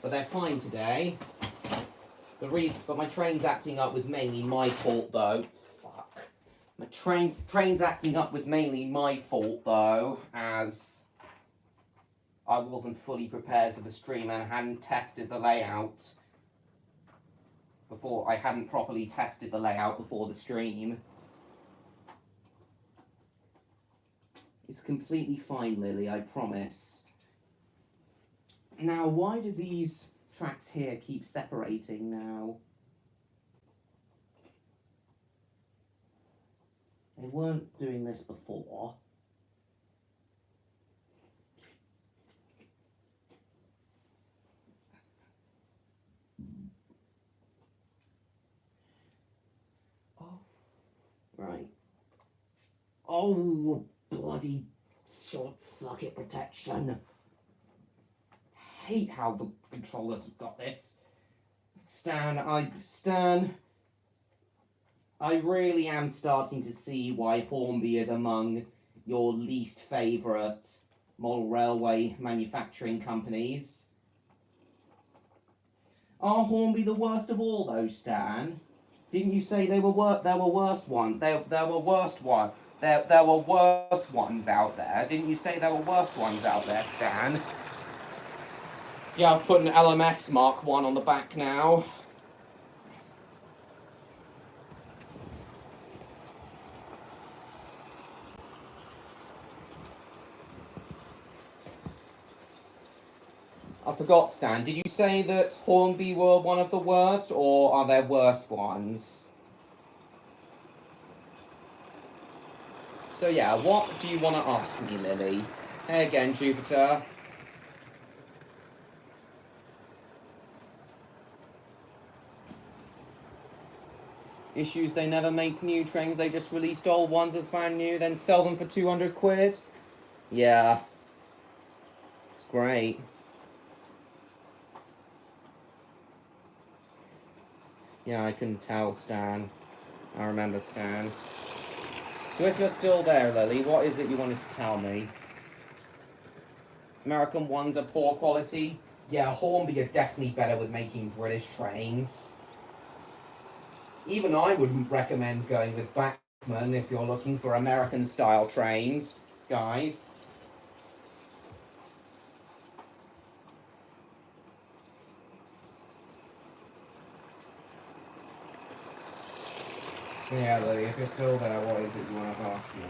But they're fine today. But my train's acting up was mainly my fault though. Fuck. My train's acting up was mainly my fault though, as I wasn't fully prepared for the stream and hadn't tested the layout before. I hadn't properly tested the layout before the stream. It's completely fine, Lily, I promise. Now, why do these tracks here keep separating now? They weren't doing this before. Oh, right. Oh, bloody short circuit protection. Hate how the controllers have got this. Stan, I really am starting to see why Hornby is among your least favourite model railway manufacturing companies. Are Hornby the worst of all those, Stan? Didn't you say there were worse ones? There were worst one. There were worse ones out there. Didn't you say there were worse ones out there, Stan? Yeah, I've put an LMS Mark 1 on the back now. I forgot, Stan. Did you say that Hornby were one of the worst, or are there worse ones? So yeah, what do you want to ask me, Lily? Hey again, Jupiter. Issues, they never make new trains, they just released old ones as brand new, then sell them for 200 quid? Yeah. It's great. Yeah, I can tell, Stan. I remember, Stan. So if you're still there, Lily, what is it you wanted to tell me? American ones are poor quality? Yeah, Hornby are definitely better with making British trains. Even I would recommend going with Bachmann if you're looking for American-style trains, guys. Yeah, Lily, if you're still there, what is it you want to ask me?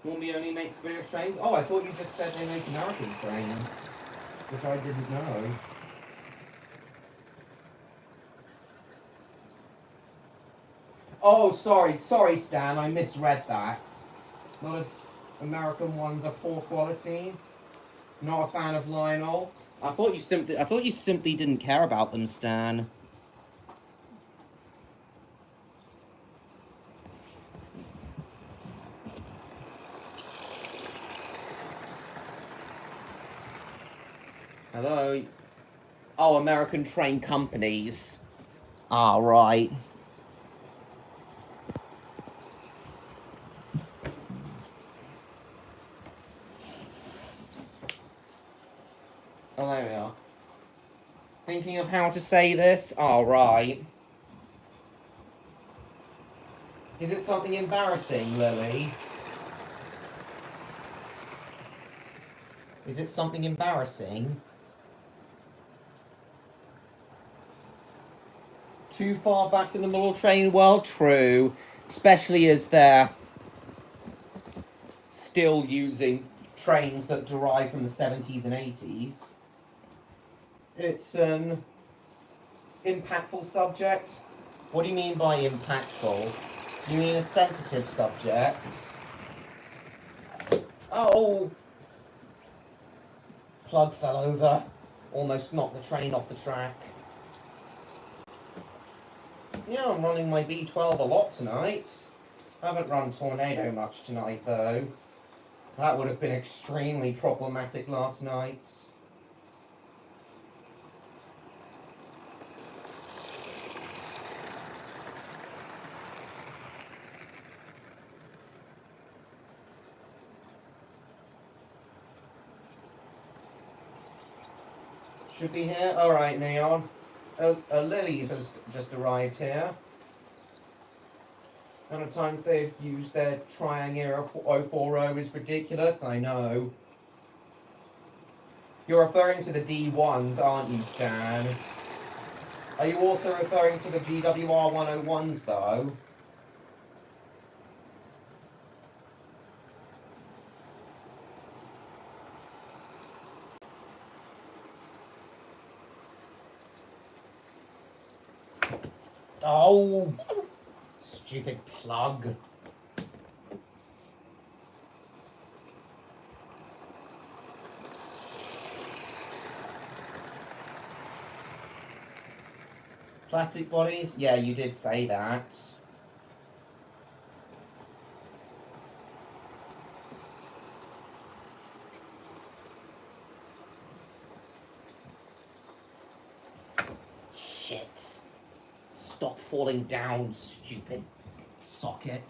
Hornby only makes British trains? Oh, I thought you just said they make American trains, which I didn't know. Oh, sorry, Stan, I misread that. A lot of American ones are poor quality. Not a fan of Lionel. I thought you simply didn't care about them, Stan. Hello? Oh, American train companies. Ah, right. Oh, there we are. Thinking of how to say this? Alright. Is it something embarrassing, Lily? Is it something embarrassing? Too far back in the model train? Well, true. Especially as they're still using trains that derive from the 70s and 80s. It's an impactful subject. What do you mean by impactful? You mean a sensitive subject? Oh! Plug fell over. Almost knocked the train off the track. Yeah, I'm running my B12 a lot tonight. I haven't run Tornado much tonight, though. That would have been extremely problematic last night. Should be here. Alright, Neon. A Lily has just arrived here. The amount of time they've used their Triang era 040 is ridiculous, I know. You're referring to the D1s, aren't you, Stan? Are you also referring to the GWR 101s, though? Oh! Stupid plug. Plastic bodies? Yeah, you did say that. Shit. Stop falling down, stupid socket.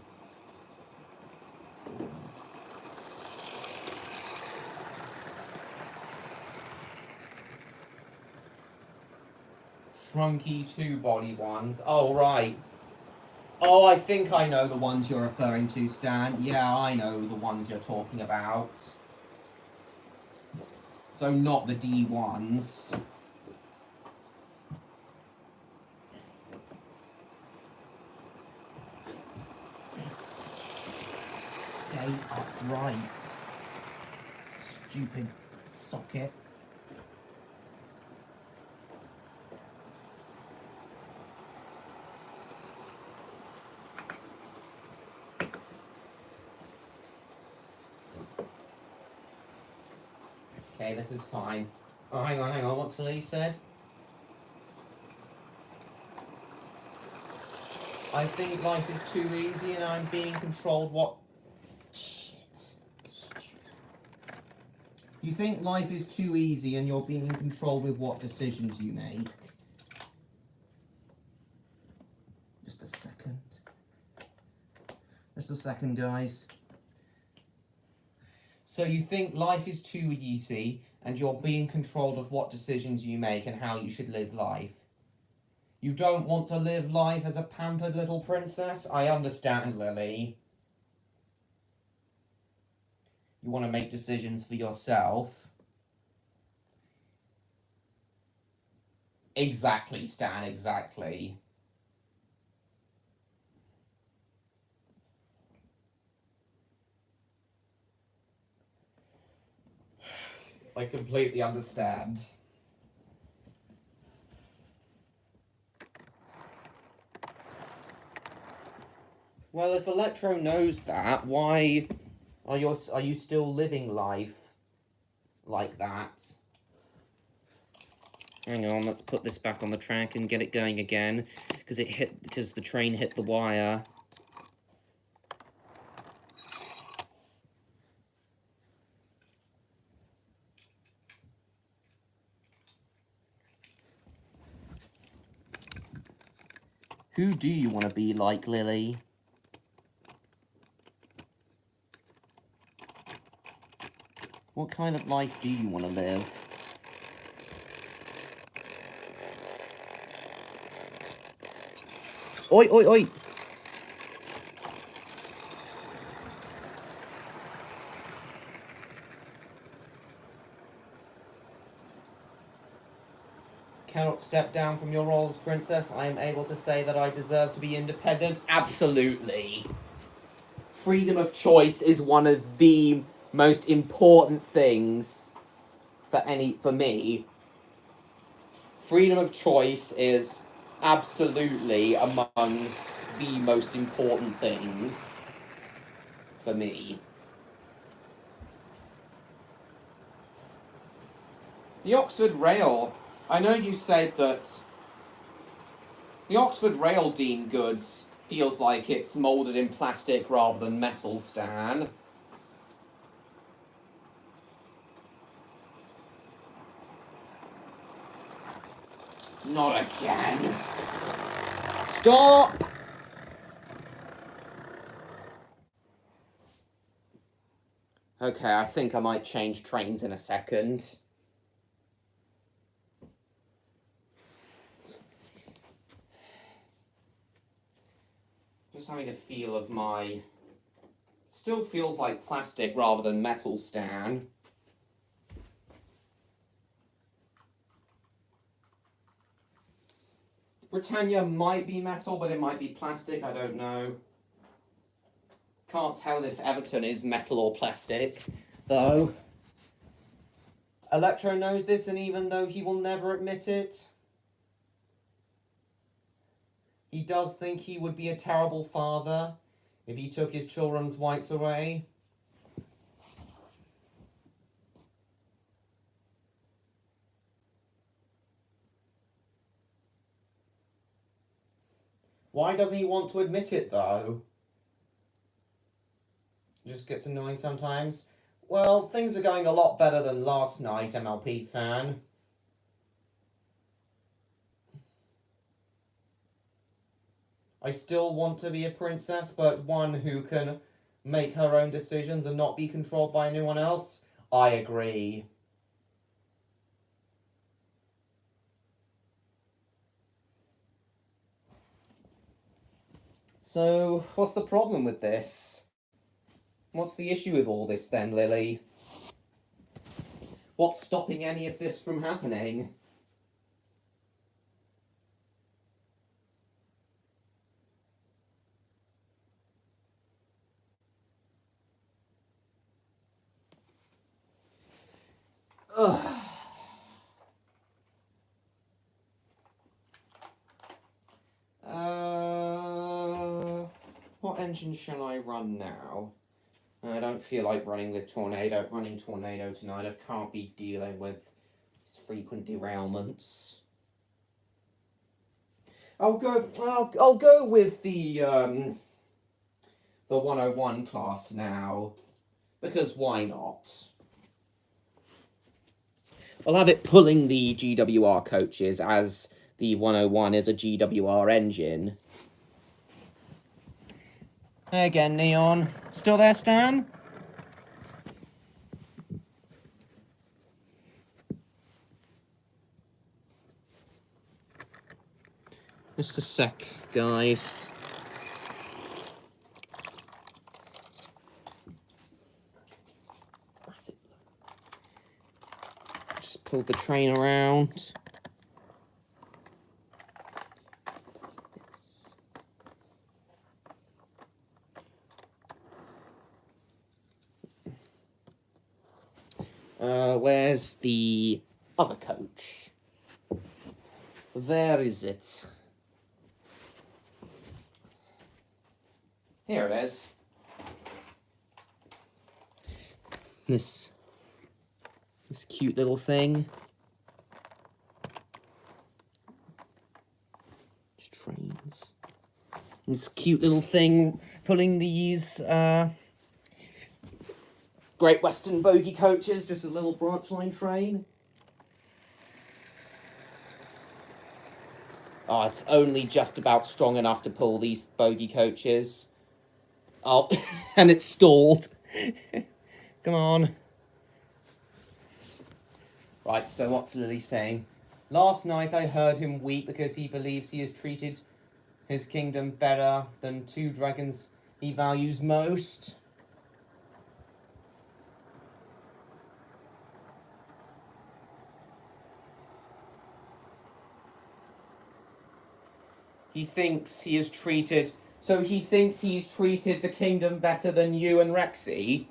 Shrunky two-body ones. Oh, right. Oh, I think I know the ones you're referring to, Stan. Yeah, I know the ones you're talking about. So not the D1s. Stay upright. Stupid socket. Okay, this is fine. Oh, hang on. What's Lee said? I think life is too easy and I'm being controlled what... Shit. Stupid. You think life is too easy and you're being controlled with what decisions you make? Just a second. Just a second, guys. So you think life is too easy and you're being controlled of what decisions you make and how you should live life. You don't want to live life as a pampered little princess? I understand, Lily. You want to make decisions for yourself. Exactly, Stan, exactly. I completely understand. Well, if Electro knows that, why are you still living life like that? Hang on, let's put this back on the track and get it going again, because the train hit the wire. Who do you want to be like, Lily? What kind of life do you want to live? Oi, oi, oi. Cannot step down from your role as princess. I am able to say that I deserve to be independent. Absolutely. Freedom of choice is one of the most important things for me. Freedom of choice is absolutely among the most important things for me. The Oxford Rail. I know you said that the Oxford Rail Dean goods feels like it's moulded in plastic rather than metal, Stan. Not again. Stop! Okay, I think I might change trains in a second. Just having a feel of my... Still feels like plastic rather than metal, Stan. Britannia might be metal, but it might be plastic, I don't know. Can't tell if Everton is metal or plastic, though. Electro knows this, and even though he will never admit it, he does think he would be a terrible father if he took his children's whites away. Why doesn't he want to admit it, though? It just gets annoying sometimes. Well, things are going a lot better than last night, MLP fan. I still want to be a princess, but one who can make her own decisions and not be controlled by anyone else. I agree. So, what's the problem with this? What's the issue with all this then, Lily? What's stopping any of this from happening? Ugh. What engine shall I run now? I don't feel like running Tornado tonight. I can't be dealing with frequent derailments. I'll go with the 101 class now, because why not? I'll have it pulling the GWR coaches as the 101 is a GWR engine. Hey again, Neon. Still there, Stan? Just a sec, guys. Just pull the train around. Where's the other coach? Where is it? Here it is. This cute little thing. Just trains. This cute little thing pulling these Great Western bogie coaches, just a little branch line train. Oh, it's only just about strong enough to pull these bogie coaches. Oh, and it's stalled. Come on. Right, so what's Lily saying? Last night I heard him weep because he believes he has treated his kingdom better than 2 dragons he values most. He thinks he is treated... So he thinks he's treated the kingdom better than you and Rexy?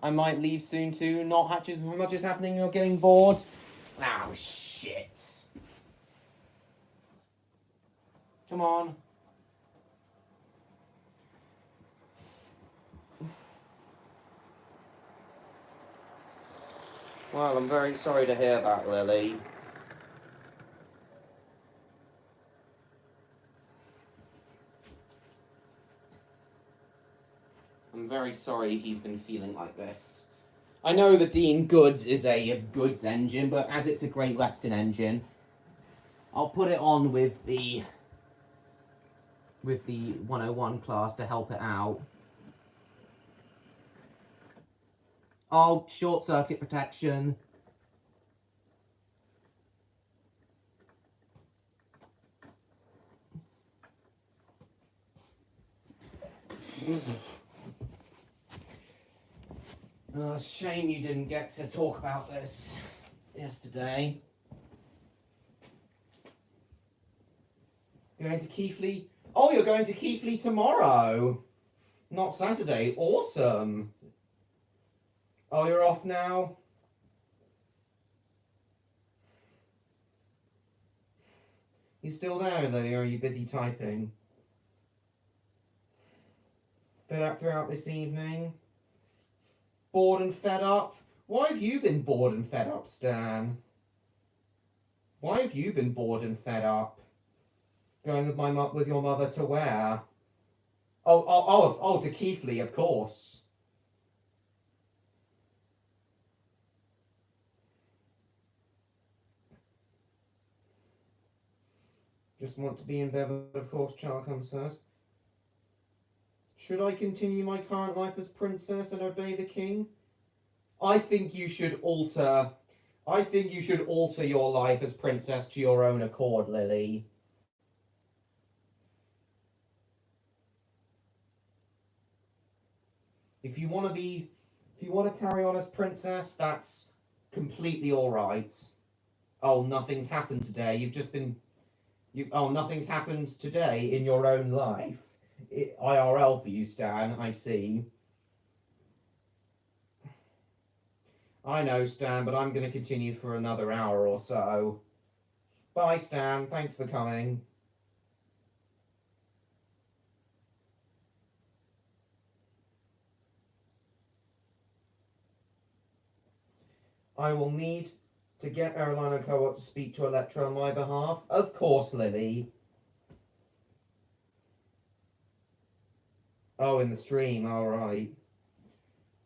I might leave soon too. Not much is happening, you're getting bored. Oh, shit. Come on. Well, I'm very sorry to hear that, Lily. I'm very sorry he's been feeling like this. I know the Dean Goods is a goods engine, but as it's a Great Western engine, I'll put it on with the 101 class to help it out. Oh, short circuit protection. Oh, shame you didn't get to talk about this yesterday. You're going to Keighley? Oh, you're going to Keighley tomorrow, not Saturday. Awesome. Oh, you're off now? You still there, Lily, or are you busy typing? Fed up throughout this evening? Bored and fed up? Why have you been bored and fed up, Stan? Why have you been bored and fed up? Going with your mother to where? Oh, to Keighley, of course. Just want to be in bed, but of course Char comes first. Should I continue my current life as princess and obey the king? I think you should alter your life as princess to your own accord, Lily. If you want to carry on as princess, that's completely alright. Oh, nothing's happened today. Nothing's happened today in your own life. IRL for you, Stan, I see. I know, Stan, but I'm going to continue for another hour or so. Bye, Stan. Thanks for coming. I will need to get Erlano Co-op to speak to Electra on my behalf. Of course, Lily. Oh, in the stream, alright.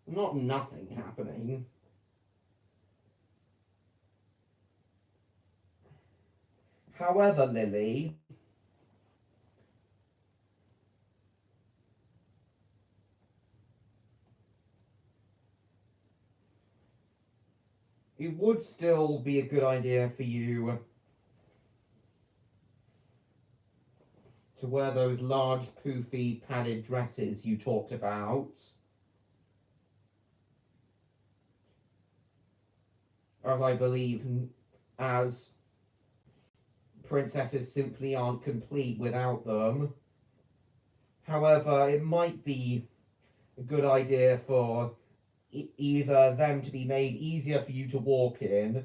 Nothing happening. However, Lily... It would still be a good idea for you to wear those large, poofy, padded dresses you talked about. As I believe, as princesses simply aren't complete without them. However, it might be a good idea for either them to be made easier for you to walk in,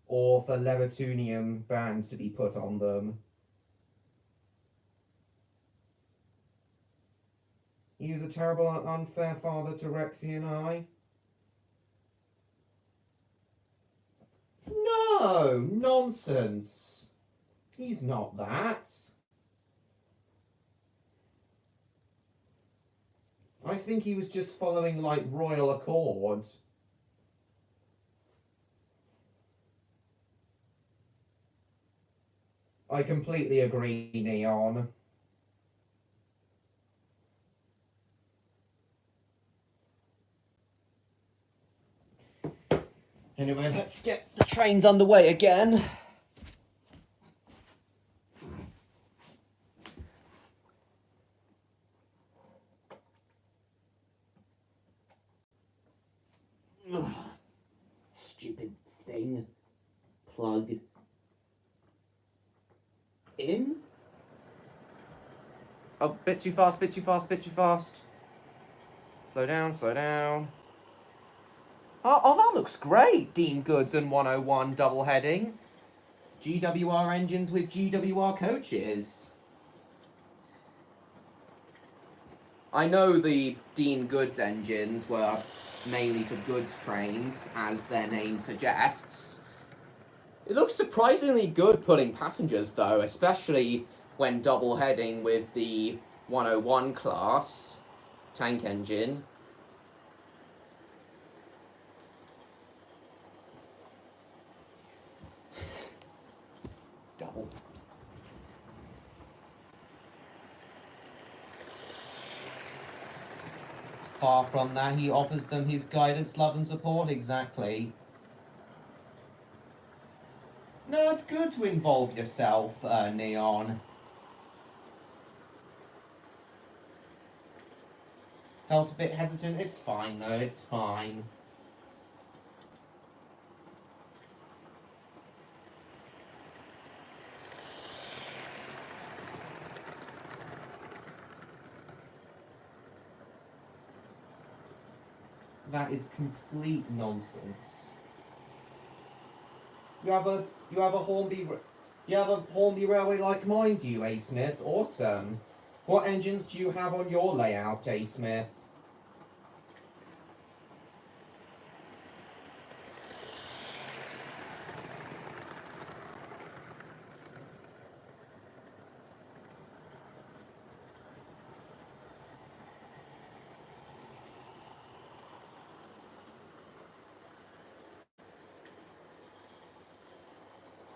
or for Levitunium bands to be put on them. He's a terrible, unfair father to Rexy and I. No, nonsense. He's not that. I think he was just following, like, royal accords. I completely agree, Neon. Anyway, let's get the trains underway again. Ugh. Stupid thing. Plug in. Oh, bit too fast, bit too fast, bit too fast. Slow down, slow down. Oh, that looks great! Dean Goods and 101 double heading. GWR engines with GWR coaches. I know the Dean Goods engines were mainly for goods trains, as their name suggests. It looks surprisingly good pulling passengers, though, especially when double heading with the 101 class tank engine. Double. It's far from that. He offers them his guidance, love, and support. Exactly. No, it's good to involve yourself, Neon. Felt a bit hesitant. It's fine, though. It's fine. That is complete nonsense. You have a Hornby railway like mine, do you, A. Smith? Awesome. What engines do you have on your layout, A. Smith?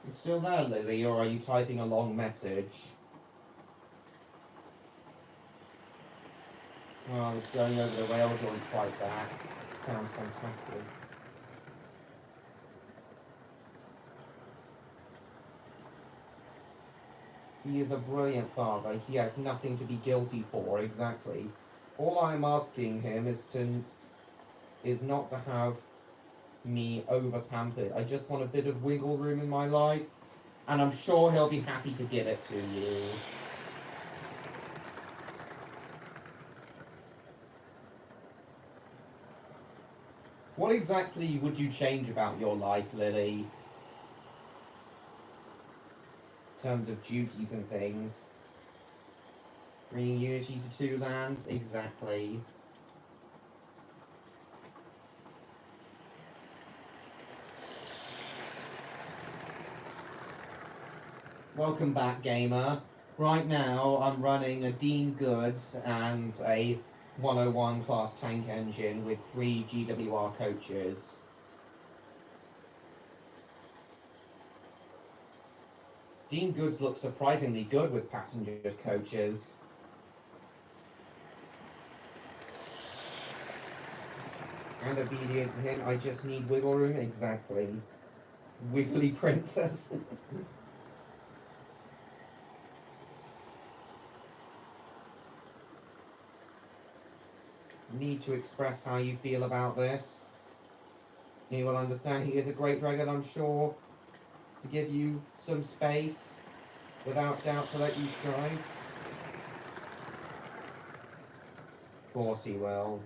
You still there, Lily, or are you typing a long message? Oh, going over the rail joints like that sounds fantastic. He is a brilliant father. He has nothing to be guilty for, exactly. All I'm asking him is not to have me over pampered. I just want a bit of wiggle room in my life, and I'm sure he'll be happy to give it to you. What exactly would you change about your life, Lily? In terms of duties and things. Bringing unity to two lands? Exactly. Welcome back, gamer. Right now, I'm running a Dean Goods and a 101 class tank engine with 3 GWR coaches. Dean Goods looks surprisingly good with passenger coaches. And obedient to him, I just need wiggle room. Exactly. Wiggly princess. Need to express how you feel about this. He will understand. He is a great dragon, I'm sure, to give you some space, without doubt, to let you strive. Of course he will.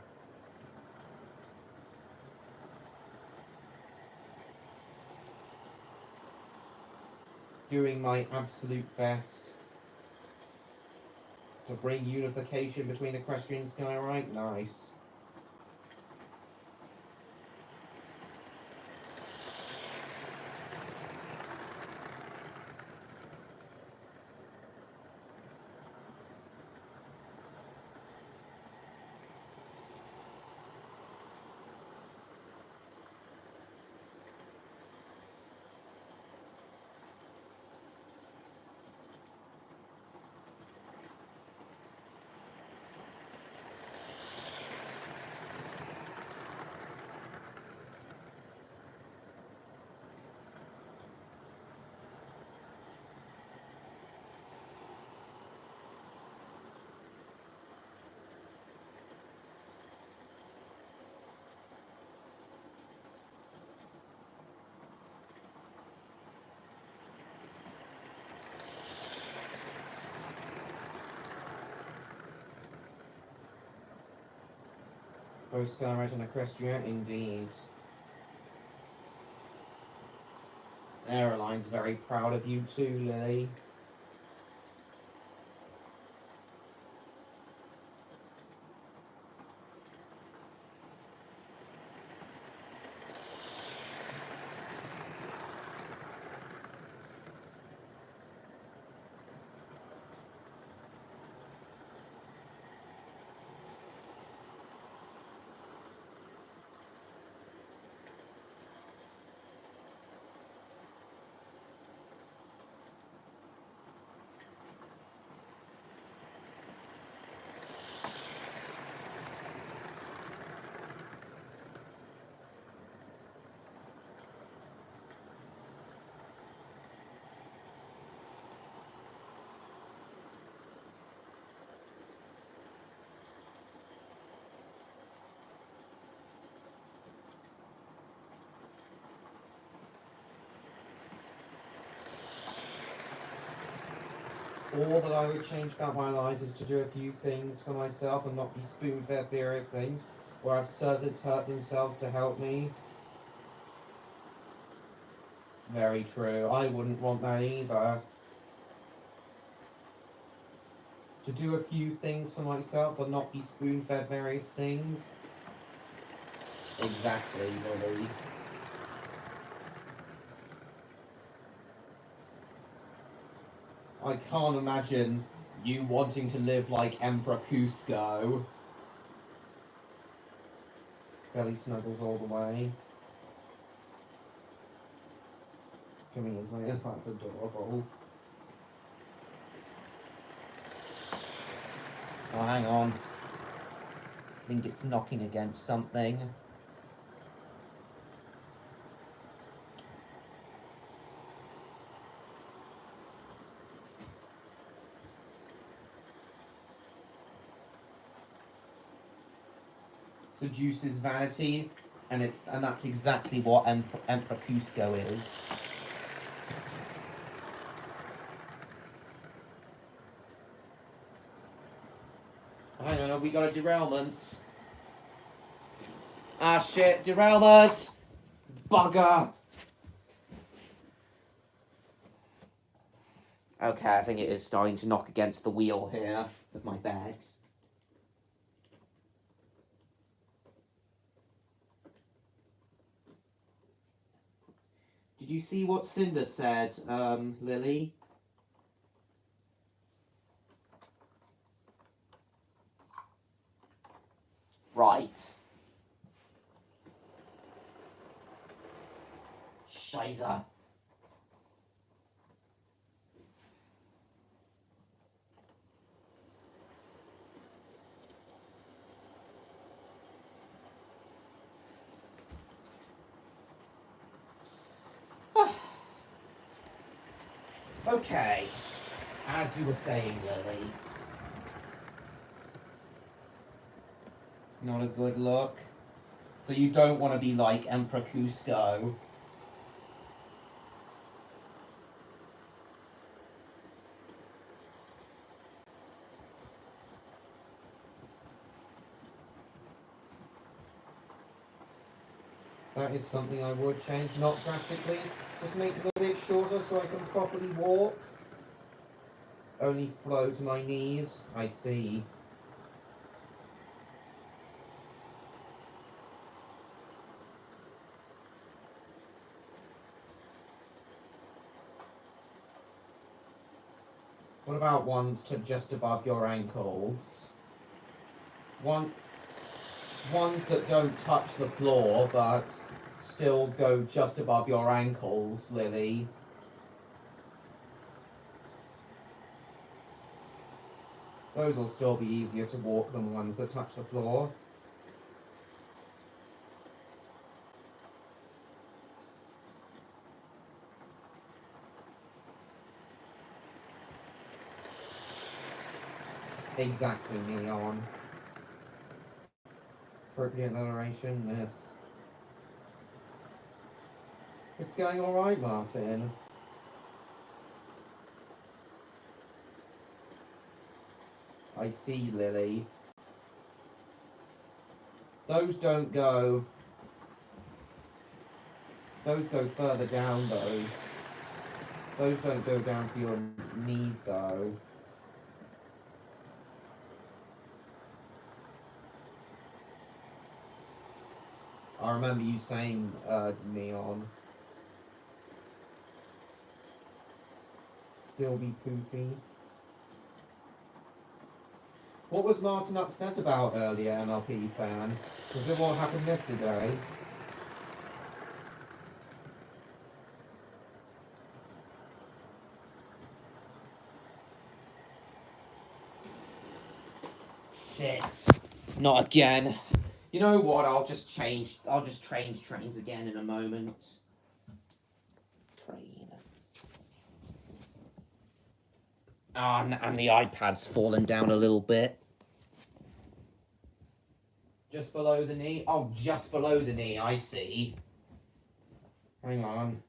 Doing my absolute best to bring unification between Equestrian and Skyride. Nice. Post Starlight and Equestria, indeed. Airline's very proud of you too, Lily. All that I would change about my life is to do a few things for myself and not be spoon-fed various things, where I've servants hurt themselves to help me. Very true. I wouldn't want that either. To do a few things for myself and not be spoon-fed various things. Exactly, Lily. I can't imagine you wanting to live like Emperor Cusco. Belly snuggles all the way. Come here, that's adorable. Oh, hang on. I think it's knocking against something. Seduces vanity, and that's exactly what Emperor Cusco is. Hang on, have we got a derailment? Ah shit, derailment! Bugger! Okay, I think it is starting to knock against the wheel here of my bed. Did you see what Cinder said, Lily? Right. Scheiße. Okay. As you were saying, Lily. Not a good look. So you don't want to be like Emperor Cusco. That is something I would change, not drastically. Just make them a bit shorter so I can properly walk. Only flow to my knees. I see. What about ones to just above your ankles? Ones that don't touch the floor, but still go just above your ankles, Lily. Those will still be easier to walk than ones that touch the floor. Exactly, Neon. Appropriate narration, yes. It's going alright, Martin. I see, Lily. Those don't go... Those go further down, though. Those don't go down to your knees, though. I remember you saying, Neon. Still be poopy. What was Martin upset about earlier, MLP fan? Was it what happened yesterday? Shit. Not again. You know what, I'll just change trains again in a moment. Train. Ah, and the iPad's fallen down a little bit. Just below the knee? Oh, just below the knee, I see. Hang on.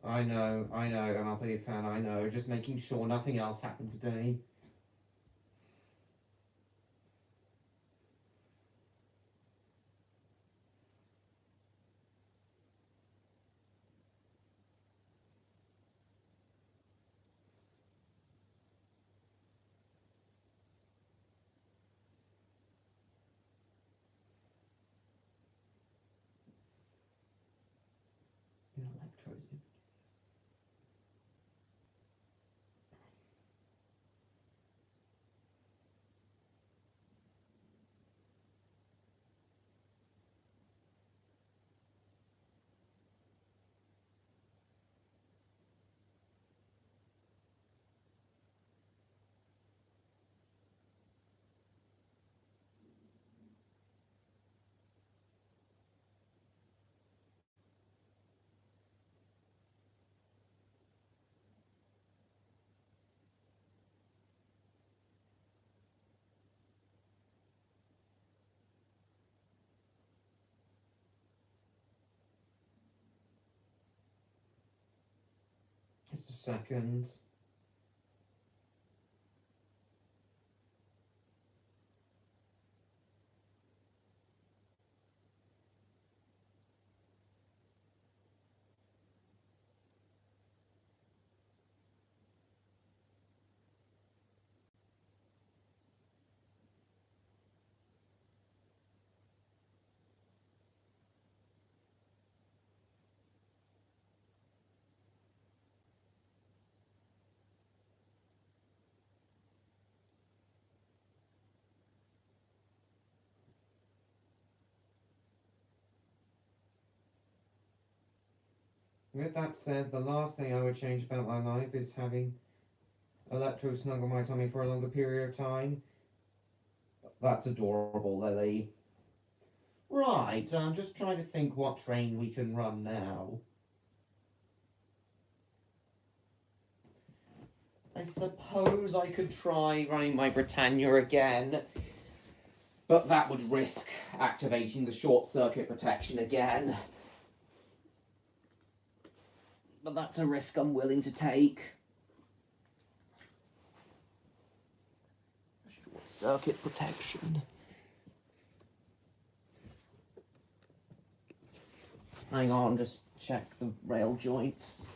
I know, MLP fan, I know. Just making sure nothing else happened today. Just a second. With that said, the last thing I would change about my life is having Electro snuggle my tummy for a longer period of time. That's adorable, Lily. Right, I'm just trying to think what train we can run now. I suppose I could try running my Britannia again, but that would risk activating the short circuit protection again. But that's a risk I'm willing to take. Short circuit protection. Hang on, just check the rail joints.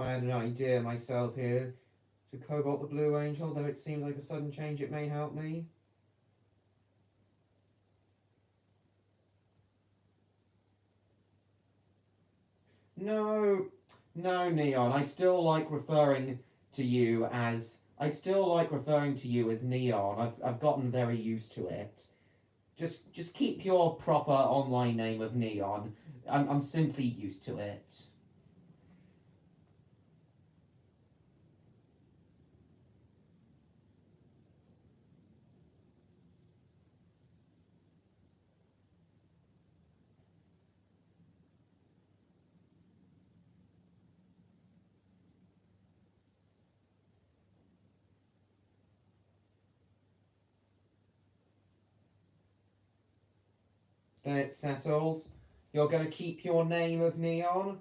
I had an idea myself here to Cobalt the Blue Angel, though it seems like a sudden change it may help me. No, no, Neon. I still like referring to you as Neon. I've gotten very used to it. Just keep your proper online name of Neon. I'm simply used to it. Then it's settled. You're going to keep your name of Neon?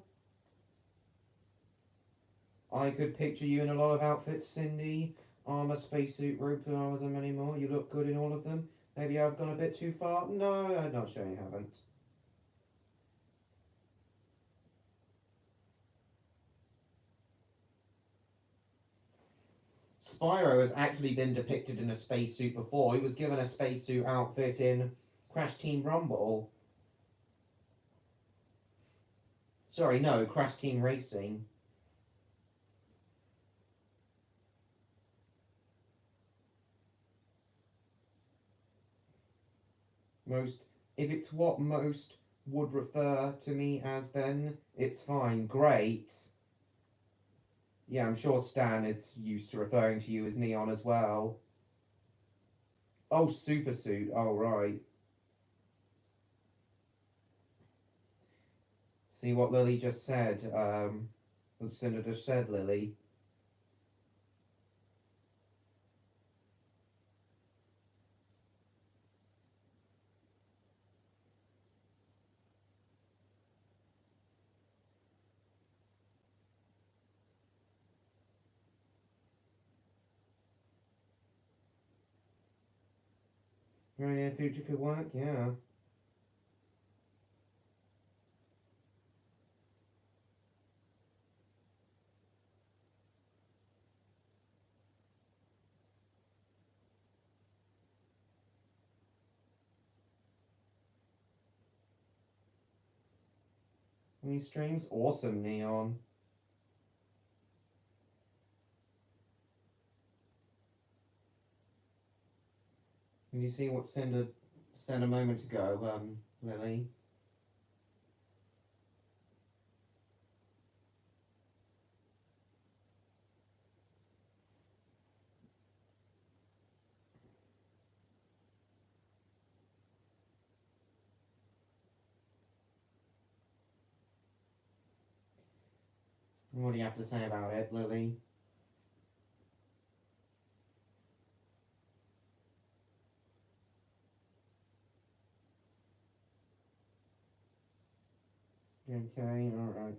I could picture you in a lot of outfits, Cindy. Armor, spacesuit, rope armors, and many more. You look good in all of them. Maybe I've gone a bit too far. No, I'm not sure you haven't. Spyro has actually been depicted in a spacesuit before. He was given a spacesuit outfit in Crash Team Rumble. Sorry, no, Crash Team Racing. If it's what most would refer to me as, then it's fine. Great. Yeah, I'm sure Stan is used to referring to you as Neon as well. Oh, Super Suit. Oh, right. See what Lily just said. What Cinder just said, Lily. Very near future could work, yeah. These streams? Awesome, Neon. Did you see what Cinder said a moment ago, Lily? What do you have to say about it, Lily? Okay, alright.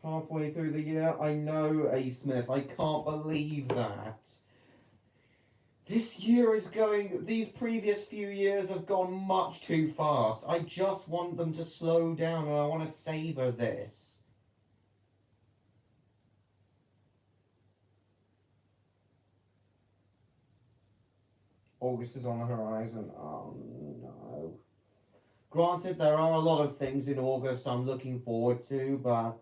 Halfway through the year, I know, A. Smith. I can't believe that. This year is going. These previous few years have gone much too fast. I just want them to slow down and I want to savor this. August is on the horizon. Oh no. Granted, there are a lot of things in August I'm looking forward to, but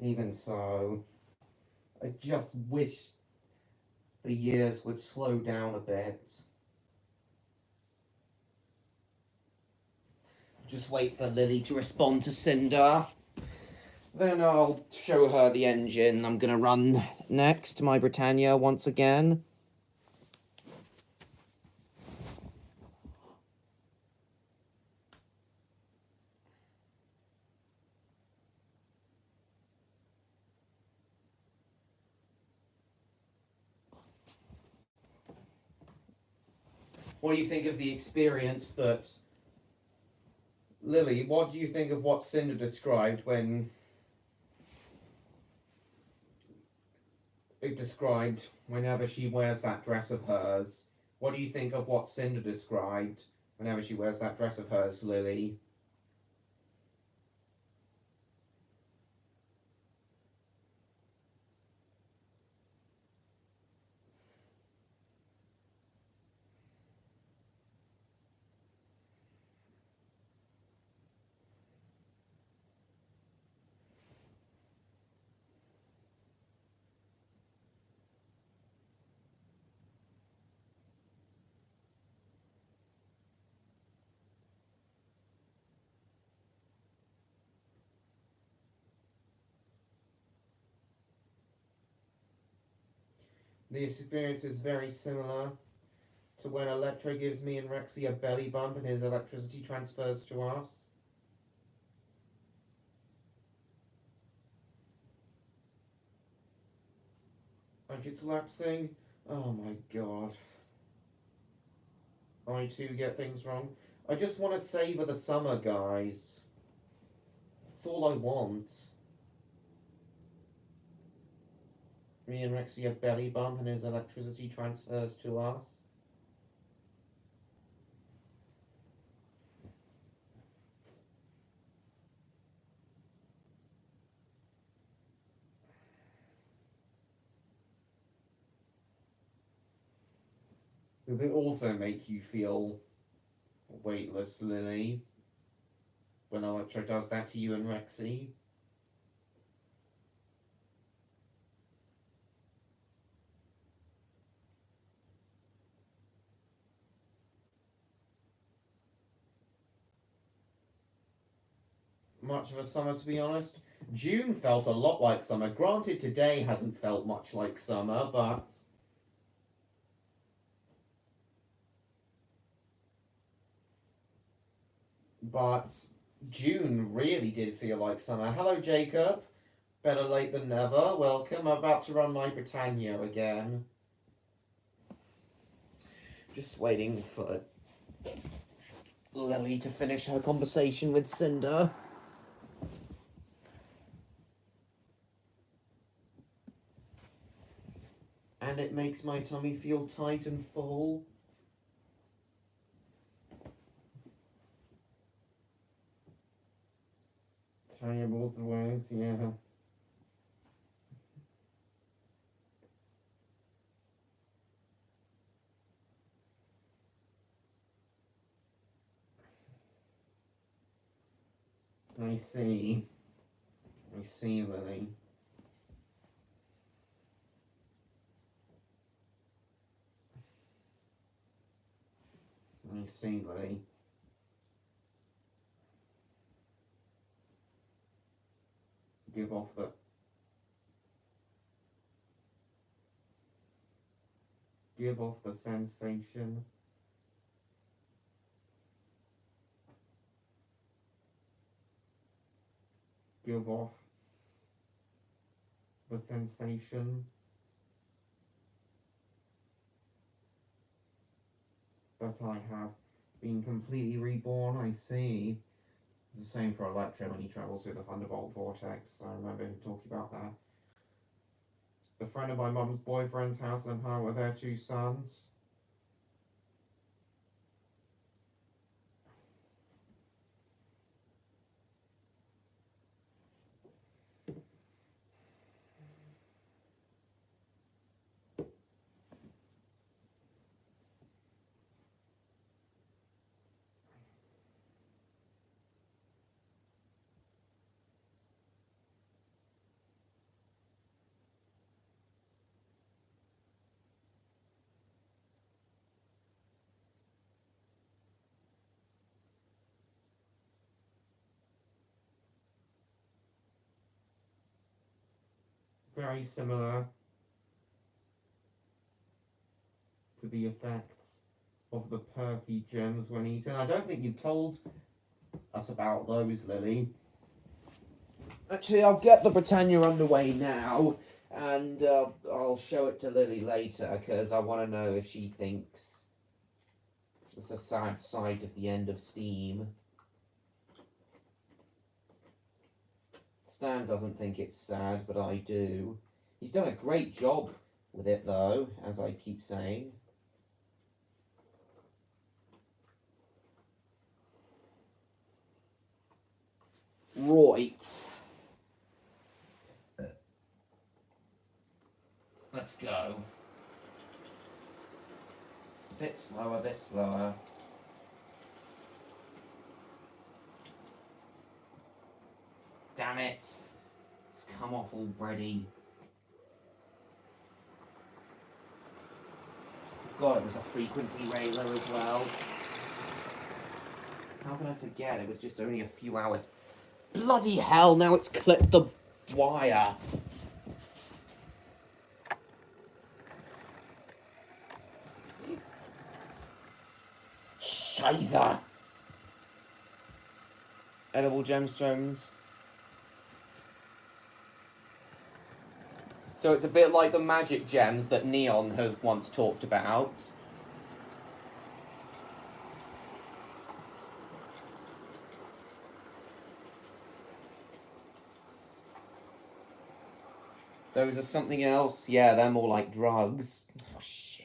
even so, I just wish the years would slow down a bit. Just wait for Lily to respond to Cinder. Then I'll show her the engine I'm gonna run next, my Britannia, once again. What do you think of the experience that... Lily, what do you think of what Cinder described when... It described whenever she wears that dress of hers? What do you think of what Cinder described whenever she wears that dress of hers, Lily? The experience is very similar to when Electra gives me and Rexy a belly bump and his electricity transfers to us. Like it's lapsing. Oh my god. I too get things wrong. I just want to savor the summer, guys. That's all I want. Me and Rexy a belly bump and his electricity transfers to us. Does it also make you feel weightless, Lily? When Electra does that to you and Rexy? Much of a summer, to be honest. June felt a lot like summer. Granted, today hasn't felt much like summer, but June really did feel like summer. Hello, Jacob. Better late than never. Welcome. I'm about to run my Britannia again. Just waiting for Lily to finish her conversation with Cinder. And it makes my tummy feel tight and full. Trying it both ways, yeah. I see. I see, Lily. I see, Lily. Give off the... Give off the sensation. Give off the sensation that I have been completely reborn. I see. It's the same for Electra when he travels through the Thunderbolt Vortex. I remember him talking about that. The friend of my mum's boyfriend's house and her with their 2 sons. Very similar to the effects of the perky gems when eaten. I don't think you've told us about those, Lily. Actually, I'll get the Britannia underway now, and I'll show it to Lily later, because I want to know if she thinks It's a sad sight of the end of Steam. Stan doesn't think it's sad, but I do. He's done a great job with it, though, as I keep saying. Right. Let's go. Bit slower, bit slower. Damn it. It's come off already. God, it was a frequent derailer as well. How can I forget? It was just only a few hours. Bloody hell, now it's clipped the wire. Scheiße. Edible gemstones. So it's a bit like the magic gems that Neon has once talked about. Those are something else. Yeah, they're more like drugs. Oh, shit.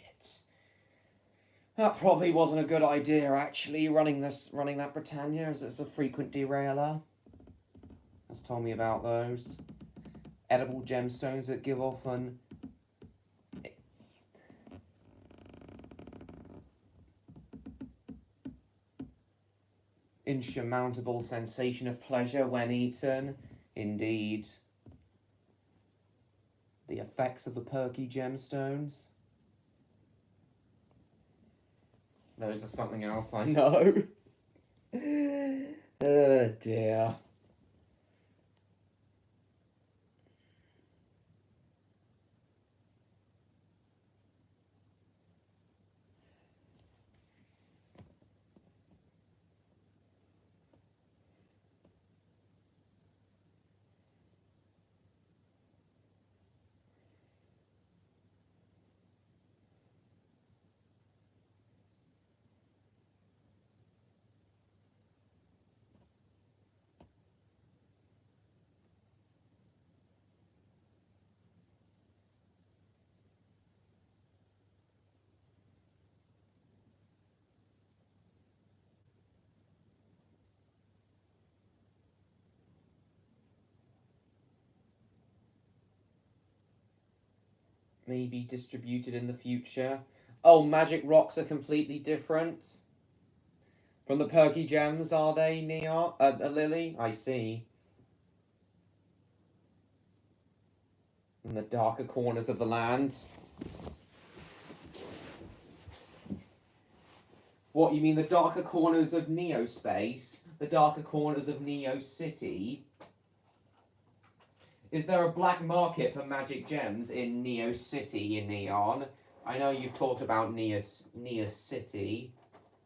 That probably wasn't a good idea, actually, running that Britannia as a frequent derailer. Has told me about those. Edible gemstones that give off an insurmountable sensation of pleasure when eaten. Indeed. The effects of the perky gemstones. Those are something else I know. Oh dear. Maybe distributed in the future. Oh, magic rocks are completely different from the perky gems, are they, Neon? Lily? I see. In the darker corners of the land. What, you mean the darker corners of Neo Space? The darker corners of Neo City? Is there a black market for magic gems in Neo City in Neon? I know you've talked about Neo City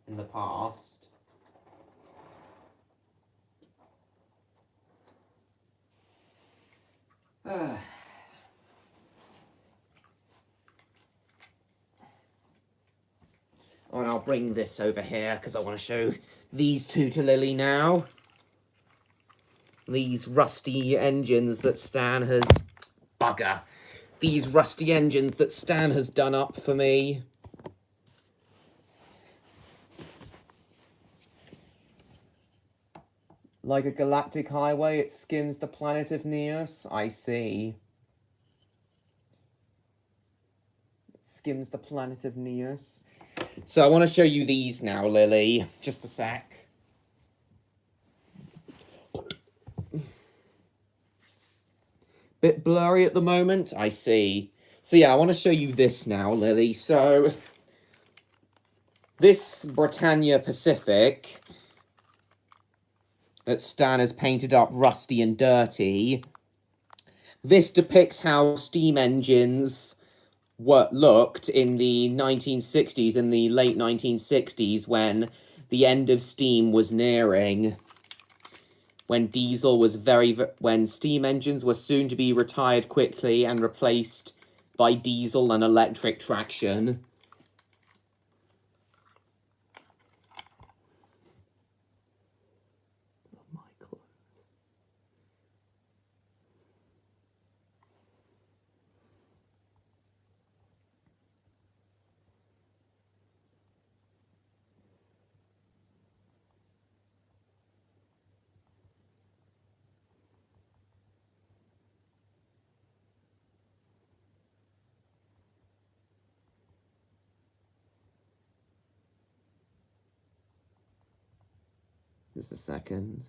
in the past. Oh, and I'll bring this over here because I want to show these two to Lily now. These rusty engines that Stan has... Bugger. These rusty engines that Stan has done up for me. Like a galactic highway, it skims the planet of Neos. I see. It skims the planet of Neos. So I want to show you these now, Lily. Just a sec. Bit blurry at the moment, I see. So yeah, I want to show you this now, Lily. So, this Britannia Pacific that Stan has painted up rusty and dirty, this depicts how steam engines looked in the 1960s, in the late 1960s, when the end of steam was nearing. When when steam engines were soon to be retired quickly and replaced by diesel and electric traction. Just a second.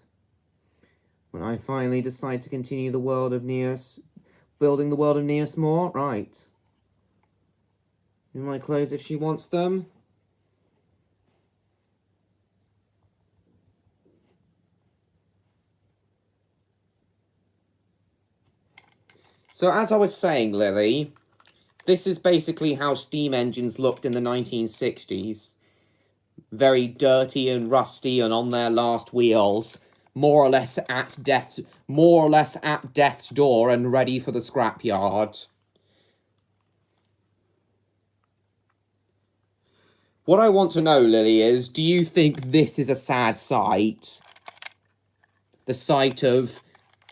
When I finally decide to continue the world of Neos, building the world of Neos more, right. In my clothes if she wants them. So as I was saying, Lily, this is basically how steam engines looked in the 1960s. Very dirty and rusty and on their last wheels, more or less at death's door and ready for the scrapyard. What I want to know, Lily, is do you think this is a sad sight? The sight of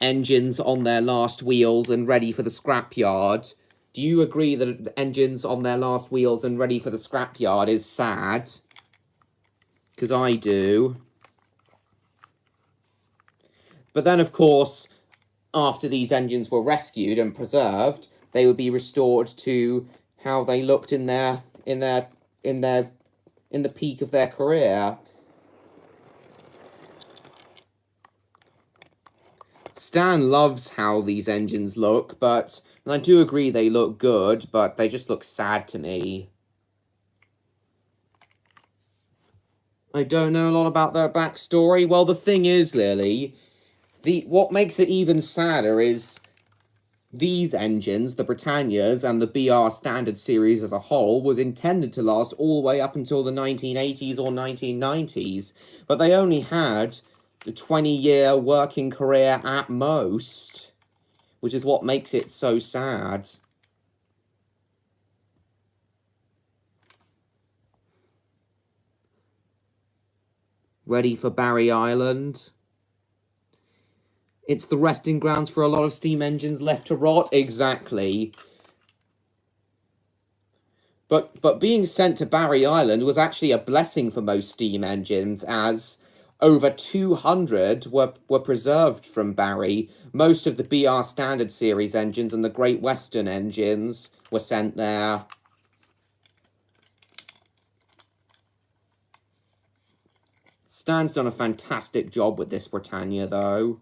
engines on their last wheels and ready for the scrapyard. Do you agree that engines on their last wheels and ready for the scrapyard is sad? Because I do. But then, of course, after these engines were rescued and preserved, they would be restored to how they looked in the peak of their career. Stan loves how these engines look, but and I do agree they look good, but they just look sad to me. I don't know a lot about their backstory. Well, the thing is, Lily, what makes it even sadder is these engines, the Britannias and the BR Standard series as a whole, was intended to last all the way up until the 1980s or 1990s, but they only had a 20-year working career at most, which is what makes it so sad. Ready for Barry Island. It's the resting grounds for a lot of steam engines left to rot. Exactly. But being sent to Barry Island was actually a blessing for most steam engines, as over 200 were preserved from Barry. Most of the BR Standard Series engines and the Great Western engines were sent there. Stan's done a fantastic job with this Britannia, though.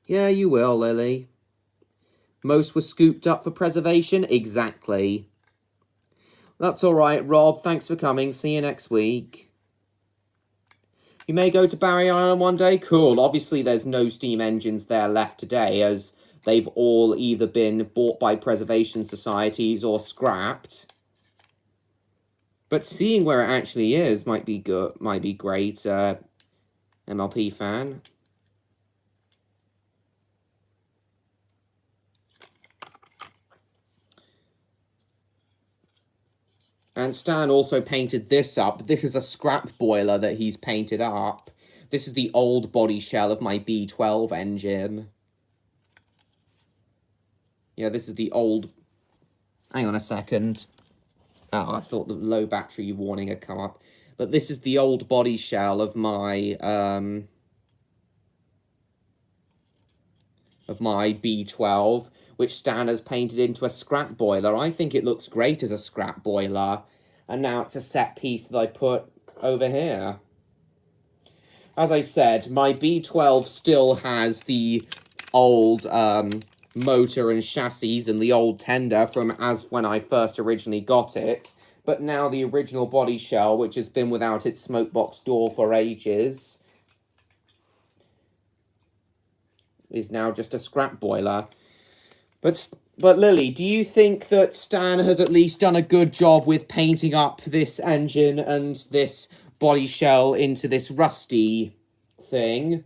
Yeah, you will, Lily. Most were scooped up for preservation? Exactly. That's alright, Rob. Thanks for coming. See you next week. You may go to Barry Island one day? Cool. Obviously, there's no steam engines there left today, as they've all either been bought by preservation societies or scrapped. But seeing where it actually is might be good. Might be great, MLP fan. And Stan also painted this up. This is a scrap boiler that he's painted up. This is the old body shell of my B12 engine. Yeah, this is the old... Hang on a second. Oh, I thought the low battery warning had come up. But this is the old body shell of my B12, which Stan has painted into a scrap boiler. I think it looks great as a scrap boiler. And now it's a set piece that I put over here. As I said, my B12 still has the old motor and chassis and the old tender from as when I first originally got it. But now the original body shell, which has been without its smokebox door for ages, is now just a scrap boiler. But Lily, do you think that Stan has at least done a good job with painting up this engine and this body shell into this rusty thing?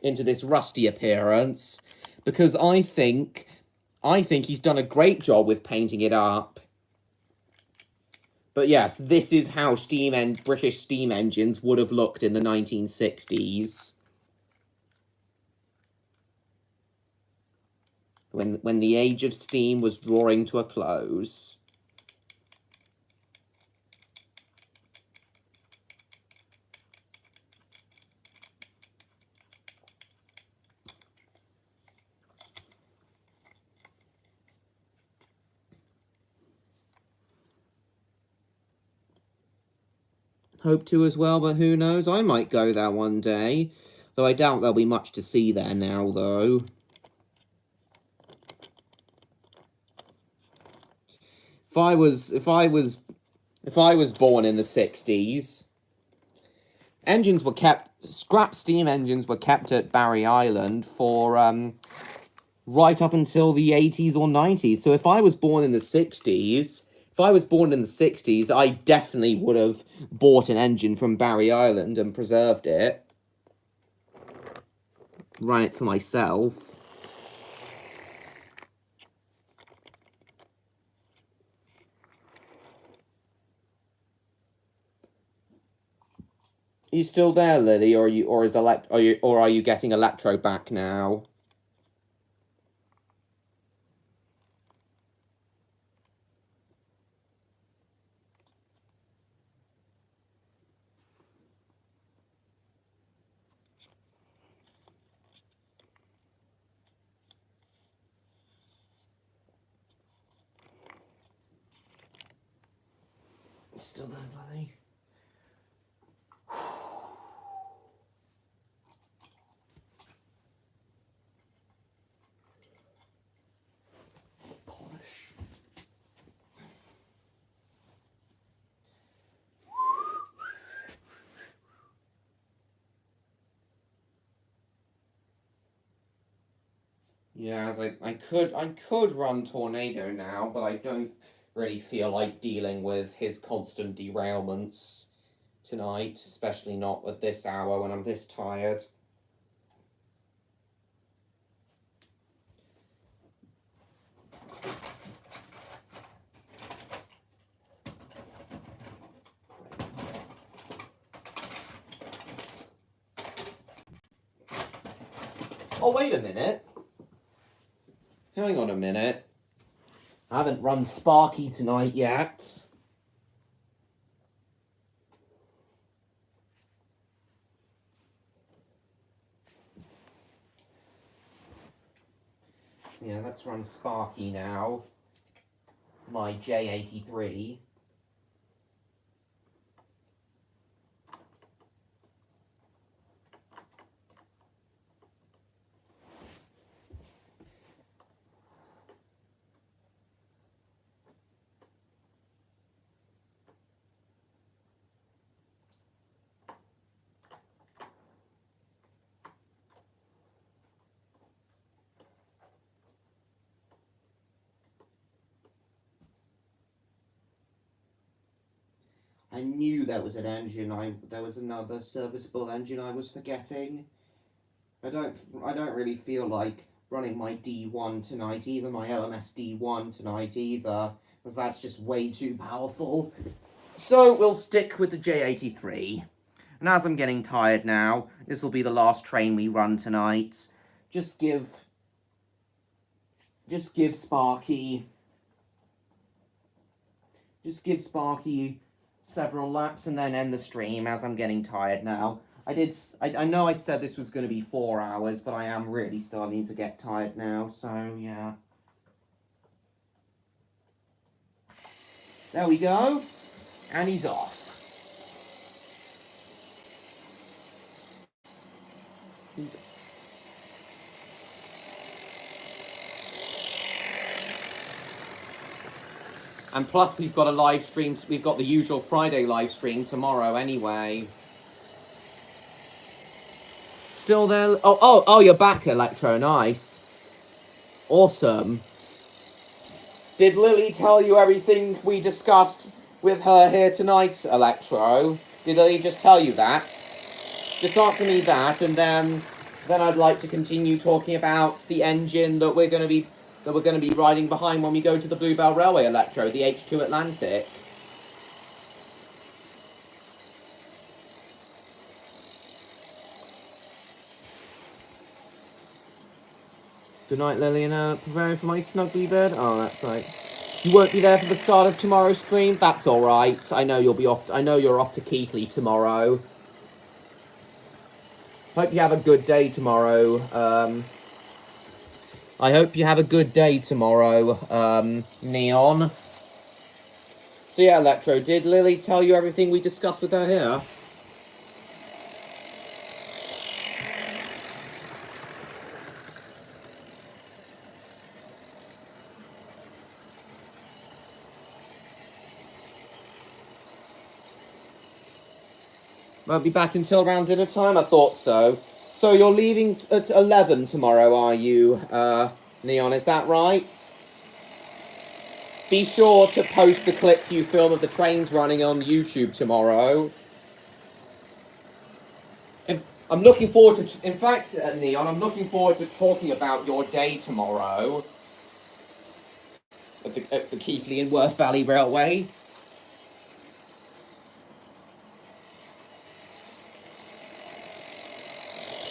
Into this rusty appearance? Because I think he's done a great job with painting it up. But yes, this is how British steam engines would have looked in the 1960s. When the age of steam was drawing to a close. Hope to as well, but who knows? I might go there one day. Though I doubt there'll be much to see there now, though. If I was born in the 60s, scrap steam engines were kept at Barry Island for, right up until the 80s or 90s. So if I was born in the 60s, I definitely would have bought an engine from Barry Island and preserved it. Run it for myself. You still there, Lily, or are you getting Electro back now? Still there, Lily? Polish. Yeah, as I could run Tornado now, but I don't really feel like dealing with his constant derailments tonight, especially not at this hour when I'm this tired. Oh, wait a minute. Hang on a minute. I haven't run Sparky tonight yet. So yeah, let's run Sparky now. My J83. I knew there was an engine. There was another serviceable engine I was forgetting. I don't really feel like running my D1 tonight, either my LMS D1 tonight either, because that's just way too powerful. So we'll stick with the J83. And as I'm getting tired now, this will be the last train we run tonight. Just give Sparky several laps and then end the stream, as I'm getting tired now. I know I said this was going to be 4 hours, but I am really starting to get tired now, so yeah. There we go. And he's off. And plus, we've got a live stream. We've got the usual Friday live stream tomorrow anyway. Still there? Oh, you're back, Electro. Nice. Awesome. Did Lily tell you everything we discussed with her here tonight, Electro? Did Lily just tell you that? Just answer me that, and then I'd like to continue talking about the engine that we're going to be riding behind when we go to the Bluebell Railway, Electro, the H2 Atlantic. Good night, Liliana. Preparing for my snuggly bed. Oh, that's like... You won't be there for the start of tomorrow's stream? That's alright. I know you'll be off... I know you're off to Keighley tomorrow. Hope you have a good day tomorrow. I hope you have a good day tomorrow, Neon. So yeah, Electro, did Lily tell you everything we discussed with her here? Won't be back until around dinner time? I thought so. So you're leaving at 11 tomorrow, are you, Neon? Is that right? Be sure to post the clips you film of the trains running on YouTube tomorrow. I'm looking forward to... In fact, Neon, I'm looking forward to talking about your day tomorrow at the Keighley and Worth Valley Railway.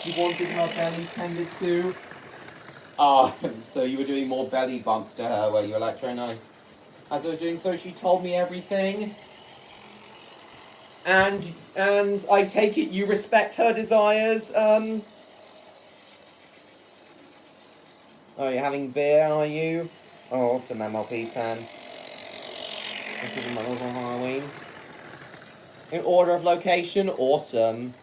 She wanted her belly tended to. Ah, so you were doing more belly bumps to her, were you, Electro? Nice. As I was doing so, she told me everything. And I take it you respect her desires, Oh, you're having beer, are you? Oh, awesome, MLP fan. This is my little Halloween. In order of location, awesome.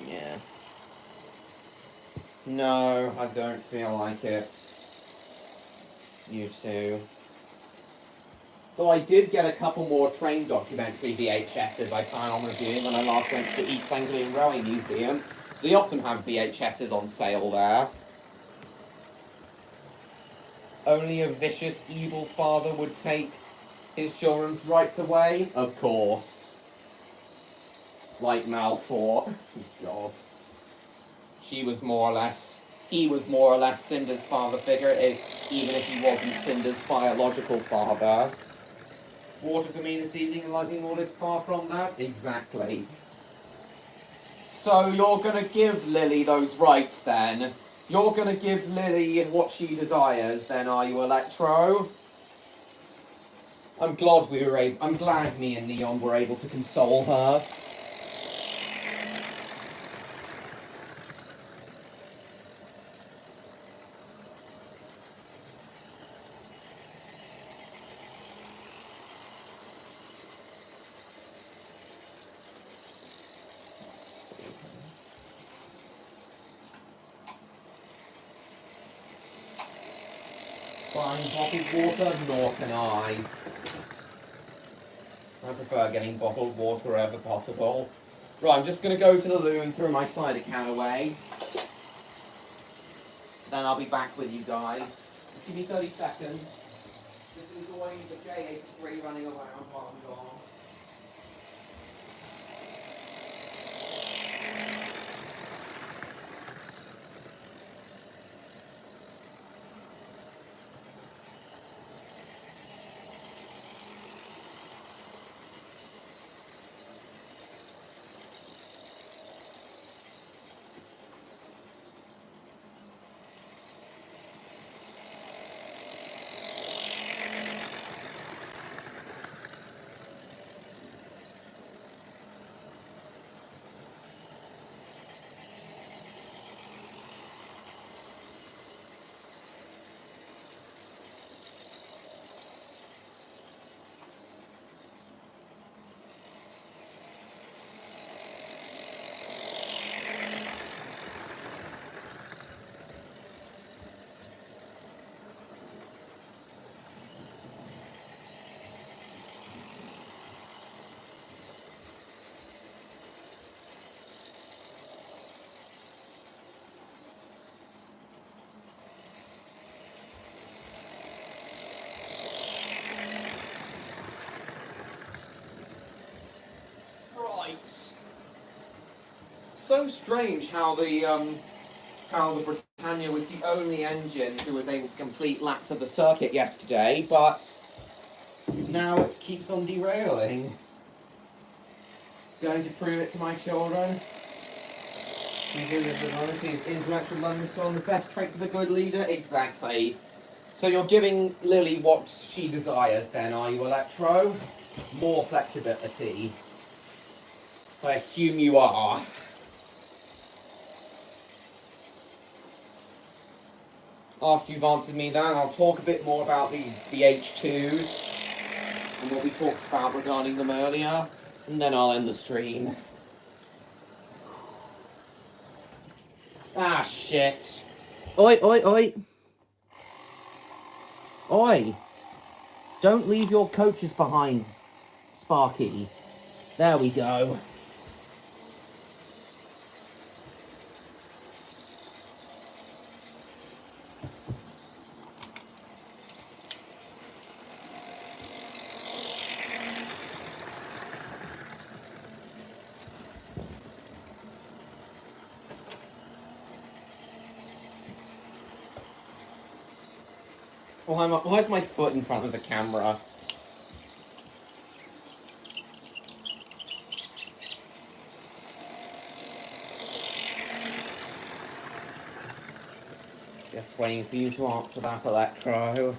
Yeah. No, I don't feel like it. You too. Though I did get a couple more train documentary VHSs I plan on reviewing when I last went to the East Anglian Railway Museum. They often have VHSs on sale there. Only a vicious, evil father would take his children's rights away? Of course. Like Malfoy. God. She was more or less... He was more or less Cinder's father figure, even if he wasn't Cinder's biological father. Water for me this evening and lightning all is far from that? Exactly. So you're gonna give Lily those rights then? You're gonna give Lily what she desires then, are you, Electro? I'm glad me and Neon were able to console her. Buying bottled water? Nor can I. I prefer getting bottled water wherever possible. Right, I'm just going to go to the loo and throw my cider can away. Then I'll be back with you guys. Just give me 30 seconds. Just enjoying the J83 running around while I'm gone. So strange how the Britannia was the only engine who was able to complete laps of the circuit yesterday, but now it keeps on derailing. Going to prove it to my children. Is intellectual learning skill and the best traits of a good leader? Exactly. So you're giving Lily what she desires then, are you, Electro? More flexibility. I assume you are. After you've answered me that, I'll talk a bit more about the H2s and what we talked about regarding them earlier, and then I'll end the stream. Ah, shit. Oi, oi, oi. Oi. Don't leave your coaches behind, Sparky. There we go. Why is my foot in front of the camera? Just waiting for you to answer that, Electro.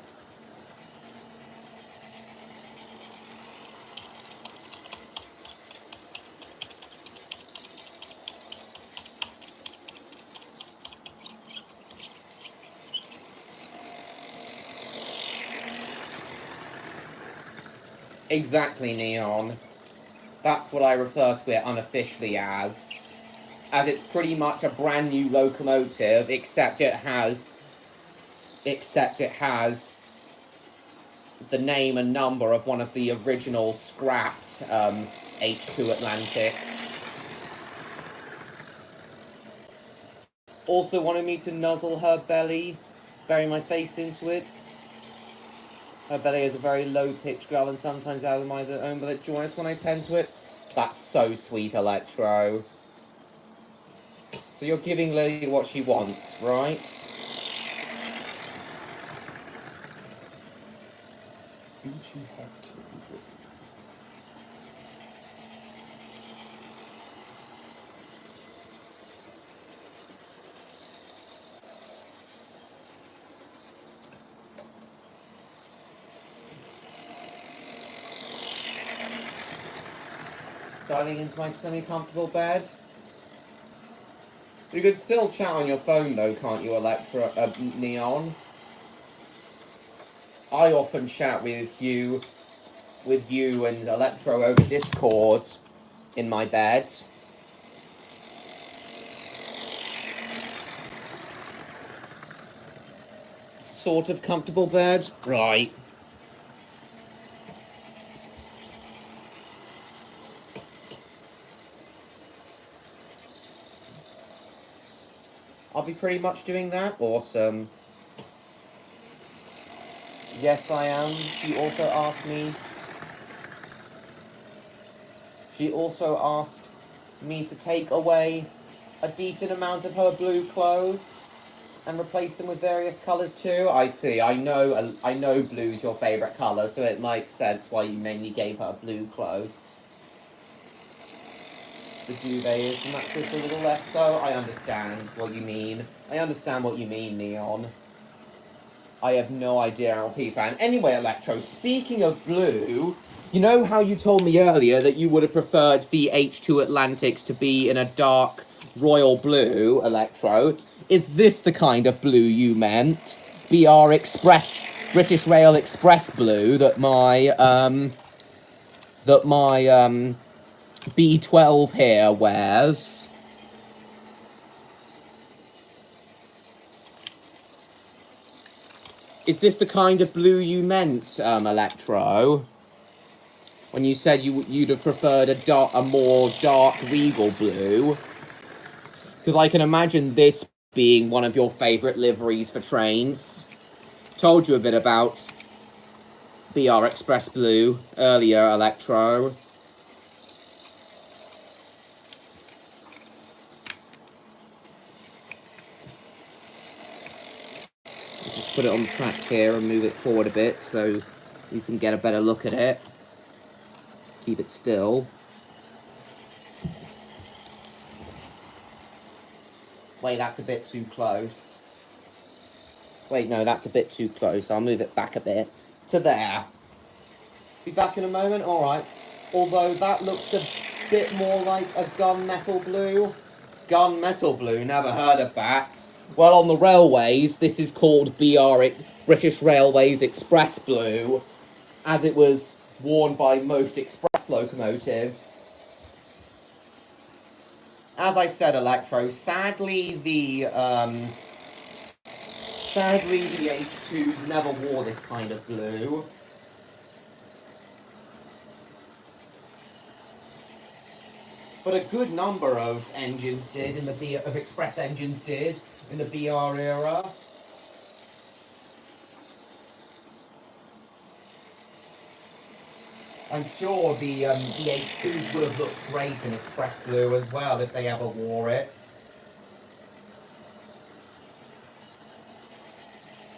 Exactly, Neon. That's what I refer to it unofficially as it's pretty much a brand new locomotive, except it has the name and number of one of the original scrapped H2 Atlantics. Also wanted me to nuzzle her belly, bury my face into it. Her belly is a very low-pitched growl and sometimes out of my own, but it's joyous when I tend to it. That's so sweet, Electro. So you're giving Lily what she wants, right? Diving into my semi-comfortable bed. You could still chat on your phone though, can't you, Neon? I often chat with you and Electro over Discord in my bed. Sort of comfortable bed? Right. I'll be pretty much doing that. Awesome. Yes, I am. She also asked me to take away a decent amount of her blue clothes and replace them with various colours too. I see. I know blue's your favourite colour, so it makes sense why you mainly gave her blue clothes. The duvet is the mattress a little less so. I understand what you mean. I understand what you mean, Neon. I have no idea, LP fan. Anyway, Electro, speaking of blue, you know how you told me earlier that you would have preferred the H2 Atlantics to be in a dark royal blue, Electro? Is this the kind of blue you meant? BR Express, British Rail Express blue that my B12 here wears? Is this the kind of blue you meant, Electro? When you said you'd have preferred a more dark regal blue? Because I can imagine this being one of your favourite liveries for trains. Told you a bit about BR Express Blue earlier, Electro. Just put it on the track here and move it forward a bit so you can get a better look at it. Keep it still. Wait, that's a bit too close. Wait, no, that's a bit too close. I'll move it back a bit. To there. Be back in a moment? Alright. Although that looks a bit more like a gunmetal blue. Gunmetal blue, never heard of that. Well, on the railways, this is called British Railways Express Blue, as it was worn by most express locomotives. As I said, Electro, sadly the H2s never wore this kind of blue. But a good number of engines did of express engines did in the BR era. I'm sure the H2s would have looked great in express blue as well if they ever wore it.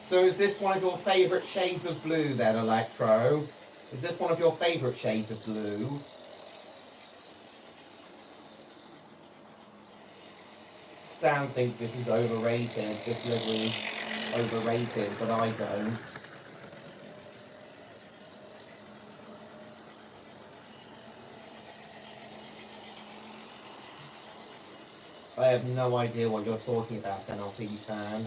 So is this one of your favourite shades of blue then, Electro? Is this one of your favourite shades of blue? Stan thinks this is overrated, this livery is overrated, but I don't. I have no idea what you're talking about, NLP fan.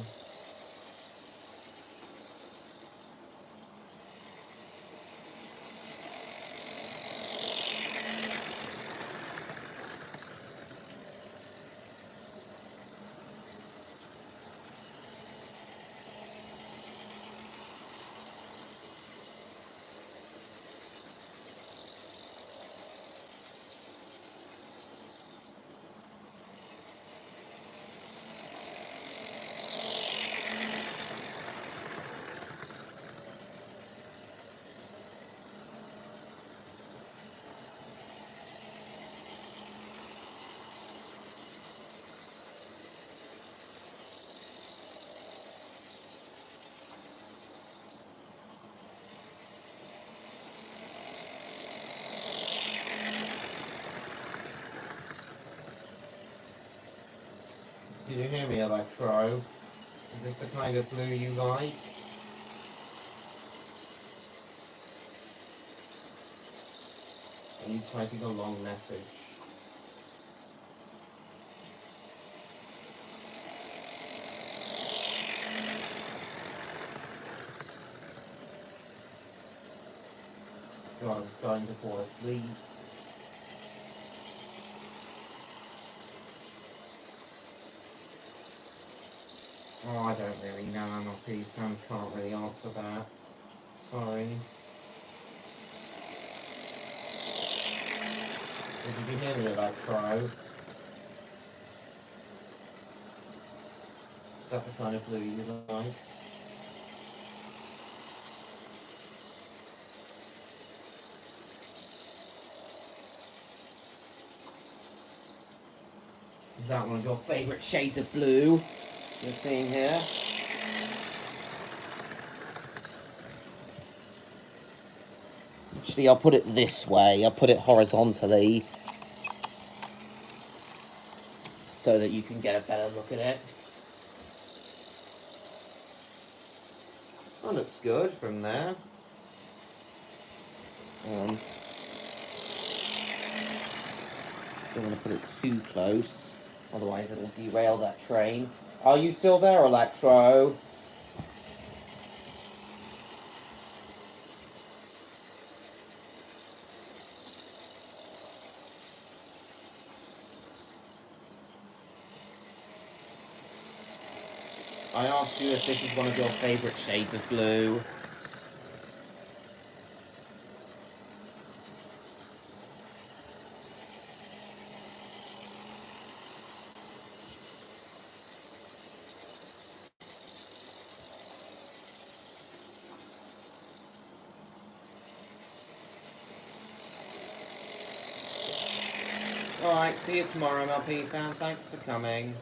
Did you hear me, Electro? Is this the kind of blue you like? Are you typing a long message? God, I'm starting to fall asleep. Oh, I don't really know, NLP fan can't really answer that. Sorry. Did you hear me, Electro? Is that the kind of blue you like? Is that one of your favourite shades of blue you're seeing here? Actually, I'll put it this way. I'll put it horizontally so that you can get a better look at it. That looks good from there. Don't want to put it too close, otherwise it'll derail that train. Are you still there, Electro? I asked you if this is one of your favourite shades of blue. Alright, see you tomorrow, MLP fan. Thanks for coming.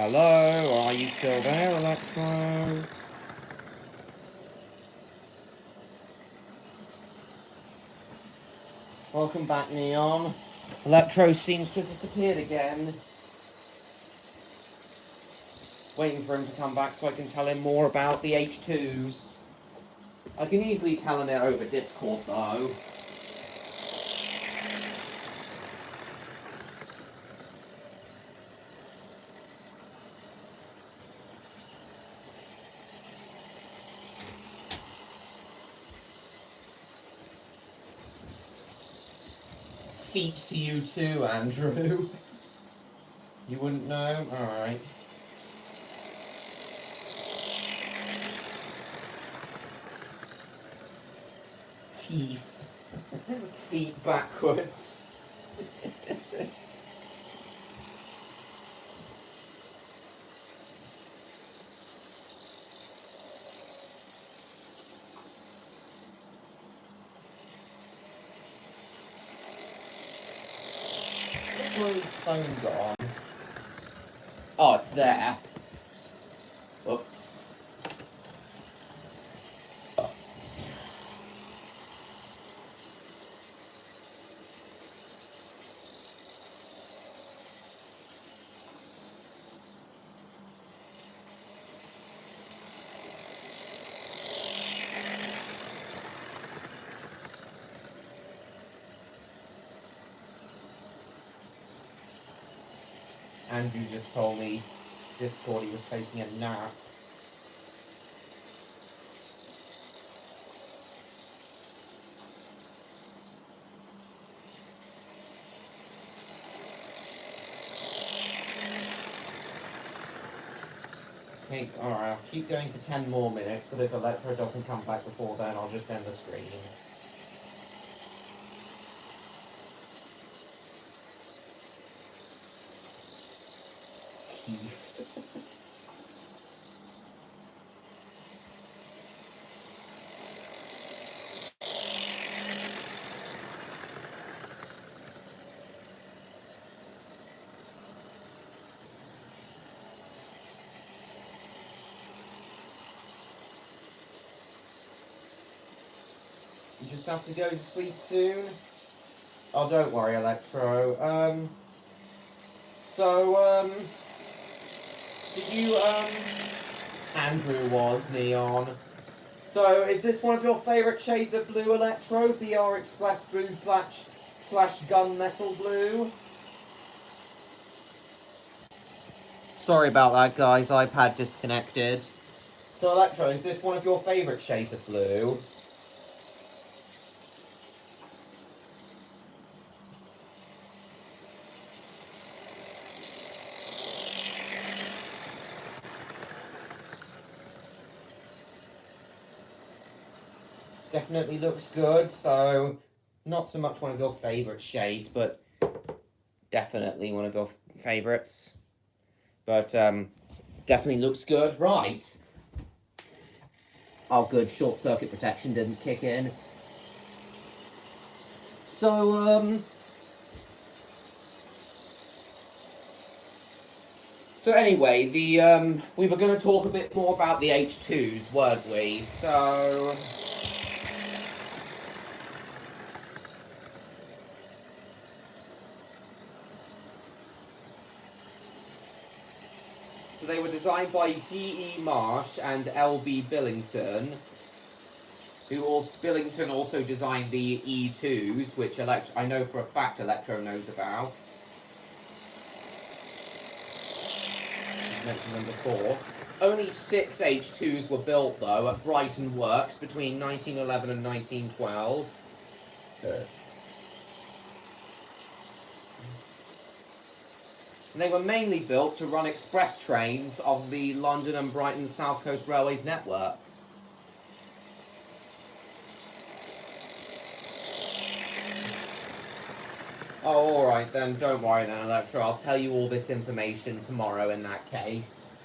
Hello, are you still there, Electro? Welcome back, Neon. Electro seems to have disappeared again. Waiting for him to come back so I can tell him more about the H2s. I can easily tell him it over Discord, though. Feet to you too, Andrew. You wouldn't know? Alright. Teeth. Feet backwards. Where's my phone gone? Oh, it's there. Oops. Andrew just told me Discord he was taking a nap. Okay, alright, I'll keep going for 10 more minutes, but if Electro doesn't come back before then, I'll just end the stream. Teeth. You just have to go to sleep soon? Oh, don't worry, Electro. Did you, Andrew was, Neon. So, is this one of your favourite shades of blue, Electro? BR Express Blue slash Gunmetal Blue? Sorry about that, guys. iPad disconnected. So, Electro, is this one of your favourite shades of blue? Definitely looks good, so not so much one of your favourite shades, but definitely one of your favourites. But, definitely looks good. Right. Oh, good. Short circuit protection didn't kick in. So, So anyway, we were going to talk a bit more about the H2s, weren't we? So they were designed by D.E. Marsh and L.B. Billington, Billington also designed the E2s, which I know for a fact Electro knows about. I've mentioned them before. Only 6 H2s were built, though, at Brighton Works between 1911 and 1912. And they were mainly built to run express trains of the London and Brighton South Coast Railways network. Oh, alright then, don't worry then, Electra. I'll tell you all this information tomorrow in that case.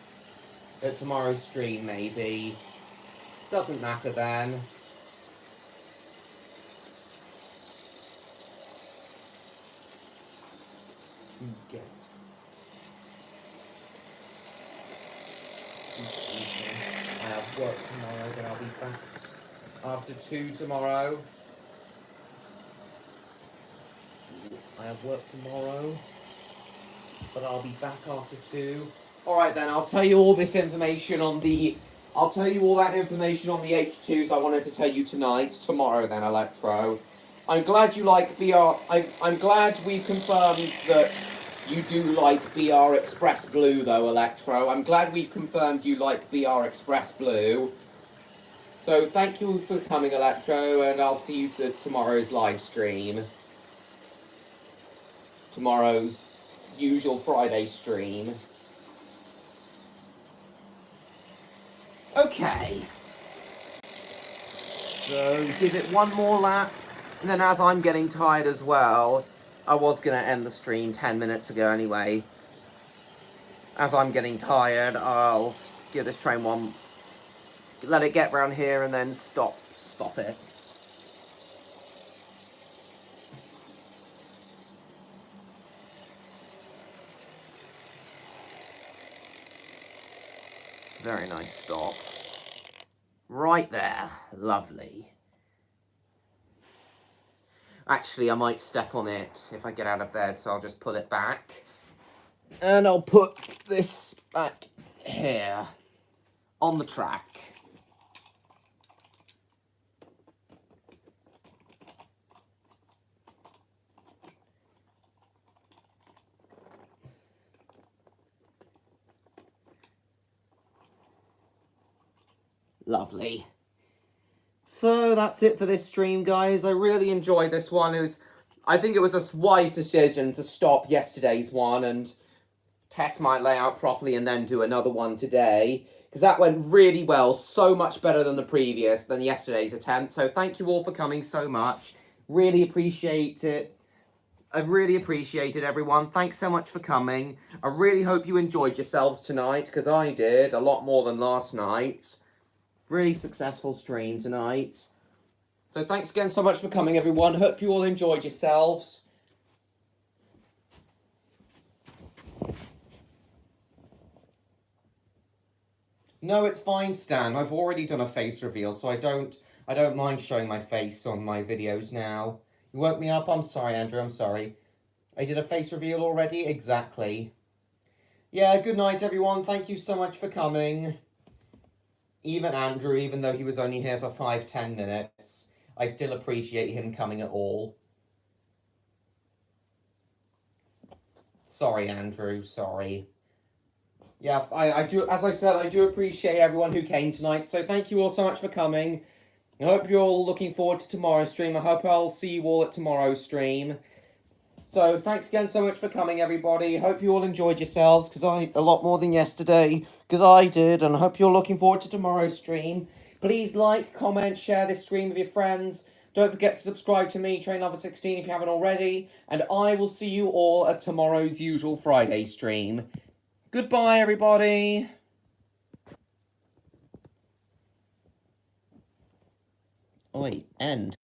At tomorrow's stream, maybe. Doesn't matter then. To get. work tomorrow, but I'll be back after 2 tomorrow. I have work tomorrow, but I'll be back after 2. Alright then, I'll tell you all this information on the... I'll tell you all that information on the H2s I wanted to tell you tomorrow then, Electro. I'm glad you like BR... I'm glad we've confirmed that you do like BR Express Blue though, Electro. I'm glad we've confirmed you like BR Express Blue. So thank you for coming, Electro, and I'll see you to tomorrow's live stream. Tomorrow's usual Friday stream. Okay. So give it one more lap. And then as I'm getting tired as well, I was going to end the stream 10 minutes ago anyway. As I'm getting tired, I'll give this train one... Let it get round here and then stop it. Very nice stop. Right there. Lovely. Actually, I might step on it if I get out of bed, so I'll just pull it back. And I'll put this back here on the track. Lovely. So that's it for this stream, guys. I really enjoyed this one. I think it was a wise decision to stop yesterday's one and test my layout properly and then do another one today. Because that went really well, so much better than yesterday's attempt. So thank you all for coming so much. Really appreciate it. I've really appreciated everyone. Thanks so much for coming. I really hope you enjoyed yourselves tonight, because I did, a lot more than last night. Really successful stream tonight. So thanks again so much for coming, everyone. Hope you all enjoyed yourselves. No, it's fine, Stan. I've already done a face reveal, so I don't mind showing my face on my videos now. You woke me up? I'm sorry, Andrew, I'm sorry. I did a face reveal already? Exactly. Yeah, good night, everyone. Thank you so much for coming. Even Andrew, even though he was only here for 5-10 minutes, I still appreciate him coming at all. Sorry, Andrew, sorry. Yeah, I do, as I said, I do appreciate everyone who came tonight, so thank you all so much for coming. I hope you're all looking forward to tomorrow's stream. I hope I'll see you all at tomorrow's stream. So, thanks again so much for coming, everybody. Hope you all enjoyed yourselves, a lot more than yesterday, because I did, and I hope you're looking forward to tomorrow's stream. Please like, comment, share this stream with your friends. Don't forget to subscribe to me, Train Lover 16, if you haven't already. And I will see you all at tomorrow's usual Friday stream. Goodbye, everybody. Oh, wait, end.